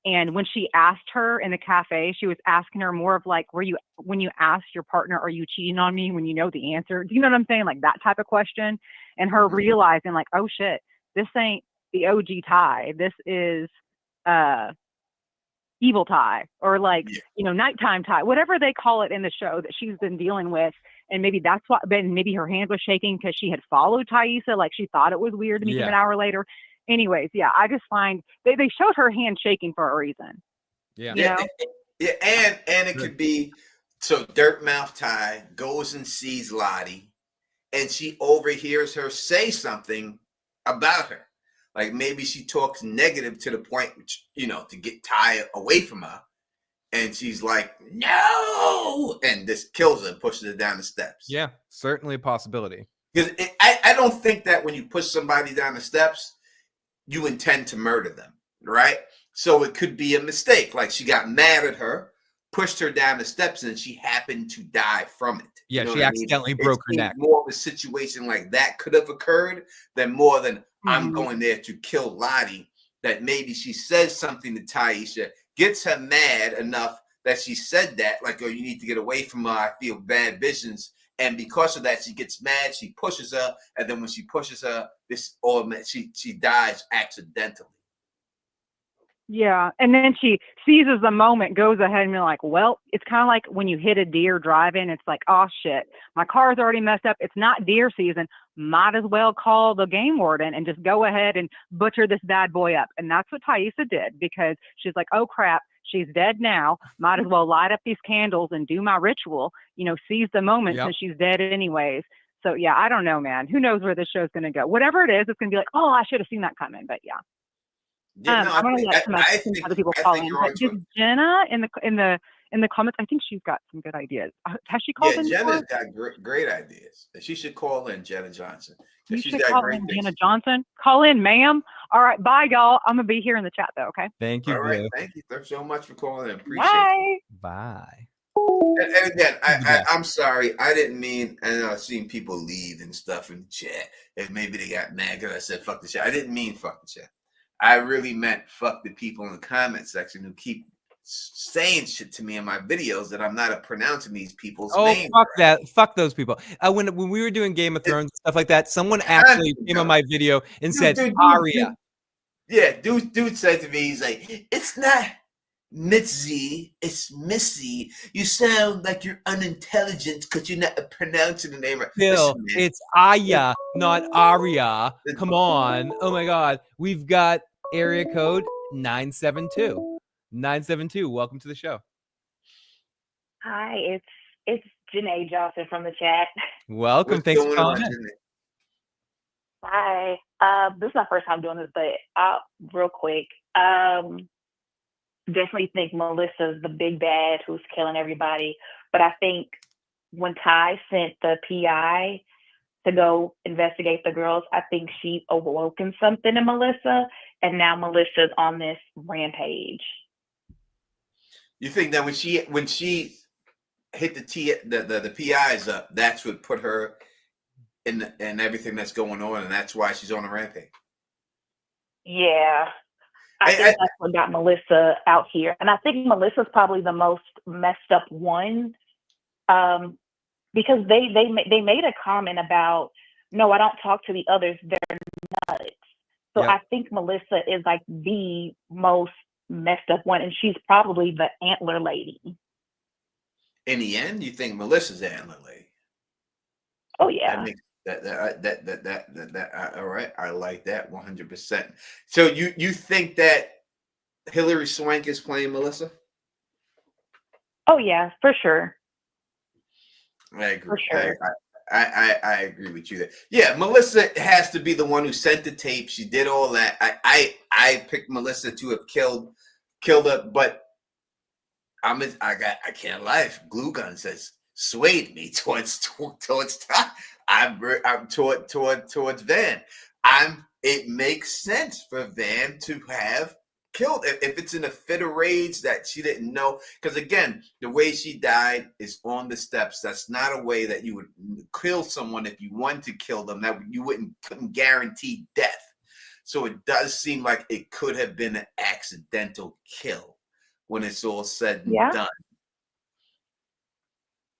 and when she asked her in the cafe, she was asking her more of like, when you ask your partner, are you cheating on me, when you know the answer? Do you know what I'm saying? Like that type of question. And her realizing like, oh shit, this ain't the OG Ty. This is evil Ty, or like, nighttime Ty, whatever they call it in the show that she's been dealing with. And maybe that's why, but maybe her hand was shaking because she had followed Thaisa. Like she thought it was weird to meet him an hour later. Anyways, yeah, I just find they showed her hand shaking for a reason. Yeah. You know? Yeah, and it could be, so Dirtmouth Ty goes and sees Lottie, and she overhears her say something about her. Like maybe she talks negative to the point, to get Ty away from her. And she's like, no, and this kills her and pushes her down the steps. Yeah, certainly a possibility. Because I don't think that when you push somebody down the steps, you intend to murder them, right? So it could be a mistake. Like she got mad at her, pushed her down the steps, and she happened to die from it. Yeah, she accidentally broke her neck. More of a situation like that could have occurred than I'm going there to kill Lottie. That maybe she says something to Thaisa, gets her mad enough that she said that, like, oh, you need to get away from her. I feel bad visions. And because of that, she gets mad. She pushes her, and then when she pushes her, she dies accidentally. Yeah, and then she seizes the moment, goes ahead and be like, well, it's kind of like when you hit a deer driving. It's like, oh shit, my car's already messed up. It's not deer season. Might as well call the game warden and just go ahead and butcher this bad boy up. And that's what Thaisa did, because she's like, oh crap, she's dead now. Might as well light up these candles and do my ritual, seize the moment since she's dead anyways. So yeah, I don't know, man. Who knows where this show's going to go? Whatever it is, it's going to be like, oh, I should have seen that coming. But yeah. I'm gonna let some other people call in. But just Jenna in the comments, I think she's got some good ideas. Has she called in? Yeah, Jenna's got great ideas. She should call in Jenna Johnson. She's got great things. Jenna Johnson, call in, ma'am. All right, bye, y'all. I'm gonna be here in the chat though. Okay. Thank you. All right, thank you so much for calling in. Appreciate it. Bye. And again, I'm sorry. I didn't mean, and I've seen people leave and stuff in the chat, and maybe they got mad because I said fuck the chat. I didn't mean fuck the chat. I really meant fuck the people in the comment section who keep saying shit to me in my videos that I'm not pronouncing these people's names. Fuck that. Fuck those people. When we were doing Game of Thrones and stuff like that, someone actually came on my video and said Arya. Dude said to me, he's like, it's not Mitzi, it's Missy. You sound like you're unintelligent because you're not pronouncing the name right. Bill, it's Aya, not Arya. Come on. Oh my God. We've got area code 972. 972. Welcome to the show. Hi, it's Janae Johnson from the chat. Welcome. Thanks for calling in. Hi. This is my first time doing this, but real quick. Definitely think Melissa's the big bad who's killing everybody. But I think when Ty sent the PI to go investigate the girls, I think she awoken something in Melissa, and now Melissa's on this rampage. You think that when she hit the PIs up, that's what put her in everything that's going on, and that's why she's on a rampage? Yeah. I think that's what got Melissa out here. And I think Melissa's probably the most messed up one, because they made a comment about, no, I don't talk to the others, they're nuts. So I think Melissa is like the most messed up one, and she's probably the antler lady. In the end, you think Melissa's the antler lady? Oh yeah. That all right. I like that 100%. So you think that Hilary Swank is playing Melissa? Oh yeah, for sure. I agree. For sure. I agree with you there. Yeah, Melissa has to be the one who sent the tape. She did all that. I picked Melissa to have killed her, but I can't lie. Glue Gun says swayed me towards Todd. I'm towards Van. It makes sense for Van to have killed if it's in a fit of rage that she didn't know, because again, the way she died is on the steps. That's not a way that you would kill someone. If you wanted to kill them, that you couldn't guarantee death. So it does seem like it could have been an accidental kill when it's all said and done.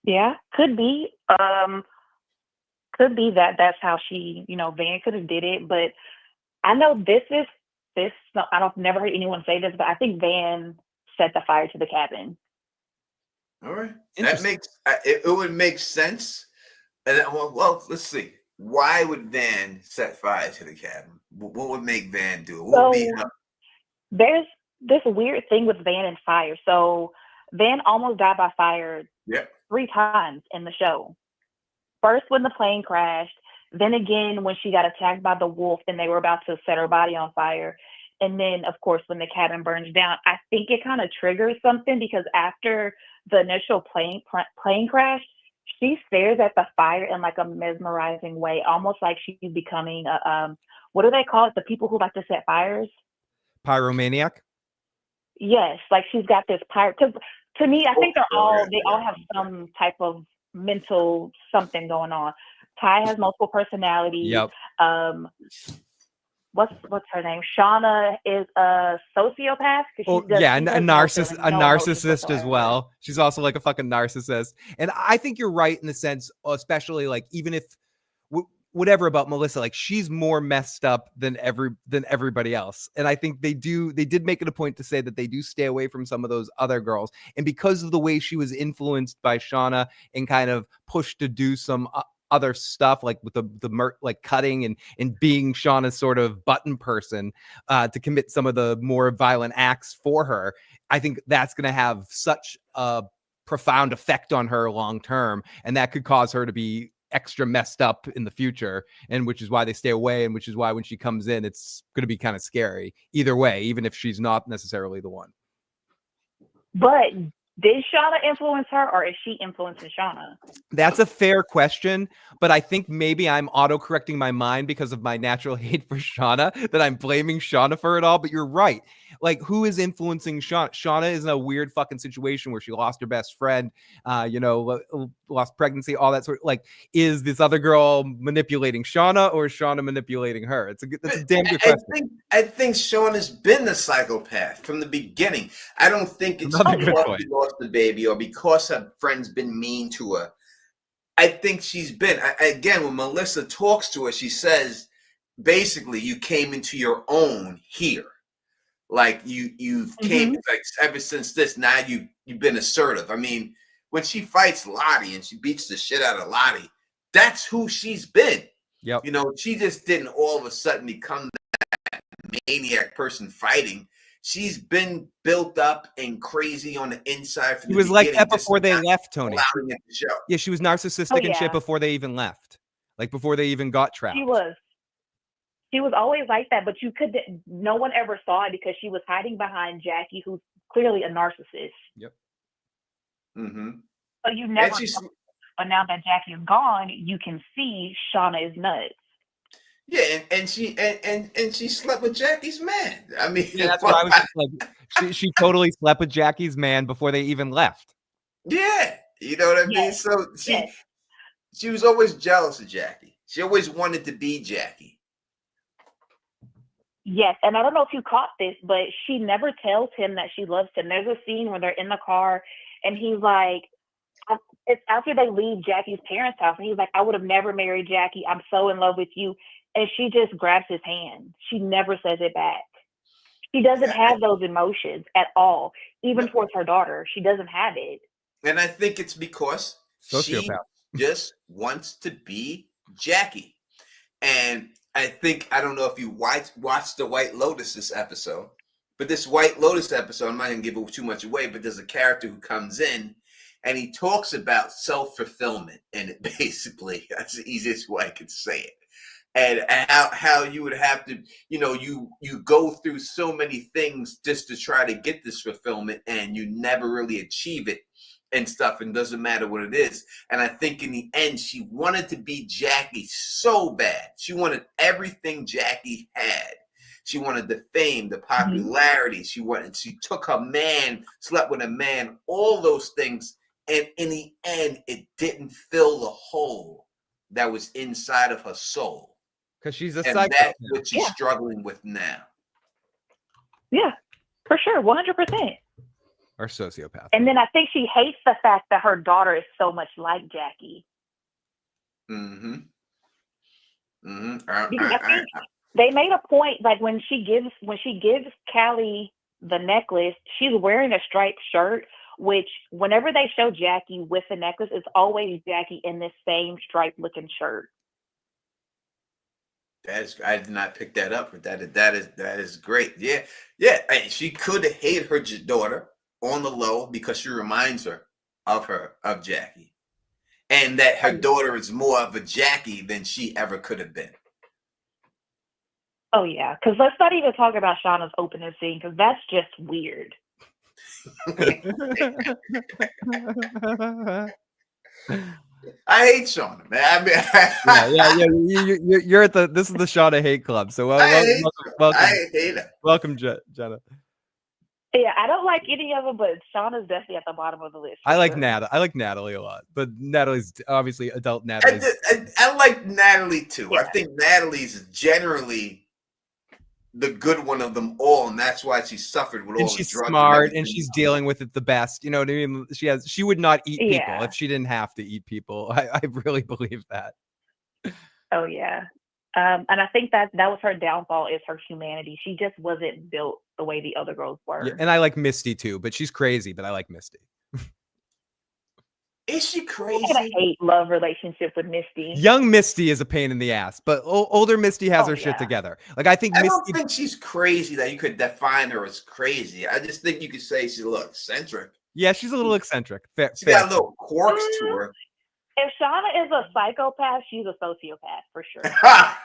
Yeah, could be. Could be that that's how she, Van could have did it. But I know this. I've never heard anyone say this, but I think Van set the fire to the cabin. All right, that makes it would make sense. And well, let's see. Why would Van set fire to the cabin? What would make Van do it? What would be her? There's this weird thing with Van and fire. So Van almost died by fire 3 times in the show. First, when the plane crashed. Then again, when she got attacked by the wolf and they were about to set her body on fire. And then, of course, when the cabin burns down, I think it kind of triggers something, because after the initial plane crash, she stares at the fire in like a mesmerizing way, almost like she's becoming what do they call it? The people who like to set fires? Pyromaniac? Yes, like she's got this pyro. Because to me, I think they all have some type of mental something going on. Ty has multiple personalities. Yep. What's her name? Shauna is a sociopath. A narcissist as well. She's also like a fucking narcissist. And I think you're right in the sense, especially like even if whatever about Melissa, like she's more messed up than everybody else. And I think they did make it a point to say that they do stay away from some of those other girls. And because of the way she was influenced by Shauna and kind of pushed to do some other stuff, like with the like cutting and being Shauna's sort of button person to commit some of the more violent acts for her, I think that's going to have such a profound effect on her long term, and that could cause her to be extra messed up in the future, and which is why they stay away, and which is why when she comes in, it's going to be kind of scary either way, even if she's not necessarily the one. But did Shauna influence her, or is she influencing Shauna? That's a fair question, but I think maybe I'm auto-correcting my mind because of my natural hate for Shauna, that I'm blaming Shauna for it all. But you're right. Like, who is influencing Shauna? Shauna is in a weird fucking situation where she lost her best friend, lost pregnancy, all that sort of, like, is this other girl manipulating Shauna, or is Shauna manipulating her? That's a damn good question. I think Shauna's been the psychopath from the beginning. I don't think it's because she lost the baby or because her friend's been mean to her. I think she's been, again, when Melissa talks to her, she says, basically, you came into your own here. Like you've came, like ever since this, now you've been assertive. I mean, when she fights Lottie and she beats the shit out of Lottie, that's who she's been. Yep. She just didn't all of a sudden become that maniac person fighting. She's been built up and crazy on the inside. She was like that before they left, Tony. Show. Yeah, she was narcissistic and shit before they even left. Like before they even got trapped. She was always like that, but no one ever saw it because she was hiding behind Jackie, who's clearly a narcissist. Yep. Mm-hmm. So you never saw, but now that Jackie is gone, you can see Shauna is nuts. Yeah, and she slept with Jackie's man. I mean, yeah, that's what I was just like. She totally slept with Jackie's man before they even left. Yeah, you know what I mean? So she was always jealous of Jackie. She always wanted to be Jackie. Yes, and I don't know if you caught this, but she never tells him that she loves him. There's a scene where they're in the car, and he's like, it's after they leave Jackie's parents' house, and he's like, I would have never married Jackie. I'm so in love with you. And she just grabs his hand. She never says it back. She doesn't have those emotions at all, even towards her daughter. She doesn't have it. And I think it's because she just wants to be Jackie. And I don't know if you watched the White Lotus this episode, but this White Lotus episode, I'm not going to give too much away, but there's a character who comes in and he talks about self-fulfillment in it. Basically, that's the easiest way I could say it. And how you would have to, you go through so many things just to try to get this fulfillment, and you never really achieve it and stuff, and doesn't matter what it is. And I think in the end, she wanted to be Jackie so bad. She wanted everything Jackie had. She wanted the fame, the popularity. She took her man, slept with a man, all those things. And in the end, it didn't fill the hole that was inside of her soul. Because she's a And psycho. that's what she's struggling with now. Yeah, for sure. 100%. Or sociopath. And then I think she hates the fact that her daughter is so much like Jackie. Because Because I think they made a point, like when she gives Callie the necklace, she's wearing a striped shirt, which whenever they show Jackie with the necklace, it's always Jackie in this same striped looking shirt. I did not pick that up, but that is great. Yeah. And she could hate her daughter on the low because she reminds her of Jackie, and that her daughter is more of a Jackie than she ever could have been. Oh yeah, because let's not even talk about Shauna's opening scene, because that's just weird. I hate Shauna, man. I mean, You're at this is the Shauna hate club. So I hate her. Welcome, Jenna. Yeah, I don't like any of them, but Shauna's definitely at the bottom of the list. I like Natalie a lot, but Natalie's obviously adult Natalie. I like Natalie too. Yeah. I think Natalie's generally the good one of them all, and that's why she suffered with all the drugs. She's smart, and she's dealing with it the best. You know what I mean? She would not eat people if she didn't have to eat people. I really believe that. Oh yeah. And I think that was her downfall, is her humanity. She just wasn't built the way the other girls were. Yeah, and I like Misty too, but she's crazy, but I like Misty. Is she crazy? I had a hate-love relationship with Misty. Young Misty is a pain in the ass, but older Misty has her shit together. Like I don't think she's crazy that you could define her as crazy. I just think you could say she's a little eccentric. Yeah, she's a little eccentric. She got a little quirks to her. If Shauna is a psychopath, she's a sociopath for sure. I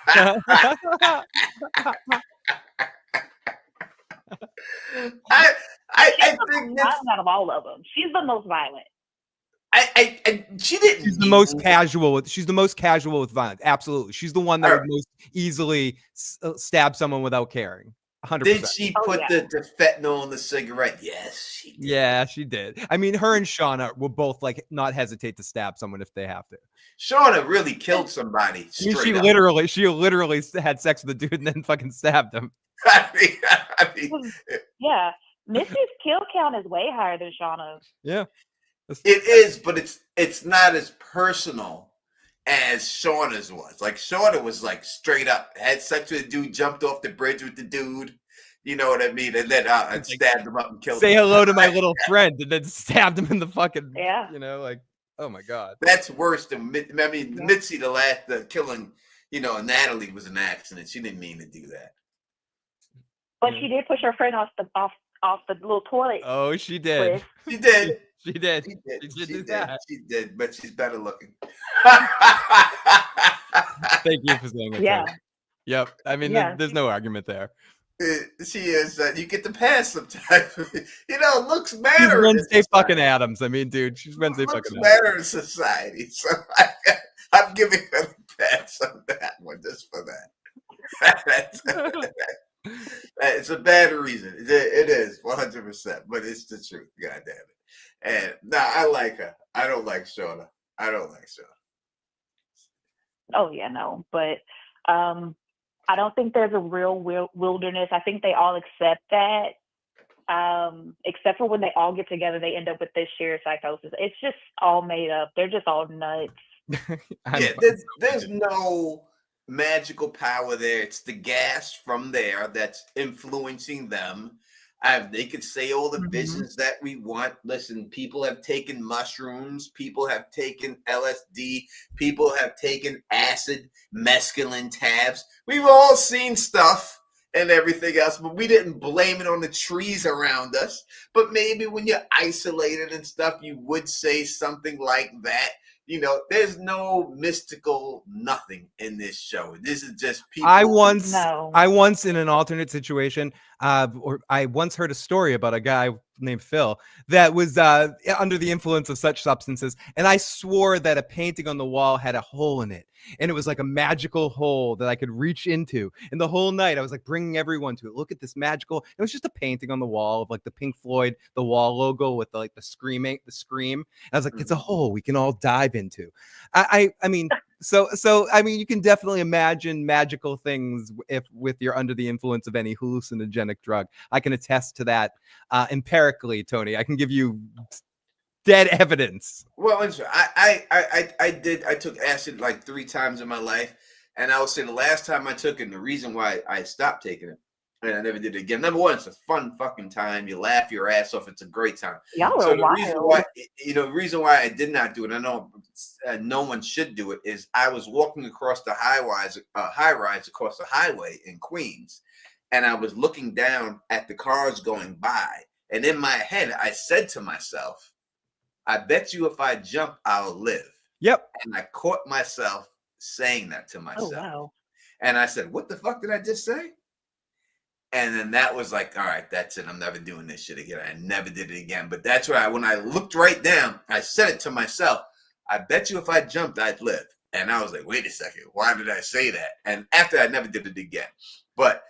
think that's out of all of them. She's the most violent. She didn't. She's the most casual. She's the most casual with violence. Absolutely, she's the one that would most easily stab someone without caring. 100%. Did she put the fentanyl in the cigarette? Yes, she did. Yeah, she did. I mean, her and Shauna will both like not hesitate to stab someone if they have to. Shauna really killed somebody. She literally had sex with the dude and then fucking stabbed him. I mean, yeah, Missy's kill count is way higher than Shauna's. Yeah, it is, but it's not as personal as Shauna's was. Like Shauna was like straight up had sex with a dude, jumped off the bridge with the dude. You know what I mean? And then stabbed him up and killed him. Say hello to my little friend, and then stabbed him in the fucking. Yeah. You know, like, oh my god. That's worse than Mitzi. The killing. You know, Natalie was an accident. She didn't mean to do that. But she did push her friend off the little toilet. Oh, she did. She did. She did. She did, but she's better looking. Thank you for saying it. Yeah. Yep. I mean, there's no argument there. She is. You get the pass sometimes. You know, looks matter. She's Wednesday fucking Adams. I mean, dude, she's Wednesday fucking Adams. Matter in society. So I'm giving her the pass on that one just for that. It's a bad reason. It is 100%, but it's the truth. God damn it. And I like her. I don't like Shauna. Oh yeah, no. But I don't think there's a real wilderness. I think they all accept that. Except for when they all get together, they end up with this shared psychosis. It's just all made up. They're just all nuts. Yeah, there's no magical power there. It's the gas from there that's influencing them. They could say all the visions that we want. Listen, people have taken mushrooms, people have taken LSD, people have taken acid, mescaline tabs. We've all seen stuff and everything else, but we didn't blame it on the trees around us. But maybe when you're isolated and stuff, you would say something like that. You know, there's no mystical nothing in this show. This is just people. I once No. in an alternate situation, or I once heard a story about a guy named Phil that was under the influence of such substances, and I swore that a painting on the wall had a hole in it, and it was like a magical hole that I could reach into. And the whole night I was like bringing everyone to it. Look at this magical. It was just a painting on the wall of like the Pink Floyd, the wall logo with the scream. And I was like, it's a hole we can all dive into. I mean, so I mean, you can definitely imagine magical things if with you're under the influence of any hallucinogenic drug. I can attest to that empirically, Tony. I can give you dead evidence. Well, I took acid like 3 times in my life, and I would say the last time I took it, and the reason why I stopped taking it, and I never did it again. Number one, it's a fun fucking time. You laugh your ass off. It's a great time. Y'all So are the wild. reason why I did not do it, I know no one should do it, is I was walking across the high rise across the highway in Queens, and I was looking down at the cars going by, and in my head I said to myself, I bet you if I jump, I'll live. Yep. And I caught myself saying that to myself. Oh, wow. And I said, what the fuck did I just say? And then that was like, all right, that's it. I'm never doing this shit again. I never did it again. But that's why when I looked right down, I said it to myself. I bet you if I jumped, I'd live. And I was like, wait a second. Why did I say that? And after I never did it again. But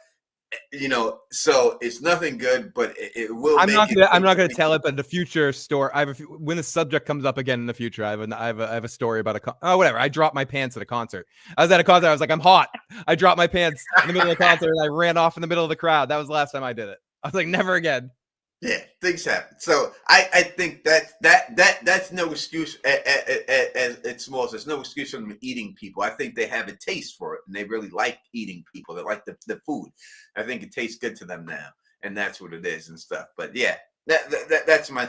you know, so it's nothing good, but it will. I'm not gonna tell it, but in the future story, when the subject comes up again in the future, I have a story about whatever. I dropped my pants at a concert. I was at a concert. I was like, I'm hot. I dropped my pants in the middle of the concert and I ran off in the middle of the crowd. That was the last time I did it. I was like, never again. Yeah, things happen. So I think that's no excuse. As it's small, there's no excuse for them eating people. I think they have a taste for it, and they really like eating people. They like the food. I think it tastes good to them now, and that's what it is and stuff. But yeah, that's my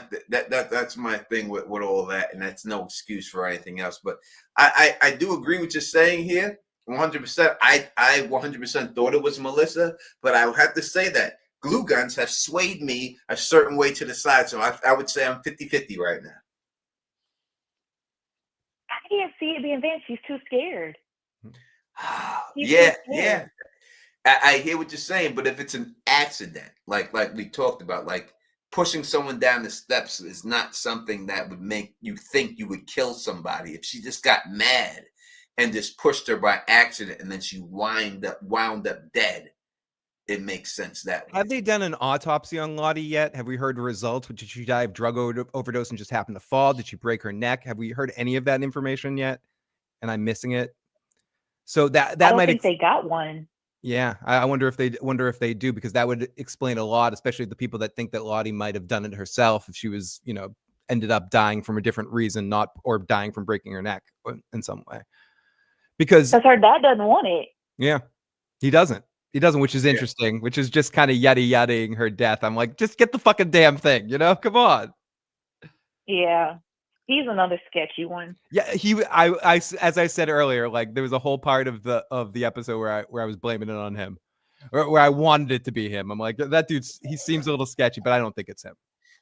thing with all that, and that's no excuse for anything else. But I do agree with you saying here, 100%. I 100% thought it was Melissa, but I would have to say that glue guns have swayed me a certain way to the side. So I would say I'm 50-50 right now. I can't see it being Vince. She's too scared. Yeah. I hear what you're saying, but if it's an accident, like we talked about, like pushing someone down the steps is not something that would make you think you would kill somebody. If she just got mad and just pushed her by accident and then she wound up dead, it makes sense that way. Have they done an autopsy on Lottie yet? Have we heard the results? Did she die of drug overdose and just happen to fall? Did she break her neck? Have we heard any of that information yet? And I'm missing it. So that I don't might think they got one. Yeah, I wonder if they do, because that would explain a lot, especially the people that think that Lottie might have done it herself if she was, ended up dying from a different reason, or dying from breaking her neck in some way. Because her dad doesn't want it. Yeah, he doesn't, which is interesting, which is just kind of yada-yadaing her death. I'm like, just get the fucking damn thing, come on. Yeah. He's another sketchy one. Yeah, I as I said earlier, like there was a whole part of the episode where I was blaming it on him, or where I wanted it to be him. I'm like, that dude, he seems a little sketchy, but I don't think it's him.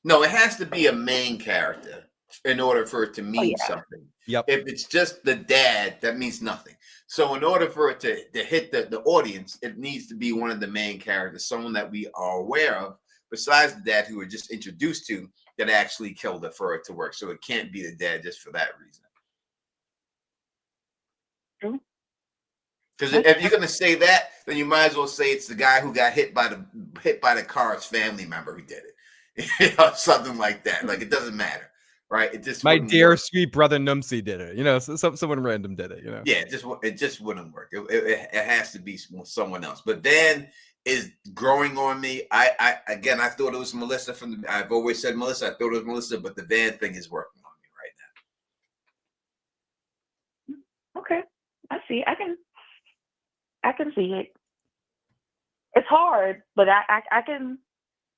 No, it has to be a main character in order for it to mean something. Yep. If it's just the dad, that means nothing. So in order for it to hit the audience, it needs to be one of the main characters, someone that we are aware of, besides the dad who we're just introduced to, that actually killed her for it to work. So it can't be the dad just for that reason. True. Because if you're gonna say that, then you might as well say it's the guy who got hit by the car's family member who did it. Something like that. Like, it doesn't matter, right? It just my dear sweet brother Numsy did it. Someone random did it. Yeah, it just wouldn't work. It has to be someone else. But then is growing on me. I thought it was Melissa I've always said Melissa. I thought it was Melissa, but the Van thing is working on me right now. Okay, I see. I can see it. It's hard, but I can.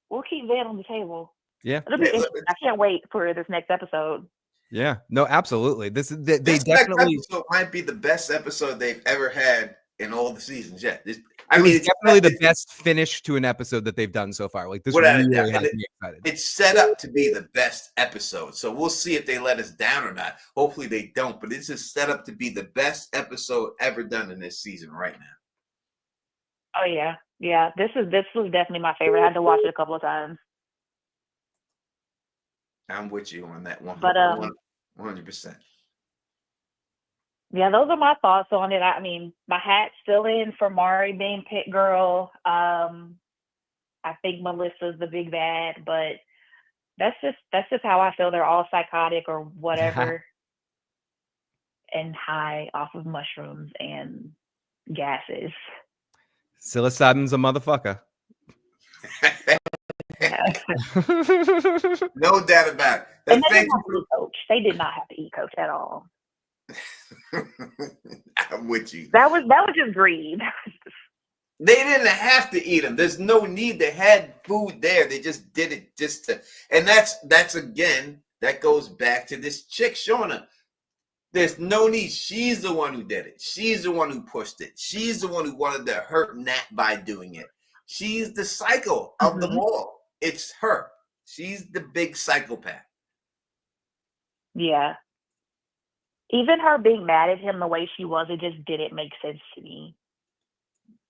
We'll keep Van on the table. Yeah, it'll be interesting. I can't wait for this next episode. Yeah, no, absolutely. This definitely next episode might be the best episode they've ever had in all the seasons yet. It's definitely the best finish to an episode that they've done so far. Like this without a really doubt. has And me excited. it's set up to be the best episode. So we'll see if they let us down or not. Hopefully they don't, but it's just set up to be the best episode ever done in this season right now. Oh yeah. Yeah. This was definitely my favorite. I had to watch it a couple of times. I'm with you on that one. But 100%. yeah, those are my thoughts on it. I mean, my hat's still in for Mari being Pit Girl. I think Melissa's the big bad, but that's just how I feel. They're all psychotic or whatever, and high off of mushrooms and gases. Psilocybin's a motherfucker. No doubt about it. And they didn't have to eat coach. They did not have to eat coach at all. I'm with you. That was just greed. They didn't have to eat them. There's no need. They had food there. They just did it just to. And that's again, that goes back to this chick, Shauna. There's no need. She's the one who did it. She's the one who pushed it. She's the one who wanted to hurt Nat by doing it. She's the psycho of them all. It's her. She's the big psychopath. Yeah. Even her being mad at him the way she was, it just didn't make sense to me.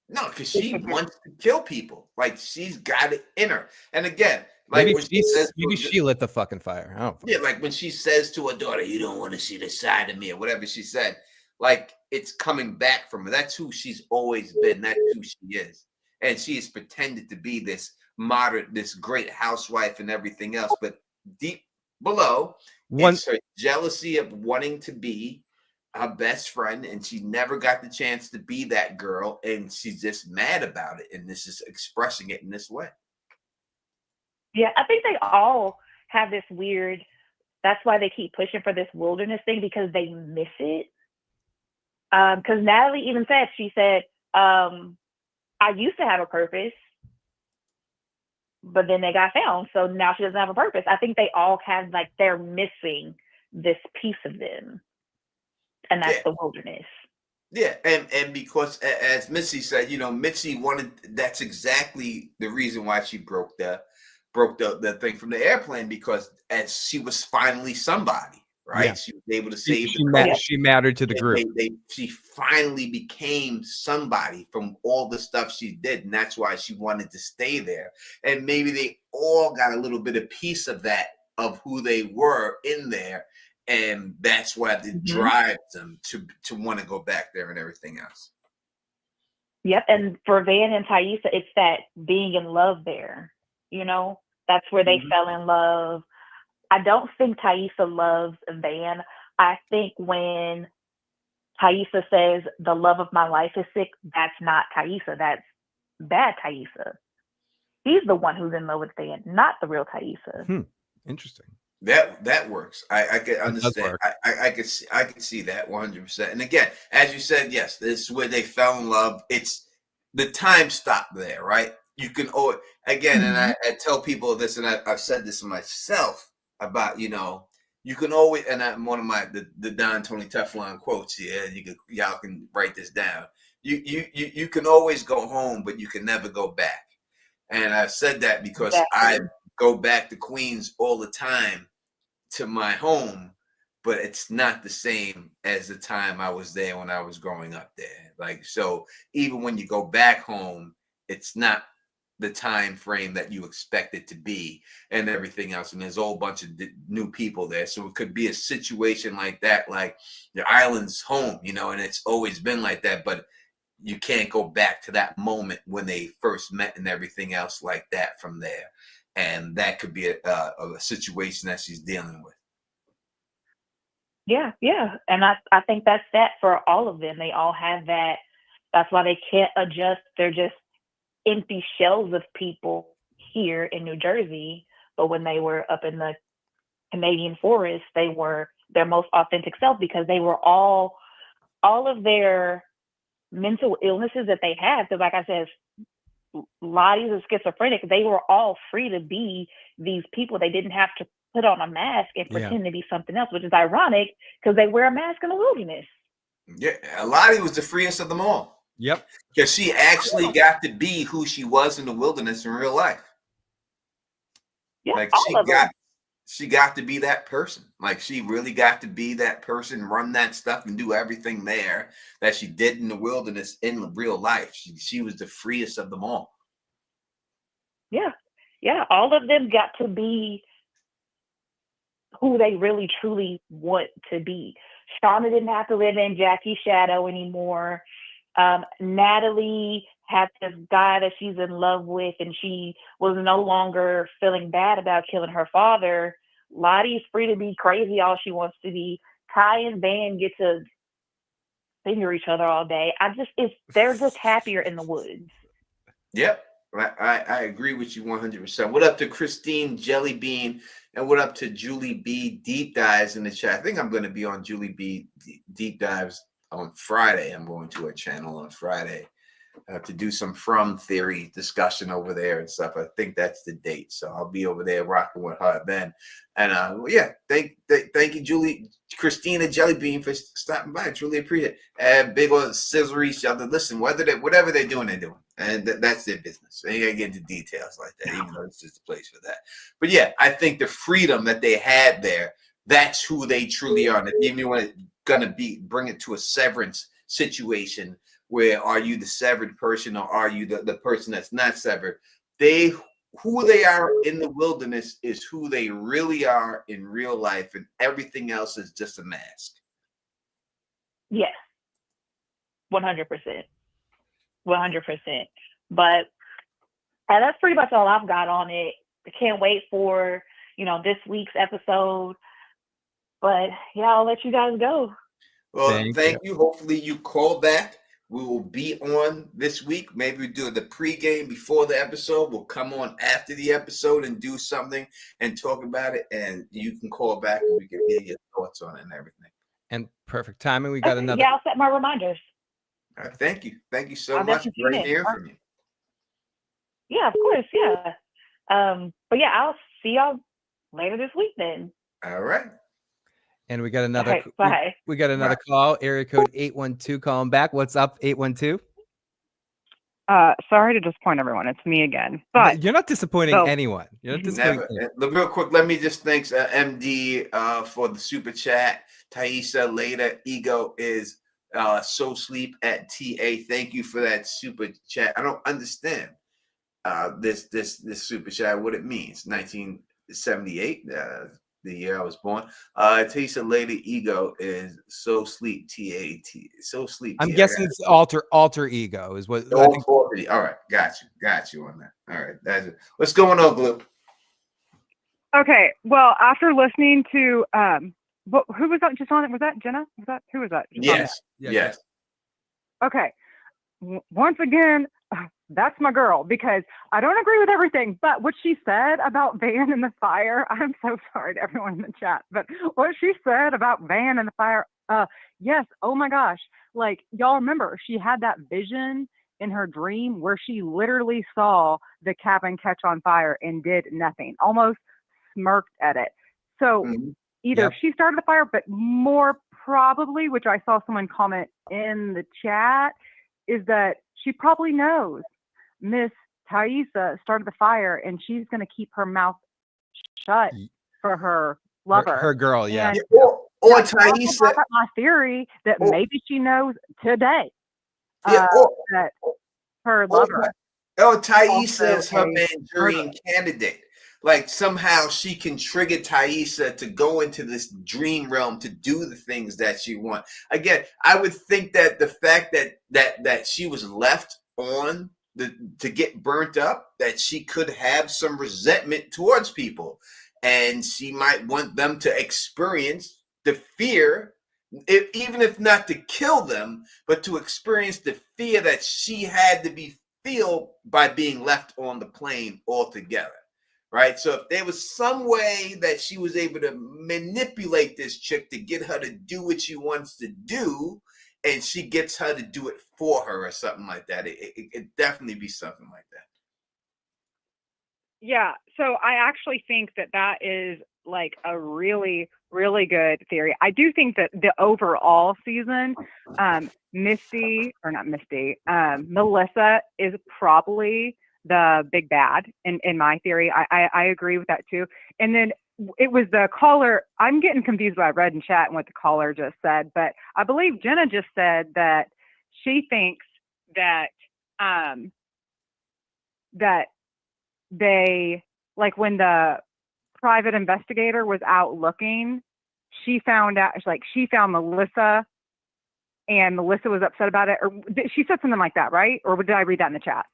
No, because she wants to kill people. Like, she's got it in her. And again, like maybe when she says, she lit the fucking fire. Oh, yeah, like when she says to her daughter, "You don't want to see the side of me," or whatever she said, like it's coming back from her. That's who she's always been. That's who she is. And she has pretended to be this moderate, this great housewife and everything else. But deep below, it's her jealousy of wanting to be her best friend, and she never got the chance to be that girl, and she's just mad about it, and this is expressing it in this way. Yeah, I think they all have this weird, that's why they keep pushing for this wilderness thing, because they miss it. Because Natalie even said, she said, I used to have a purpose, but then they got found, so now she doesn't have a purpose. I think they all have, like, they're missing this piece of them. And that's the wilderness. Yeah, and because as Missy said, you know, Mitzi wanted, that's exactly the reason why she broke the thing from the airplane, because as she was finally somebody, right? Yeah. She was able to save she mattered to the group. She finally became somebody from all the stuff she did, and that's why she wanted to stay there. And maybe they all got a little bit of piece of that, of who they were in there. And that's why it drives them to want to go back there and everything else. Yep. And for Van and Taissa, it's that being in love there. You know, that's where they fell in love. I don't think Taissa loves Van. I think when Taissa says the love of my life is sick, that's not Taissa. That's bad Taissa. He's the one who's in love with Van, not the real Taissa. Interesting. That works. I can understand. I could see that 100%. And again, as you said, yes, this is where they fell in love. It's the time stopped there, right? You can again, and I tell people this, and I've said this myself about, you know, you can always, and I'm one of my the Don Tony Teflon quotes here. Y'all can write this down. You can always go home, but you can never go back. And I've said that because I go back to Queens all the time to my home, but it's not the same as the time I was there when I was growing up there. Like, so even when you go back home, it's not the time frame that you expect it to be and everything else. And there's a whole bunch of new people there. So it could be a situation like that, like the island's home, you know, and it's always been like that, but you can't go back to that moment when they first met and everything else like that from there. And that could be a situation that she's dealing with. Yeah, yeah. And I think that's that for all of them. They all have that. That's why they can't adjust. They're just empty shells of people here in New Jersey. But when they were up in the Canadian forest, they were their most authentic self, because they were all of their mental illnesses that they had. So like I said, Lottie's a schizophrenic. They were all free to be these people. They didn't have to put on a mask and pretend to be something else, which is ironic because they wear a mask in the wilderness. Yeah, Lottie was the freest of them all. Yep. Because she actually got to be who she was in the wilderness in real life. Yeah, Like all of them. she got to be that person. Like she really got to be that person, run that stuff and do everything there that she did in the wilderness in real life. She was the freest of them all. Yeah. Yeah. All of them got to be who they really truly want to be. Shauna didn't have to live in Jackie's shadow anymore. Natalie had this guy that she's in love with, and she was no longer feeling bad about killing her father. Lottie's free to be crazy all she wants to be. Ty and Van get to finger each other all day. They're just happier in the woods. Yep. I agree with you 100%. What up to Christine Jellybean, and what up to Julie B Deep Dives in the chat? I think I'm going to be on Julie B Deep Dives on Friday. I'm going to her channel on Friday to do some from theory discussion over there and stuff. I think that's the date, so I'll be over there rocking with her then. And yeah, thank you, Julie, Christina Jellybean, for stopping by. I truly appreciate it. Big old scissor each other. Listen, whatever they're doing, and that's their business. They ain't gotta get into details like that, even though it's just a place for that. But yeah, I think the freedom that they had there, that's who they truly are. And if you want to bring it to a severance situation, where are you the severed person or are you the person that's not severed? Who they are in the wilderness is who they really are in real life, and everything else is just a mask. Yes. 100%. 100%. But that's pretty much all I've got on it. I can't wait for, this week's episode. But yeah, I'll let you guys go. Well, thank you. Hopefully you call back. We will be on this week. Maybe we do the pregame before the episode. We'll come on after the episode and do something and talk about it. And you can call back and we can hear your thoughts on it and everything. And perfect timing. We got another. Yeah, I'll set my reminders. All right, thank you. Thank you so much. Great hearing from you. Yeah, of course. Yeah. But yeah, I'll see y'all later this week then. All right. And we got another. Right, bye. We got another call. Area code 812 calling back. What's up, 812? Sorry to disappoint everyone. It's me again. But you're not disappointing anyone. You're not disappointing anyone. Real quick, let me just thank MD for the super chat. Thaisa later. Ego is so sleep at TA. Thank you for that super chat. I don't understand this super chat, what it means. 1978. The year I was born. Tisa Lady Ego is so sleep TAT. So sleep. I'm guessing it's alter ego is what. I think. All right, got you on that. All right, that's it. What's going on, Blue? Okay, well, after listening to who was that just on it? Was that Jenna? Who was that? Yes. Yes. Okay. Once again, that's my girl, because I don't agree with everything, but what she said about Van in the fire, I'm so sorry to everyone in the chat, but what she said about Van in the fire, yes, oh my gosh, like y'all remember she had that vision in her dream where she literally saw the cabin catch on fire and did nothing, almost smirked at it. So either she started the fire, but more probably, which I saw someone comment in the chat, is that she probably knows Miss Thaisa started the fire and she's going to keep her mouth shut for her lover. Her girl, yeah. Or Thaisa. My theory that maybe she knows today that her lover. Thaisa is her Manchurian candidate. Like somehow she can trigger Thaisa to go into this dream realm to do the things that she wants. Again, I would think that the fact that she was left on to get burnt up, that she could have some resentment towards people, and she might want them to experience the fear, even if not to kill them, but to experience the fear that she had to feel by being left on the plane altogether. Right. So if there was some way that she was able to manipulate this chick to get her to do what she wants to do, and she gets her to do it for her or something like that, it definitely be something like that. Yeah. So I actually think that is like a really, really good theory. I do think that the overall season, Melissa is probably the big bad in my theory. I agree with that too. And then it was the caller. I'm getting confused what I read in chat and what the caller just said, but I believe Jenna just said that she thinks that that they, like, when the private investigator was out looking, she found Melissa, and Melissa was upset about it, or she said something like that, right? Or did I read that in the chat?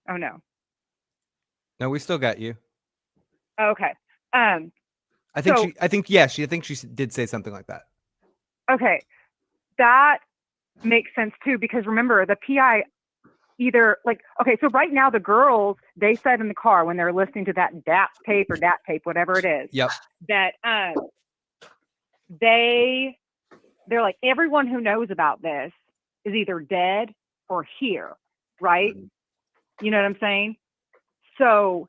Oh no. No, we still got you. Okay. I think she did say something like that. Okay. That makes sense too, because remember, the PI either, like, okay, so right now the girls, they said in the car when they're listening to that DAP tape, whatever it is, Yep. that they're like, everyone who knows about this is either dead or here, right? You know what I'm saying? So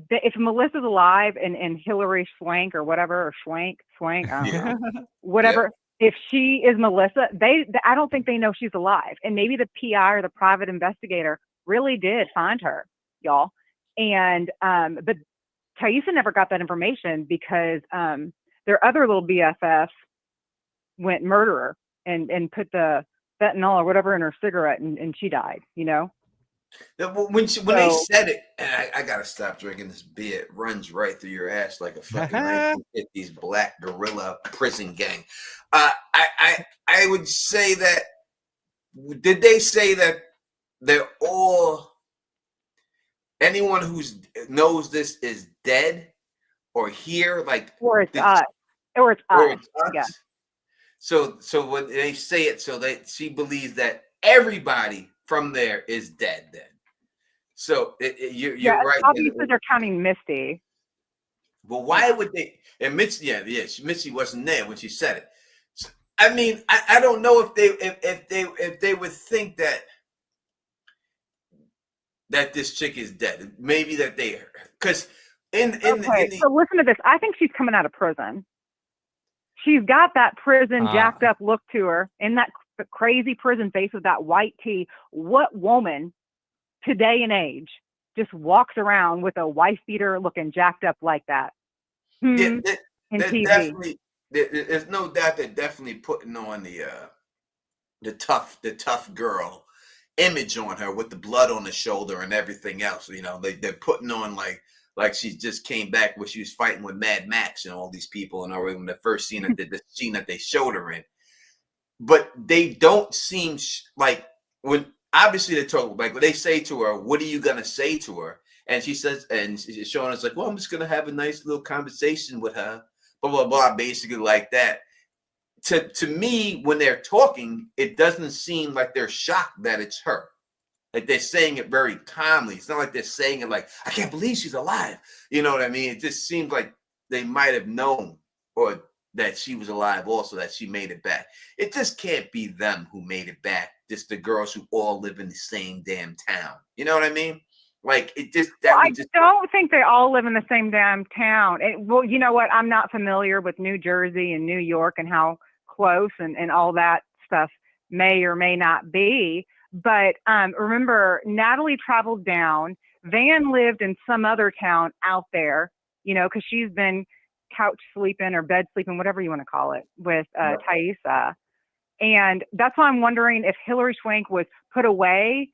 if Melissa's alive and Hillary Swank or whatever, or Swank, I don't know, whatever, if she is Melissa, I don't think they know she's alive. And maybe the PI or the private investigator really did find her, y'all. And but Taissa never got that information because their other little BFF went murderer and put the fentanyl or whatever in her cigarette, and she died, you know? When they said it, and I gotta stop drinking this beer. It runs right through your ass like a fucking 1950s black gorilla prison gang. I would say that. Did they say that they're all, anyone who knows this is dead or here, like, or it's us, or it's us. Yeah. So when they say it, so that she believes that everybody from there is dead then. So you're right. Obviously, they're counting Misty. Well, why would they? And Mitzi, Mitzi wasn't there when she said it. So, I mean, I don't know if they would think that this chick is dead. Maybe that they, because so listen to this. I think she's coming out of prison. She's got that prison jacked up look to her, in that crazy prison face with that white tee. What woman today and age just walks around with a wife beater looking jacked up like that? Definitely, there's no doubt they're definitely putting on the tough girl image on her with the blood on the shoulder and everything else. You know, they're putting on like she just came back where she was fighting with Mad Max and all these people, and already in the first scene the scene that they showed her in. But they don't seem like, when obviously they talk, like when they say to her, "What are you gonna say to her?" And she says, and Shauna's like, "Well, I'm just gonna have a nice little conversation with her," blah blah blah, basically like that. To me, when they're talking, it doesn't seem like they're shocked that it's her. Like, they're saying it very calmly. It's not like they're saying it like, "I can't believe she's alive." You know what I mean? It just seems like they might have known, or that she was alive also, that she made it back. It just can't be them who made it back. Just the girls who all live in the same damn town. You know what I mean? Like, it just, I don't think they all live in the same damn town. Well, you know what? I'm not familiar with New Jersey and New York and how close and all that stuff may or may not be. But remember, Natalie traveled down. Van lived in some other town out there, you know, because she's been couch sleeping or bed sleeping, whatever you want to call it, with Taissa. And that's why I'm wondering if Hillary Swank was put away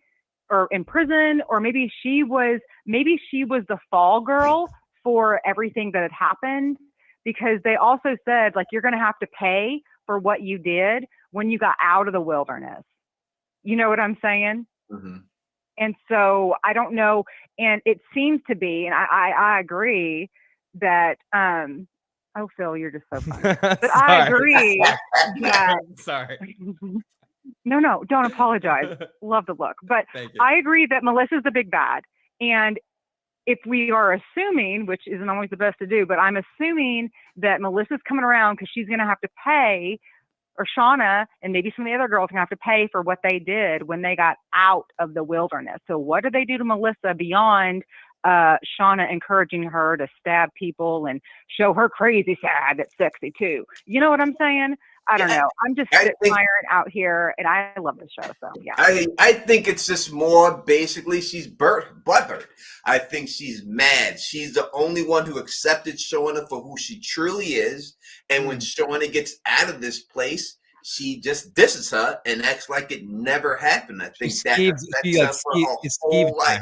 or in prison, or maybe she was the fall girl for everything that had happened, because they also said, like, you're going to have to pay for what you did when you got out of the wilderness. You know what I'm saying? Mm-hmm. And so I don't know. And it seems to be, and I agree that, oh, Phil, you're just so funny. But I agree that, sorry. No, don't apologize. Love the look. But I agree that Melissa's the big bad. And if we are assuming, which isn't always the best to do, but I'm assuming that Melissa's coming around because she's going to have to pay, or Shauna and maybe some of the other girls going to have to pay for what they did when they got out of the wilderness. So what did they do to Melissa beyond Shauna encouraging her to stab people and show her crazy side that's sexy too. You know what I'm saying? I don't know. I'm just I think tired out here, and I love the show. So yeah. I think it's just more basically she's butthurt. I think she's mad. She's the only one who accepted Shauna for who she truly is. And when Shauna gets out of this place, she just disses her and acts like it never happened. I think that affects her for her whole life.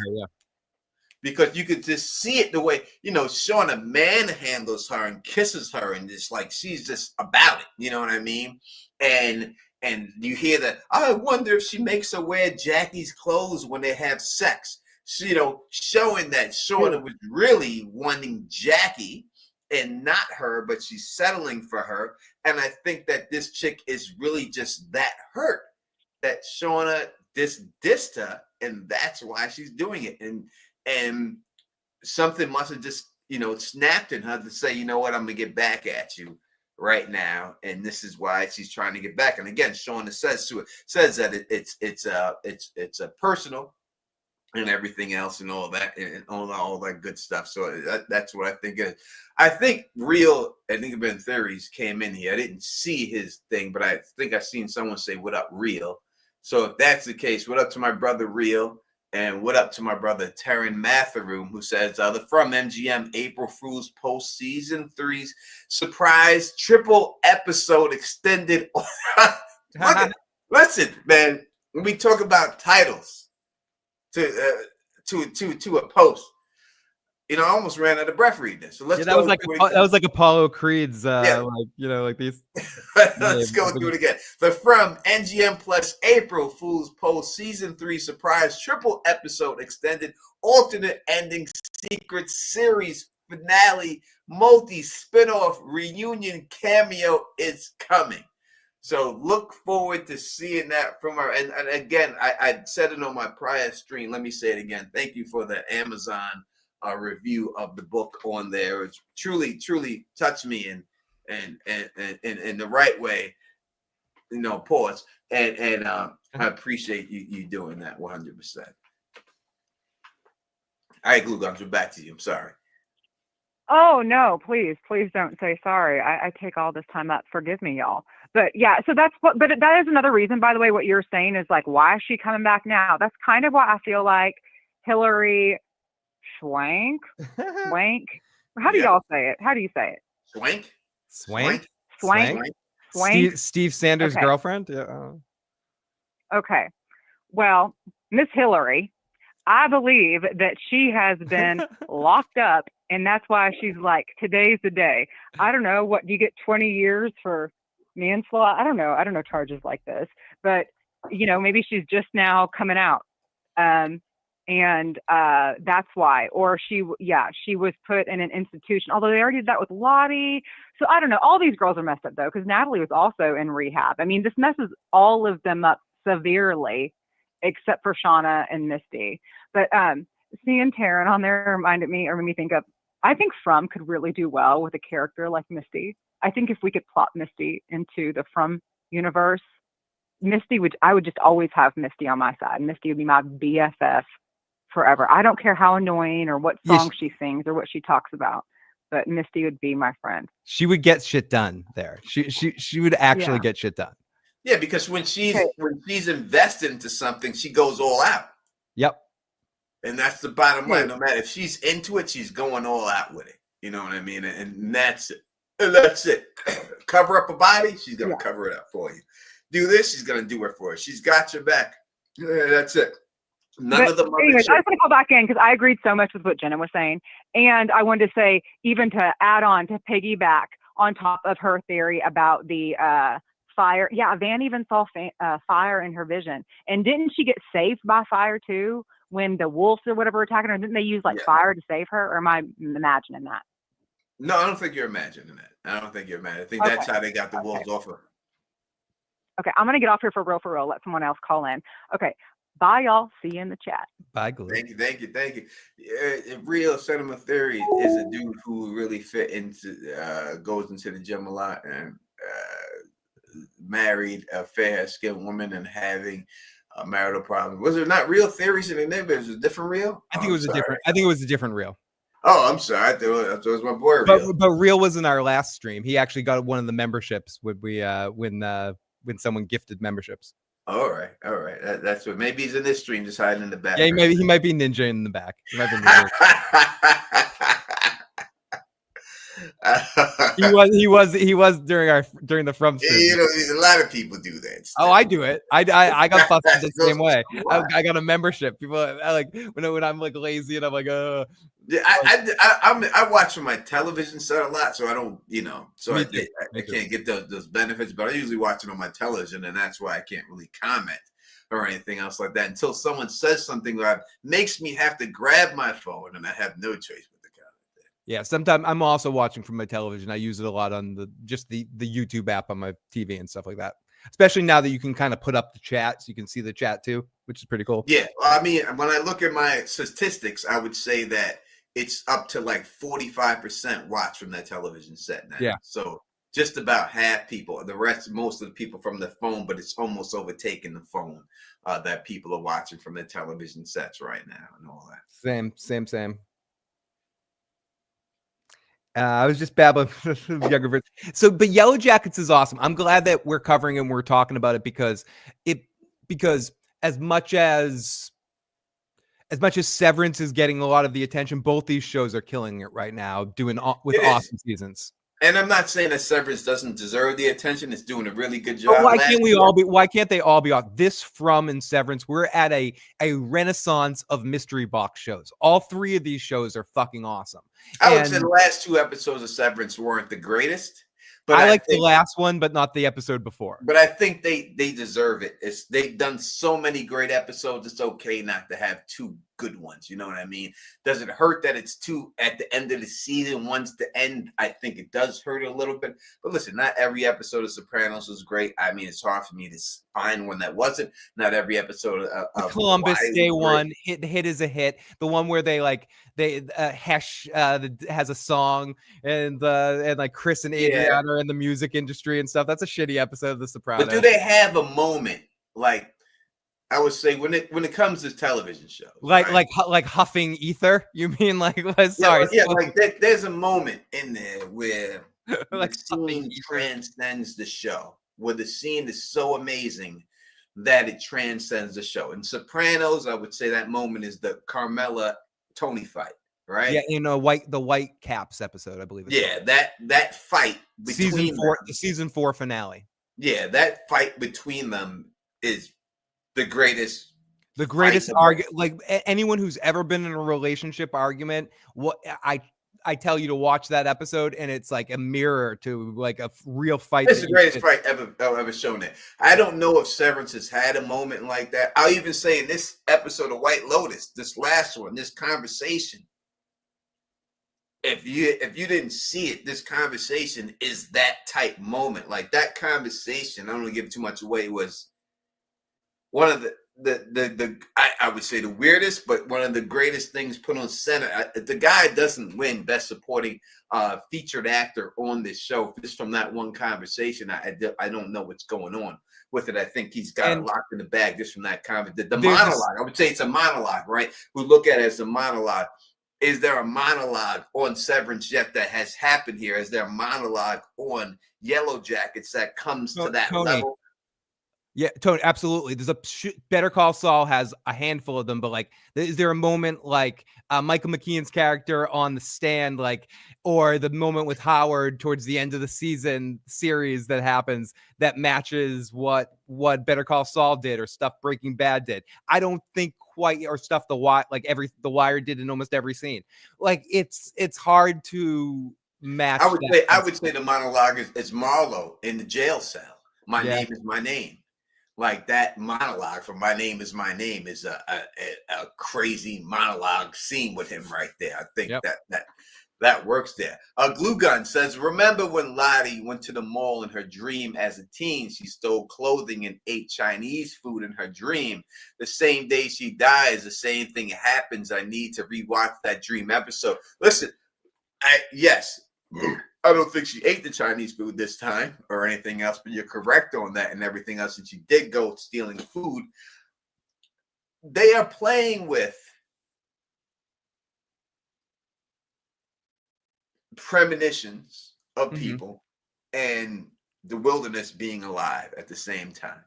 Because you could just see it the way, Shauna manhandles her and kisses her and just like she's just about it. You know what I mean? And you hear that, I wonder if she makes her wear Jackie's clothes when they have sex. So, showing that Shauna was really wanting Jackie and not her, but she's settling for her. And I think that this chick is really just that hurt that Shauna dissed her, and that's why she's doing it. And something must have just, snapped in her to say, you know what, I'm gonna get back at you right now, and this is why she's trying to get back. And again, Shauna says that it's a personal and everything else and all that and all that good stuff. So that's what I think is. I think Ben Theories came in here. I didn't see his thing, but I think I seen someone say, "What up, Real?" So if that's the case, what up to my brother Real? And what up to my brother Taryn Matheroom, who says the From MGM April Fool's Post Season 3's surprise triple episode extended. Listen, man, when we talk about titles to a post, I almost ran out of breath reading this. So let's that was like Apollo Creed's like these. Let's go through it again. The From NGM Plus April Fool's Post Season 3 surprise triple episode extended alternate ending secret series finale multi spinoff reunion cameo is coming. So look forward to seeing that from her. And again, I said it on my prior stream. Let me say it again. Thank you for the Amazon review of the book on there. It's truly touched me in the right way, pause. And I appreciate you doing that 100%. All right, Glue Guns, we're back to you. I'm sorry. Oh no, please don't say sorry. I take all this time up. Forgive me, y'all. But yeah, so but that is another reason, by the way, what you're saying is like, why is she coming back now? That's kind of why I feel like Hillary Swank. How do y'all say it? How do you say it? Swank. Steve Sanders' girlfriend. Yeah. Okay. Well, Miss Hillary, I believe that she has been locked up, and that's why she's like, today's the day. I don't know, what do you get, 20 years for manslaughter? I don't know charges like this, but maybe she's just now coming out. And that's why, or she was put in an institution, although they already did that with Lottie. So I don't know. All these girls are messed up though, because Natalie was also in rehab. I mean, this messes all of them up severely, except for Shauna and Misty. But seeing Taryn on there made me think of, I think From could really do well with a character like Misty. I think if we could plot Misty into the From universe, I would just always have Misty on my side. Misty would be my BFF forever. I don't care how annoying or what song she sings or what she talks about, but Misty would be my friend. She would get shit done there. She would actually get shit done. Yeah, because when she's invested into something, she goes all out. Yep. And that's the bottom line. No matter if she's into it, she's going all out with it. You know what I mean? And that's it. And that's it. Cover up a body, she's gonna cover it up for you. Do this, she's gonna do it for you. She's got your back. Yeah, that's it. Anyways, I just want to call back in because I agreed so much with what Jenna was saying. And I wanted to say, even to add on, to piggyback on top of her theory about the fire. Yeah, Van even saw fire in her vision. And didn't she get saved by fire too when the wolves or whatever were attacking her? Didn't they use fire to save her? Or am I imagining that? No, I don't think you're imagining that. I think that's how they got the wolves off her. Okay, I'm going to get off here for real. Let someone else call in. Okay. Bye, y'all. See you in the chat. Bye, Glue. Thank you. Real Cinema Theory is a dude who really fit into, goes into the gym a lot and married a fair-skinned woman and having Marital problem. Was there not real theories in there? But it was a different reel. I think it was a different reel. Oh, I'm sorry. I thought it was my boy real. But real was in our last stream. He actually got one of the memberships when someone gifted memberships. All right. That's what. Maybe he's in this stream, just hiding in the back. Yeah, he might be ninja in the back. He might be ninja. he was during the From stream. You know, a lot of people do that. Oh, I do it. I got busted the same way. I got a membership. People, I like when I'm like lazy and I'm like, Yeah, I watch from my television set a lot, so I don't, so I can't get those benefits. But I usually watch it on my television, and that's why I can't really comment or anything else like that until someone says something that makes me have to grab my phone, and I have no choice but to comment. Yeah, sometimes I'm also watching from my television. I use it a lot on the YouTube app on my TV and stuff like that. Especially now that you can kind of put up the chat, so you can see the chat too, which is pretty cool. Yeah, well, I mean, when I look at my statistics, I would say that it's up to like 45% watch from that television set now. Yeah. So just about half people. The rest, most of the people from the phone, but it's almost overtaking the phone that people are watching from their television sets right now and all that. Same. I was just babbling younger version. So, but Yellowjackets is awesome. I'm glad that we're covering it and we're talking about it because as much as Severance is getting a lot of the attention, both these shows are killing it right now, doing with awesome seasons. And I'm not saying that Severance doesn't deserve the attention. It's doing a really good job. But why can't they all be off? This From and Severance, we're at a renaissance of mystery box shows. All three of these shows are fucking awesome. I would say the last two episodes of Severance weren't the greatest. But I like the last one, but not the episode before. But I think they deserve it. They've done so many great episodes. It's okay not to have two good ones. You know what I mean? Does it hurt that it's two at the end of the season? One's the end. I think it does hurt a little bit. But listen, not every episode of Sopranos was great. I mean, it's hard for me to find one that wasn't. Not every episode of Columbus Day One hit is a hit. The one where Hesh has a song and like Chris and Adriana are in the music industry and stuff. That's a shitty episode of The Sopranos. But do they have a moment like? I would say when it comes to television shows, like huffing ether. You mean like? Sorry, like there's a moment in there where like the scene transcends the show, where the scene is so amazing that it transcends the show. In Sopranos, I would say that moment is the Carmela Tony fight, right? Yeah, the White Caps episode, I believe. That fight between the season 4 finale. Yeah, that fight between them is the greatest argument. Like anyone who's ever been in a relationship argument, what I tell you to watch that episode, and it's like a mirror to like a real fight. It's the greatest fight ever shown there. I don't know if Severance has had a moment like that. I'll even say in this episode of White Lotus, this last one, this conversation. If you didn't see it, this conversation is that type moment. Like that conversation, I don't want to give too much away, was one of I would say the weirdest, but one of the greatest things put on center. The guy doesn't win Best Supporting Featured Actor on this show just from that one conversation. I don't know what's going on with it. I think he's got it locked in the bag just from that conversation. The monologue, I would say it's a monologue, right? We look at it as a monologue. Is there a monologue on Severance yet that has happened here? Is there a monologue on Yellowjackets that comes to that level? Yeah, Tony, absolutely. There's Better Call Saul has a handful of them, but like, is there a moment like Michael McKean's character on the stand, like, or the moment with Howard towards the end of the series that happens that matches what Better Call Saul did or stuff Breaking Bad did? I don't think quite, or stuff The Wire did in almost every scene. Like it's hard to match. I would say the monologue is Marlo in the jail cell. My name is my name. Like that monologue from My Name Is My Name is a crazy monologue scene with him right there. I think that works there. Glue Gun says, remember when Lottie went to the mall in her dream as a teen? She stole clothing and ate Chinese food in her dream. The same day she dies, the same thing happens. I need to rewatch that dream episode. Listen, yes. I don't think she ate the Chinese food this time or anything else, but you're correct on that and everything else. And she did go stealing food. they are playing with premonitions of people and the wilderness being alive at the same time.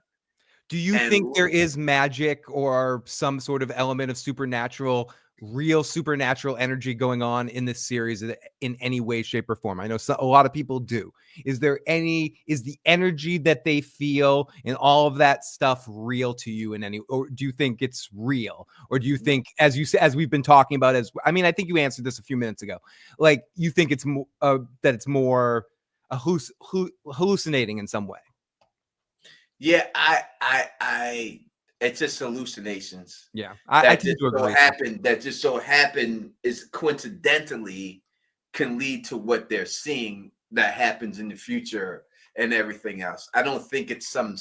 Do you think there is magic or some sort of element of real supernatural energy going on in this series in any way, shape, or form? I know a lot of people do. Is the energy that they feel and all of that stuff real to you in any, or do you think it's real? Or do you think, as we've been talking about, I think you answered this a few minutes ago, like you think it's that it's more hallucinating in some way? Yeah, it's just hallucinations. Yeah, I tend to agree. That just so happen is coincidentally can lead to what they're seeing that happens in the future and everything else. I don't think it's some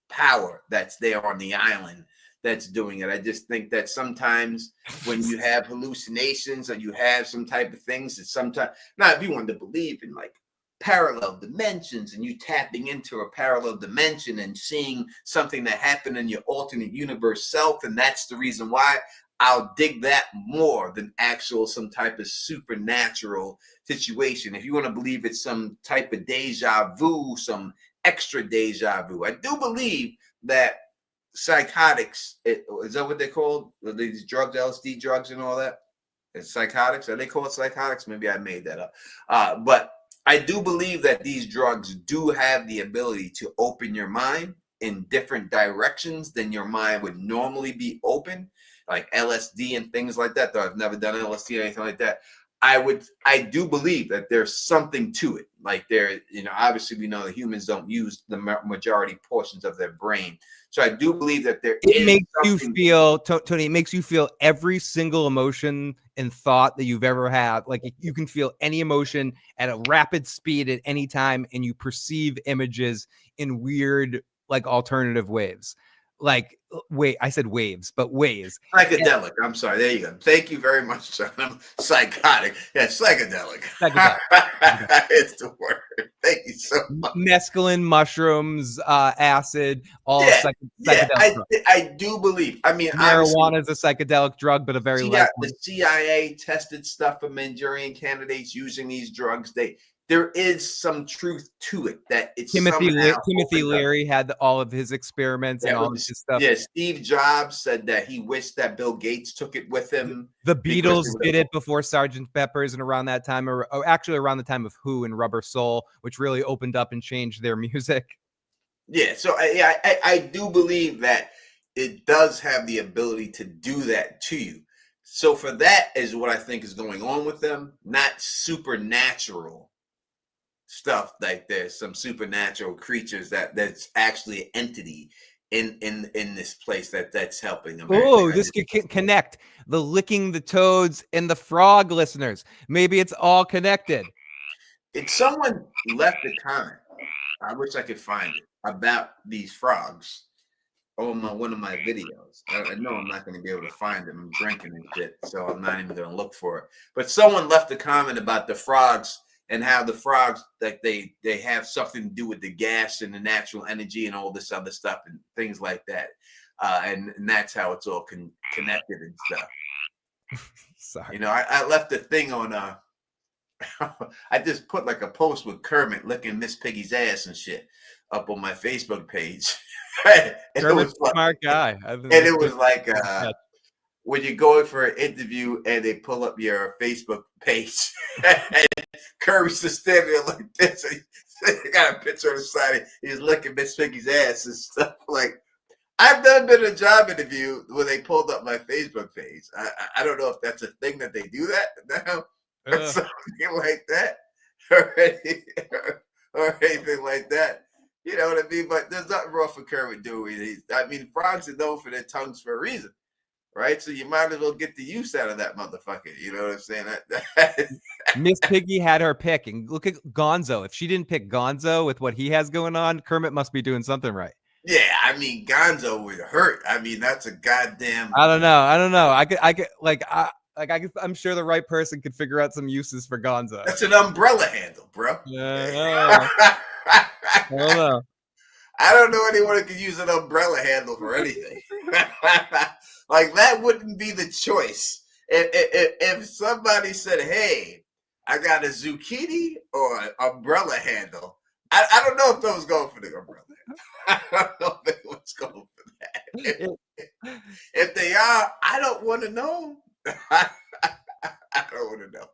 power that's there on the island that's doing it. I just think that sometimes when you have hallucinations or you have some type of things that sometimes, now if you want to believe in like parallel dimensions and you tapping into a parallel dimension and seeing something that happened in your alternate universe self, and that's the reason why I'll dig that more than actual some type of supernatural situation. If you want to believe it's some type of deja vu, some extra deja vu, I do believe that psychotics, is that what they called? These drugs, LSD drugs and all that? It's psychotics? Are they called psychotics? Maybe I made that up. But I do believe that these drugs do have the ability to open your mind in different directions than your mind would normally be open, like LSD and things like that. Though I've never done LSD or anything like that. I do believe that there's something to it. Like obviously we know that humans don't use the majority portions of their brain. So I do believe that it makes you feel, Tony, it makes you feel every single emotion and thought that you've ever had. Like you can feel any emotion at a rapid speed at any time, and you perceive images in weird, like alternative waves. Like, wait, I said waves, but ways. Psychedelic. I'm sorry. There you go. Thank you very much, son. I'm psychotic. Yeah, psychedelic. It's the word. Thank you so much. Mescaline, mushrooms, acid, all psychedelic. I do believe. I mean, marijuana is a psychedelic drug, but a very light one. The CIA tested stuff for Manchurian candidates using these drugs. There is some truth to it that it's Timothy Leary had all of his experiments and all of his stuff. Yeah, Steve Jobs said that he wished that Bill Gates took it with him. The Beatles did it before Sgt. Pepper's, and around that time, or actually around the time of Who and Rubber Soul, which really opened up and changed their music. Yeah, so I do believe that it does have the ability to do that to you. So for that is what I think is going on with them, not supernatural stuff. Like there's some supernatural creatures that's actually an entity in this place that's helping them. Oh, this could connect the licking the toads and the frog listeners. Maybe it's all connected. If someone left a comment, I wish I could find it, about these frogs on one of my videos. I know I'm not going to be able to find them. I'm drinking and shit, so I'm not even going to look for it. But someone left a comment about the frogs and how the frogs, like they have something to do with the gas and the natural energy and all this other stuff and things like that. And that's how it's all connected and stuff. Sorry. I left a thing on I just put like a post with Kermit licking Miss Piggy's ass and shit up on my Facebook page. Kermit's a smart guy. And it was like when you're going for an interview and they pull up your Facebook page and Kermit's just standing there like this. He got a picture on the side. He's licking Miss Piggy's ass and stuff. Like, I've done been a job interview where they pulled up my Facebook page. I don't know if that's a thing that they do that now or something like that or anything like that. You know what I mean? But there's nothing wrong for Kermit doing. I mean, frogs are known for their tongues for a reason, right? So you might as well get the use out of that motherfucker. You know what I'm saying? Miss Piggy had her pick, and look at Gonzo. If she didn't pick Gonzo with what he has going on, Kermit must be doing something right. Yeah, I mean, Gonzo would hurt. I mean, that's a goddamn. I don't know. I'm sure the right person could figure out some uses for Gonzo. That's an umbrella handle, bro. Yeah. I don't know. I don't know anyone who could use an umbrella handle for anything. Like that wouldn't be the choice. If somebody said, "Hey, I got a zucchini or an umbrella handle," I don't know if those going for the umbrella handle. I don't know if they was going for that. If they are, I don't want to know. I don't want to know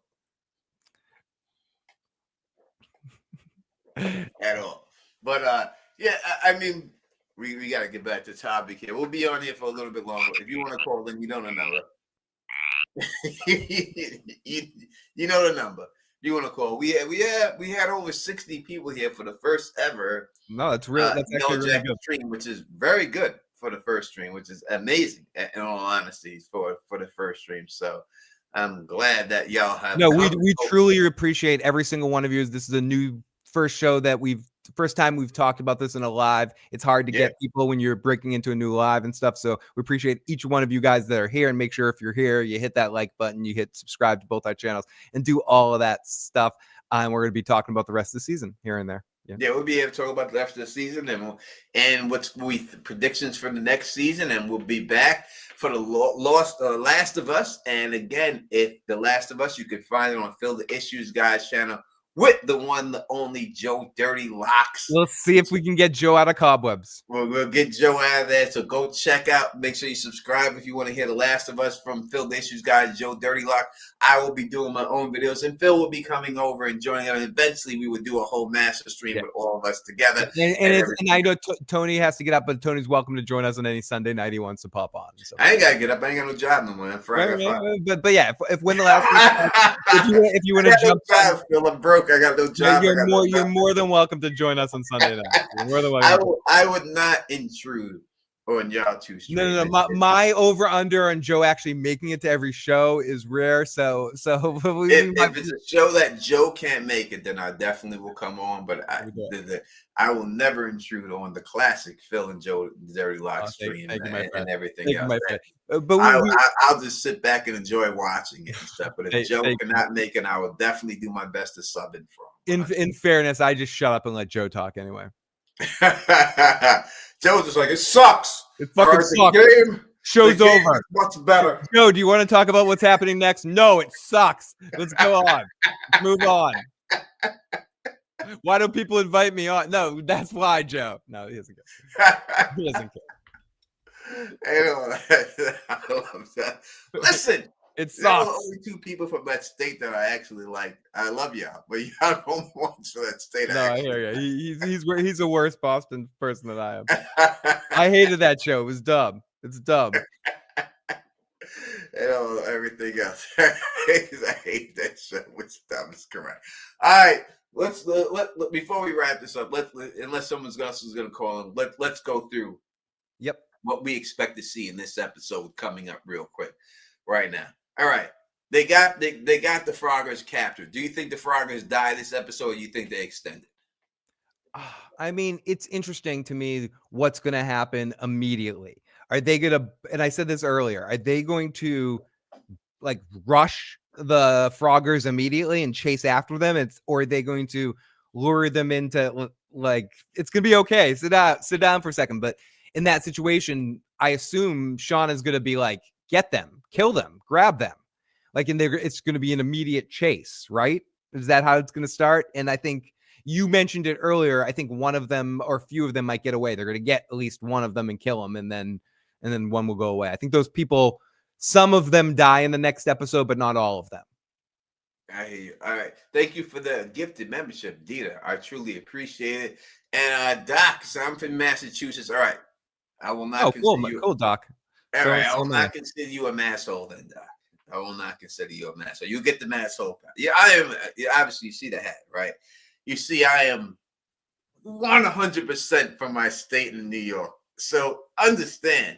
at all. But yeah, I mean, we got to get back to the topic here. We'll be on here for a little bit longer. If you want to call in, you know the number. you know the number. You want to call? We had over 60 people here for the first ever. No, that's real. That's actually really good stream, which is very good for the first stream, which is amazing. In all honesty, for the first stream. So I'm glad that y'all have. No, we truly appreciate every single one of you. This is a new first show that first time we've talked about this in a live. It's hard to get people when you're breaking into a new live and stuff. So we appreciate each one of you guys that are here, and make sure if you're here, you hit that like button, you hit subscribe to both our channels, and do all of that stuff. And we're going to be talking about the rest of the season here and there. Yeah, we'll be able to talk about the rest of the season and what's predictions for the next season, and we'll be back for the Last of Us. And again, if The Last of Us, you can find it on Fill the Issues Guys channel with the one, the only Joe Dirty Locks. We'll see if we can get Joe out of cobwebs. We'll get Joe out of there. So go check out. Make sure you subscribe if you want to hear The Last of Us from Phil the Issues Guys, Joe Dirty Lock. I will be doing my own videos, and Phil will be coming over and joining us. And eventually, we would do a whole master stream with all of us together. And I know Tony has to get up, but Tony's welcome to join us on any Sunday night he wants to pop on. So. I ain't gotta get up. I ain't got no job no more. But yeah, if when the last if you want to jump, job, Phil, I'm broke. I got no job. You're more than welcome to join us on Sunday night. You're more than welcome. I would not intrude on y'all two streams. No. My over under on Joe actually making it to every show is rare. So if it's a show that Joe can't make it, then I definitely will come on. But I will never intrude on the classic Phil and Joe Dirty Lock stream and everything else. But I'll just sit back and enjoy watching it and stuff. But if Joe cannot make it, I will definitely do my best to sub in for him. In fairness, I just shut up and let Joe talk anyway. Joe's just like, it sucks. It fucking sucks. Game, Show's over. What's better? Joe, do you want to talk about what's happening next? No, it sucks. Let's go on. Let's move on. Why don't people invite me on? No, that's why, Joe. No, he doesn't care. He doesn't care. I love that. Listen. It sucks. There are only two people from that state that I actually like. I love y'all, but y'all are the only ones for that state. No, I hear you. He's a worse Boston person than I am. I hated that show. It was dumb. It's dumb. Everything else. I hate that show. It's dumb. It's correct. All right. Let's before we wrap this up. Unless someone else is going to call in, let's go through. Yep. What we expect to see in this episode coming up real quick right now. All right, they got the Froggers captured. Do you think the Froggers die this episode, or do you think they extend it? I mean, it's interesting to me what's going to happen immediately. Are they going to? And I said this earlier. Are they going to like rush the Froggers immediately and chase after them? Or are they going to lure them into like it's going to be okay? Sit down for a second. But in that situation, I assume Shauna is going to be like, get them, kill them, grab them. Like, and it's going to be an immediate chase, right? Is that how it's going to start? And I think you mentioned it earlier. I think one of them or a few of them might get away. They're going to get at least one of them and kill them. And then one will go away. I think those people, some of them die in the next episode, but not all of them. I hear you. All right. Thank you for the gifted membership, Dita. I truly appreciate it. And Doc, so I'm from Massachusetts. All right. I will not consider you. Cool, Doc. All right, I will not consider you a masshole then, Doc. I will not consider you a masshole. You get the masshole. Yeah, I am. Obviously, you see the hat, right? You see, I am 100% from my state in New York. So understand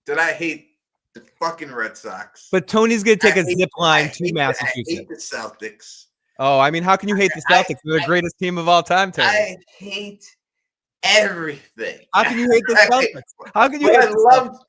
that I hate the fucking Red Sox. But Tony's going to take a zip line to Massachusetts. I hate the Celtics. Oh, I mean, how can you hate the Celtics? They're the greatest team of all time, Tony. I hate everything. How can you hate the Celtics? How can you hate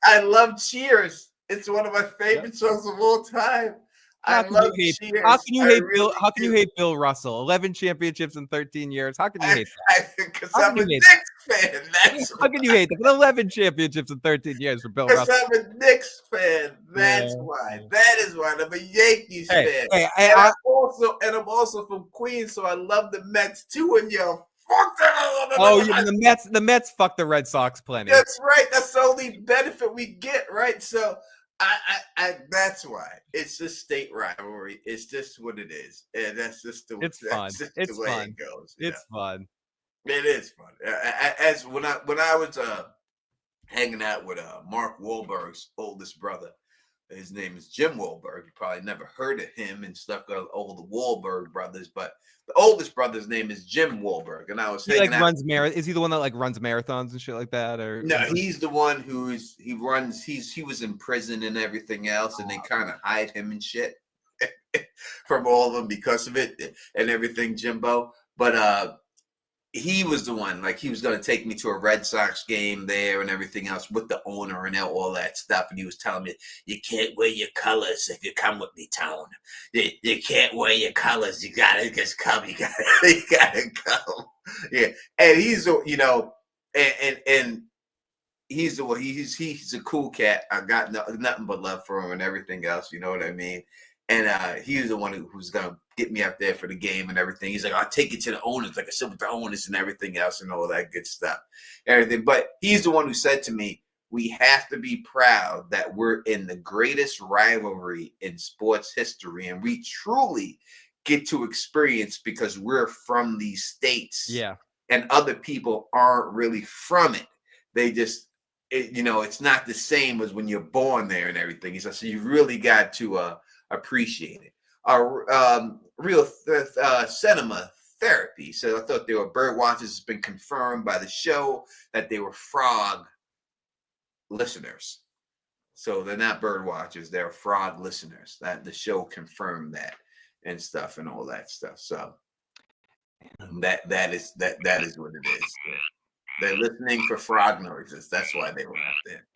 I love Cheers. It's one of my favorite shows of all time. I love Cheers. How can you hate Bill? How can you hate Bill Russell? 11 championships in 13 years. How can you hate that? Because I'm a Knicks fan. That's How can you hate them? 11 championships in 13 years for Bill because Russell. I'm a Knicks fan. That's Yeah. why. That is why I'm a Yankees fan. Hey, And I'm also from Queens, so I love the Mets too. And yo, fuck that. The Mets fuck the Red Sox plenty. That's right. That's the only benefit we get, right? So I that's why it's just state rivalry. It's just what it is, and that's just the It's fun. It's the way fun. it goes. It's fun. It is fun. As when I was hanging out with Mark Wahlberg's oldest brother. His name is Jim Wahlberg. You probably never heard of him and stuff. All the Wahlberg brothers, but the oldest brother's name is Jim Wahlberg. And I was He hanging out. Is he the one that like runs marathons and shit like that? Or No, he's the one he was in prison and everything else, and they kind of hide him and shit from all of them because of it and everything, Jimbo. But he was the one, like he was going to take me to a Red Sox game there and everything else with the owner and all that stuff. And he was telling me, you can't wear your colors if you come with me, Tone. You can't wear your colors. You got to just come. You got to come. Yeah. And he's, you know, and he's the one, he's a cool cat. I got nothing but love for him and everything else. You know what I mean? And he was the one who's going to get me out there for the game and everything. He's like, I'll take you to the owners, like I said, with the owners and everything else and all that good stuff. Everything. But he's the one who said to me, we have to be proud that we're in the greatest rivalry in sports history. And we truly get to experience because we're from these states. Yeah. And other people aren't really from it. They just, you know, it's not the same as when you're born there and everything. He said, so you really got to appreciate it. Real cinema therapy. So I thought they were bird watchers. Has been confirmed by the show that they were frog listeners. So they're not bird watchers; they're frog listeners. That the show confirmed that and stuff and all that stuff. So that is what it is. They're listening for frog noises. That's why they were out there.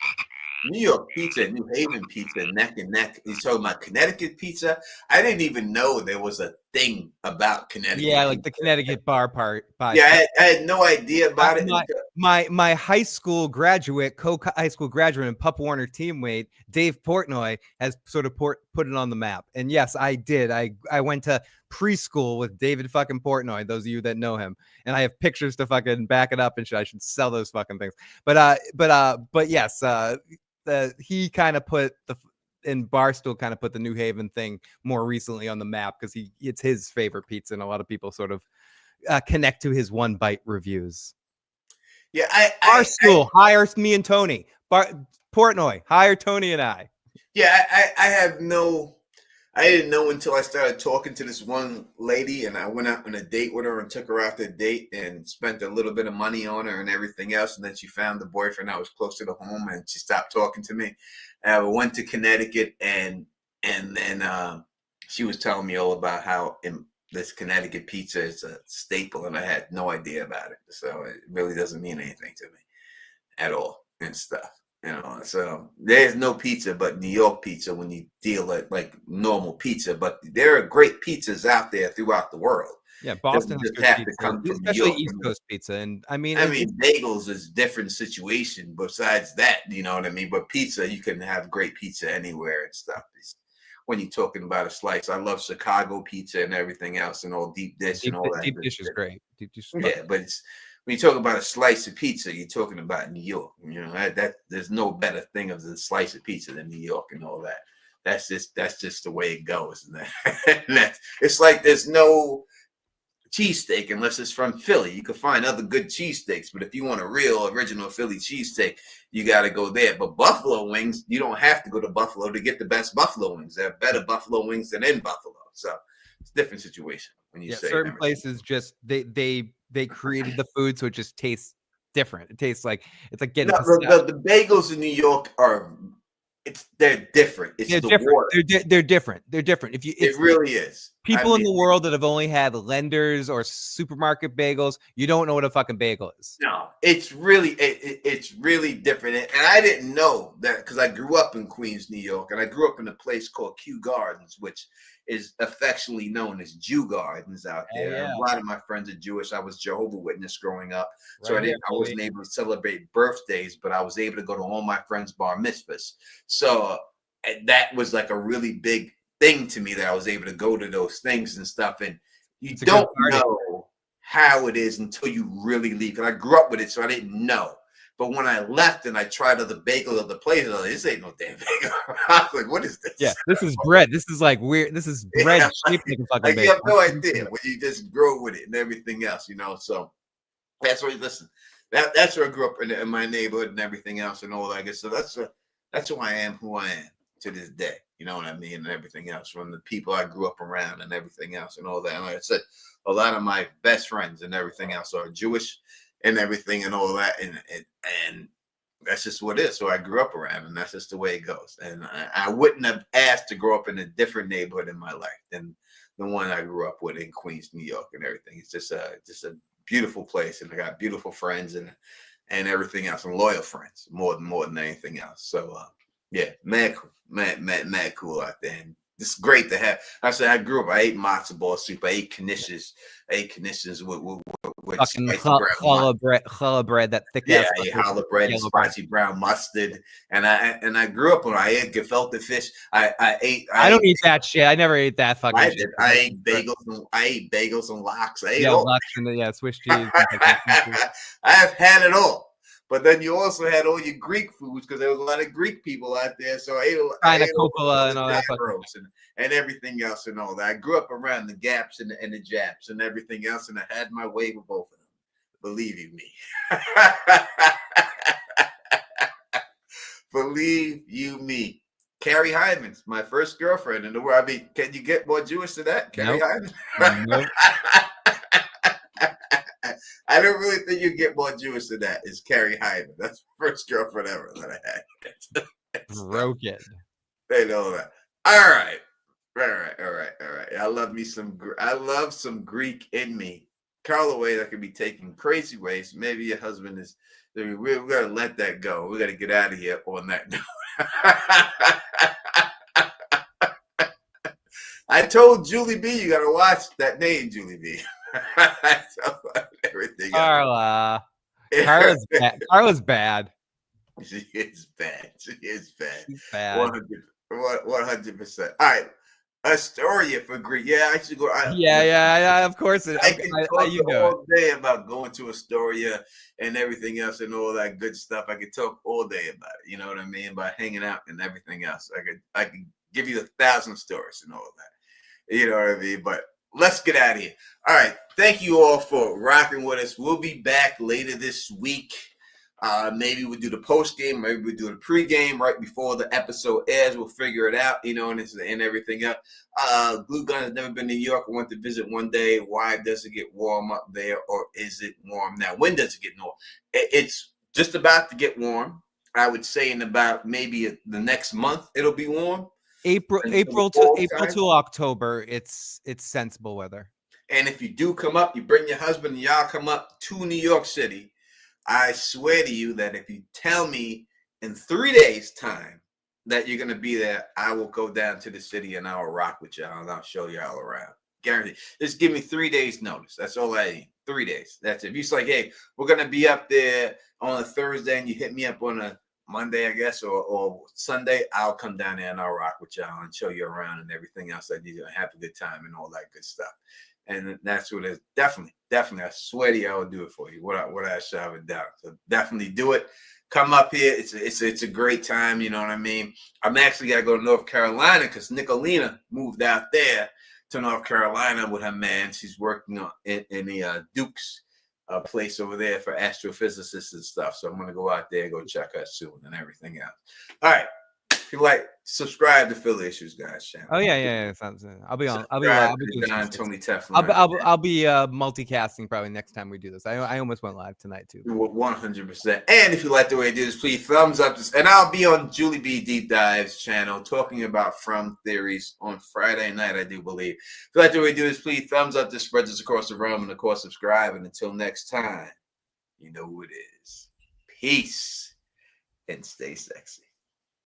New York pizza, New Haven pizza, neck and neck. He's talking about Connecticut pizza. I didn't even know there was a thing about Connecticut. Yeah, like pizza. the Connecticut bar part. Yeah, I had no idea about it. My high school graduate, high school graduate and Pup Warner teammate, Dave Portnoy, has sort of put it on the map. And yes, I did. I went to preschool with David fucking Portnoy, those of you that know him. And I have pictures to fucking back it up and shit. I should sell those fucking things. But yes, he kind of put and Barstool kind of put the New Haven thing more recently on the map because it's his favorite pizza, and a lot of people sort of connect to his one bite reviews. Yeah, Barstool hire me and Tony. Portnoy hire Tony and I. Yeah, I didn't know until I started talking to this one lady, and I went out on a date with her and took her out to date and spent a little bit of money on her and everything else. And then she found the boyfriend that was closer to home, and she stopped talking to me. And I went to Connecticut, and then she was telling me all about how this Connecticut pizza is a staple, and I had no idea about it. So it really doesn't mean anything to me at all and stuff. You know, so there's no pizza but New York pizza when you deal at like normal pizza. But there are great pizzas out there throughout the world. Yeah, Boston has good pizza, especially East Coast pizza. And I mean, bagels is a different situation. Besides that, you know what I mean. But pizza, you can have great pizza anywhere and stuff. When you're talking about a slice, I love Chicago pizza and everything else, and all deep dish and all that. Deep dish is great. Deep dish is yeah, but it's. When you talk about a slice of pizza, you're talking about New York. You know that there's no better thing of the slice of pizza than New York and all that. That's just the way it goes. And it's like there's no cheesesteak unless it's from Philly. You can find other good cheesesteaks, but if you want a real original Philly cheesesteak, you got to go there. But buffalo wings, you don't have to go to Buffalo to get the best buffalo wings. There are better buffalo wings than in Buffalo. So it's a different situation when you say certain places just they created the food so it just tastes different. It tastes like it's like getting the bagels in New York they're different. It's they're the different. water. They're different. They're different. It really is. People in the world that have only had Lenders or supermarket bagels, you don't know what a fucking bagel is. No, it's really it's really different, and I didn't know that because I grew up in Queens, New York, and I grew up in a place called Kew Gardens, which is affectionately known as Jew Gardens out there. Yeah. And a lot of my friends are Jewish. I was Jehovah's Witness growing up, so Right, I wasn't able to celebrate birthdays, but I was able to go to all my friends' bar mitzvahs. So that was like a really big thing to me that I was able to go to those things and stuff, and you don't know how it is until you really leave. And I grew up with it, so I didn't know. But when I left and I tried other bagels of the place, I was like, this ain't no damn bagel. I was like, what is this? Yeah, this is bread. This is like weird. This is bread shaped like a fucking like bagel. you have no idea when you just grow with it and everything else, you know. So that's where listen. That's where I grew up in my neighborhood and everything else and all that good. So that's who I am, to this day. You know what I mean? And everything else from the people I grew up around and everything else and all that. And like I said, a lot of my best friends and everything else are Jewish and everything and all that. And that's just what it is. So I grew up around, and that's just the way it goes. And I wouldn't have asked to grow up in a different neighborhood in my life than the one I grew up with in Queens, New York, and everything. It's just a beautiful place, and I got beautiful friends and everything else, and loyal friends more than anything else. So yeah, mad cool out there. And it's great to have. I said I grew up. I ate matzo ball soup. I ate knishes. With fucking challah bread, that thick ass. Yeah, I ate challah bread and spicy brown mustard. And I grew up when I ate gefilte fish. I don't eat that shit. I never ate that fucking shit. I ate bagels and lox. I ate all. Lox and Swiss cheese. I have had it all. But then you also had all your Greek foods because there was a lot of Greek people out there. So I ate Coppola and all that and everything else and all that. I grew up around the Gaps and the Japs and everything else, and I had my way with both of them. Believe you me. Believe you me. Carrie Hyman's my first girlfriend in the world. I mean, can you get more Jewish than that? Carrie Hyman? Nope. I don't really think you get more Jewish than that. Is Carrie Hyman? That's the first girlfriend ever that I had. Broken. They know that. All right. I love some Greek in me. Carl away that could be taken crazy ways. Maybe your husband is. We're gonna let that go. We're gonna get out of here on that note. I told Julie B, you gotta watch that name, Julie B. Everything. Carla's bad. Carla's bad. She is bad. She's bad. 100%. All right. Astoria for Greek. Yeah, I should go. Yeah. Of course. I can talk all day about going to Astoria and everything else and all that good stuff. I could talk all day about it. You know what I mean? About hanging out and everything else. I could give you 1,000 stories and all that. You know what I mean? But let's get out of here. All right. Thank you all for rocking with us. We'll be back later this week. Maybe we'll do the post game. Maybe we'll do the pre-game right before the episode airs. We'll figure it out, and everything else. Glue Gun has never been to New York. I want to visit one day. Why does it get warm up there, or is it warm now? When does it get warm? It's just about to get warm. I would say in about maybe the next month it'll be warm. April to October. It's sensible weather. And if you do come up, you bring your husband, and y'all come up to New York City. I swear to you that if you tell me in 3 days' time that you're going to be there, I will go down to the city and I'll rock with y'all and I'll show y'all around. Guaranteed. Just give me 3 days notice. That's all I need. 3 days. That's it. If you're like, hey, we're going to be up there on a Thursday and you hit me up on a Monday, I guess, or Sunday, I'll come down there and I'll rock with y'all and show you around and everything else. I need to have a good time and all that good stuff. And that's what it is. Definitely. I swear to you, I will do it for you. What I shove it down. So definitely do it. Come up here. It's a great time. You know what I mean? I'm actually got to go to North Carolina because Nicolina moved out there to North Carolina with her man. She's working on in the Duke's place over there for astrophysicists and stuff. So I'm going to go out there and go check her soon and everything else. All right. you like, subscribe to Philly Issues Guys channel. Oh yeah. Sounds. I'll be on. I'll be Subscribe live. to the Don Tony Teflon. I'll be multicasting probably next time we do this. I almost went live tonight too. 100%. And if you like the way I do this, please thumbs up this. And I'll be on Julie B Deep Dives channel talking about From theories on Friday night, I do believe. If you like the way I do this, please thumbs up this, spread this across the realm, and of course subscribe. And until next time, you know who it is. Peace and stay sexy.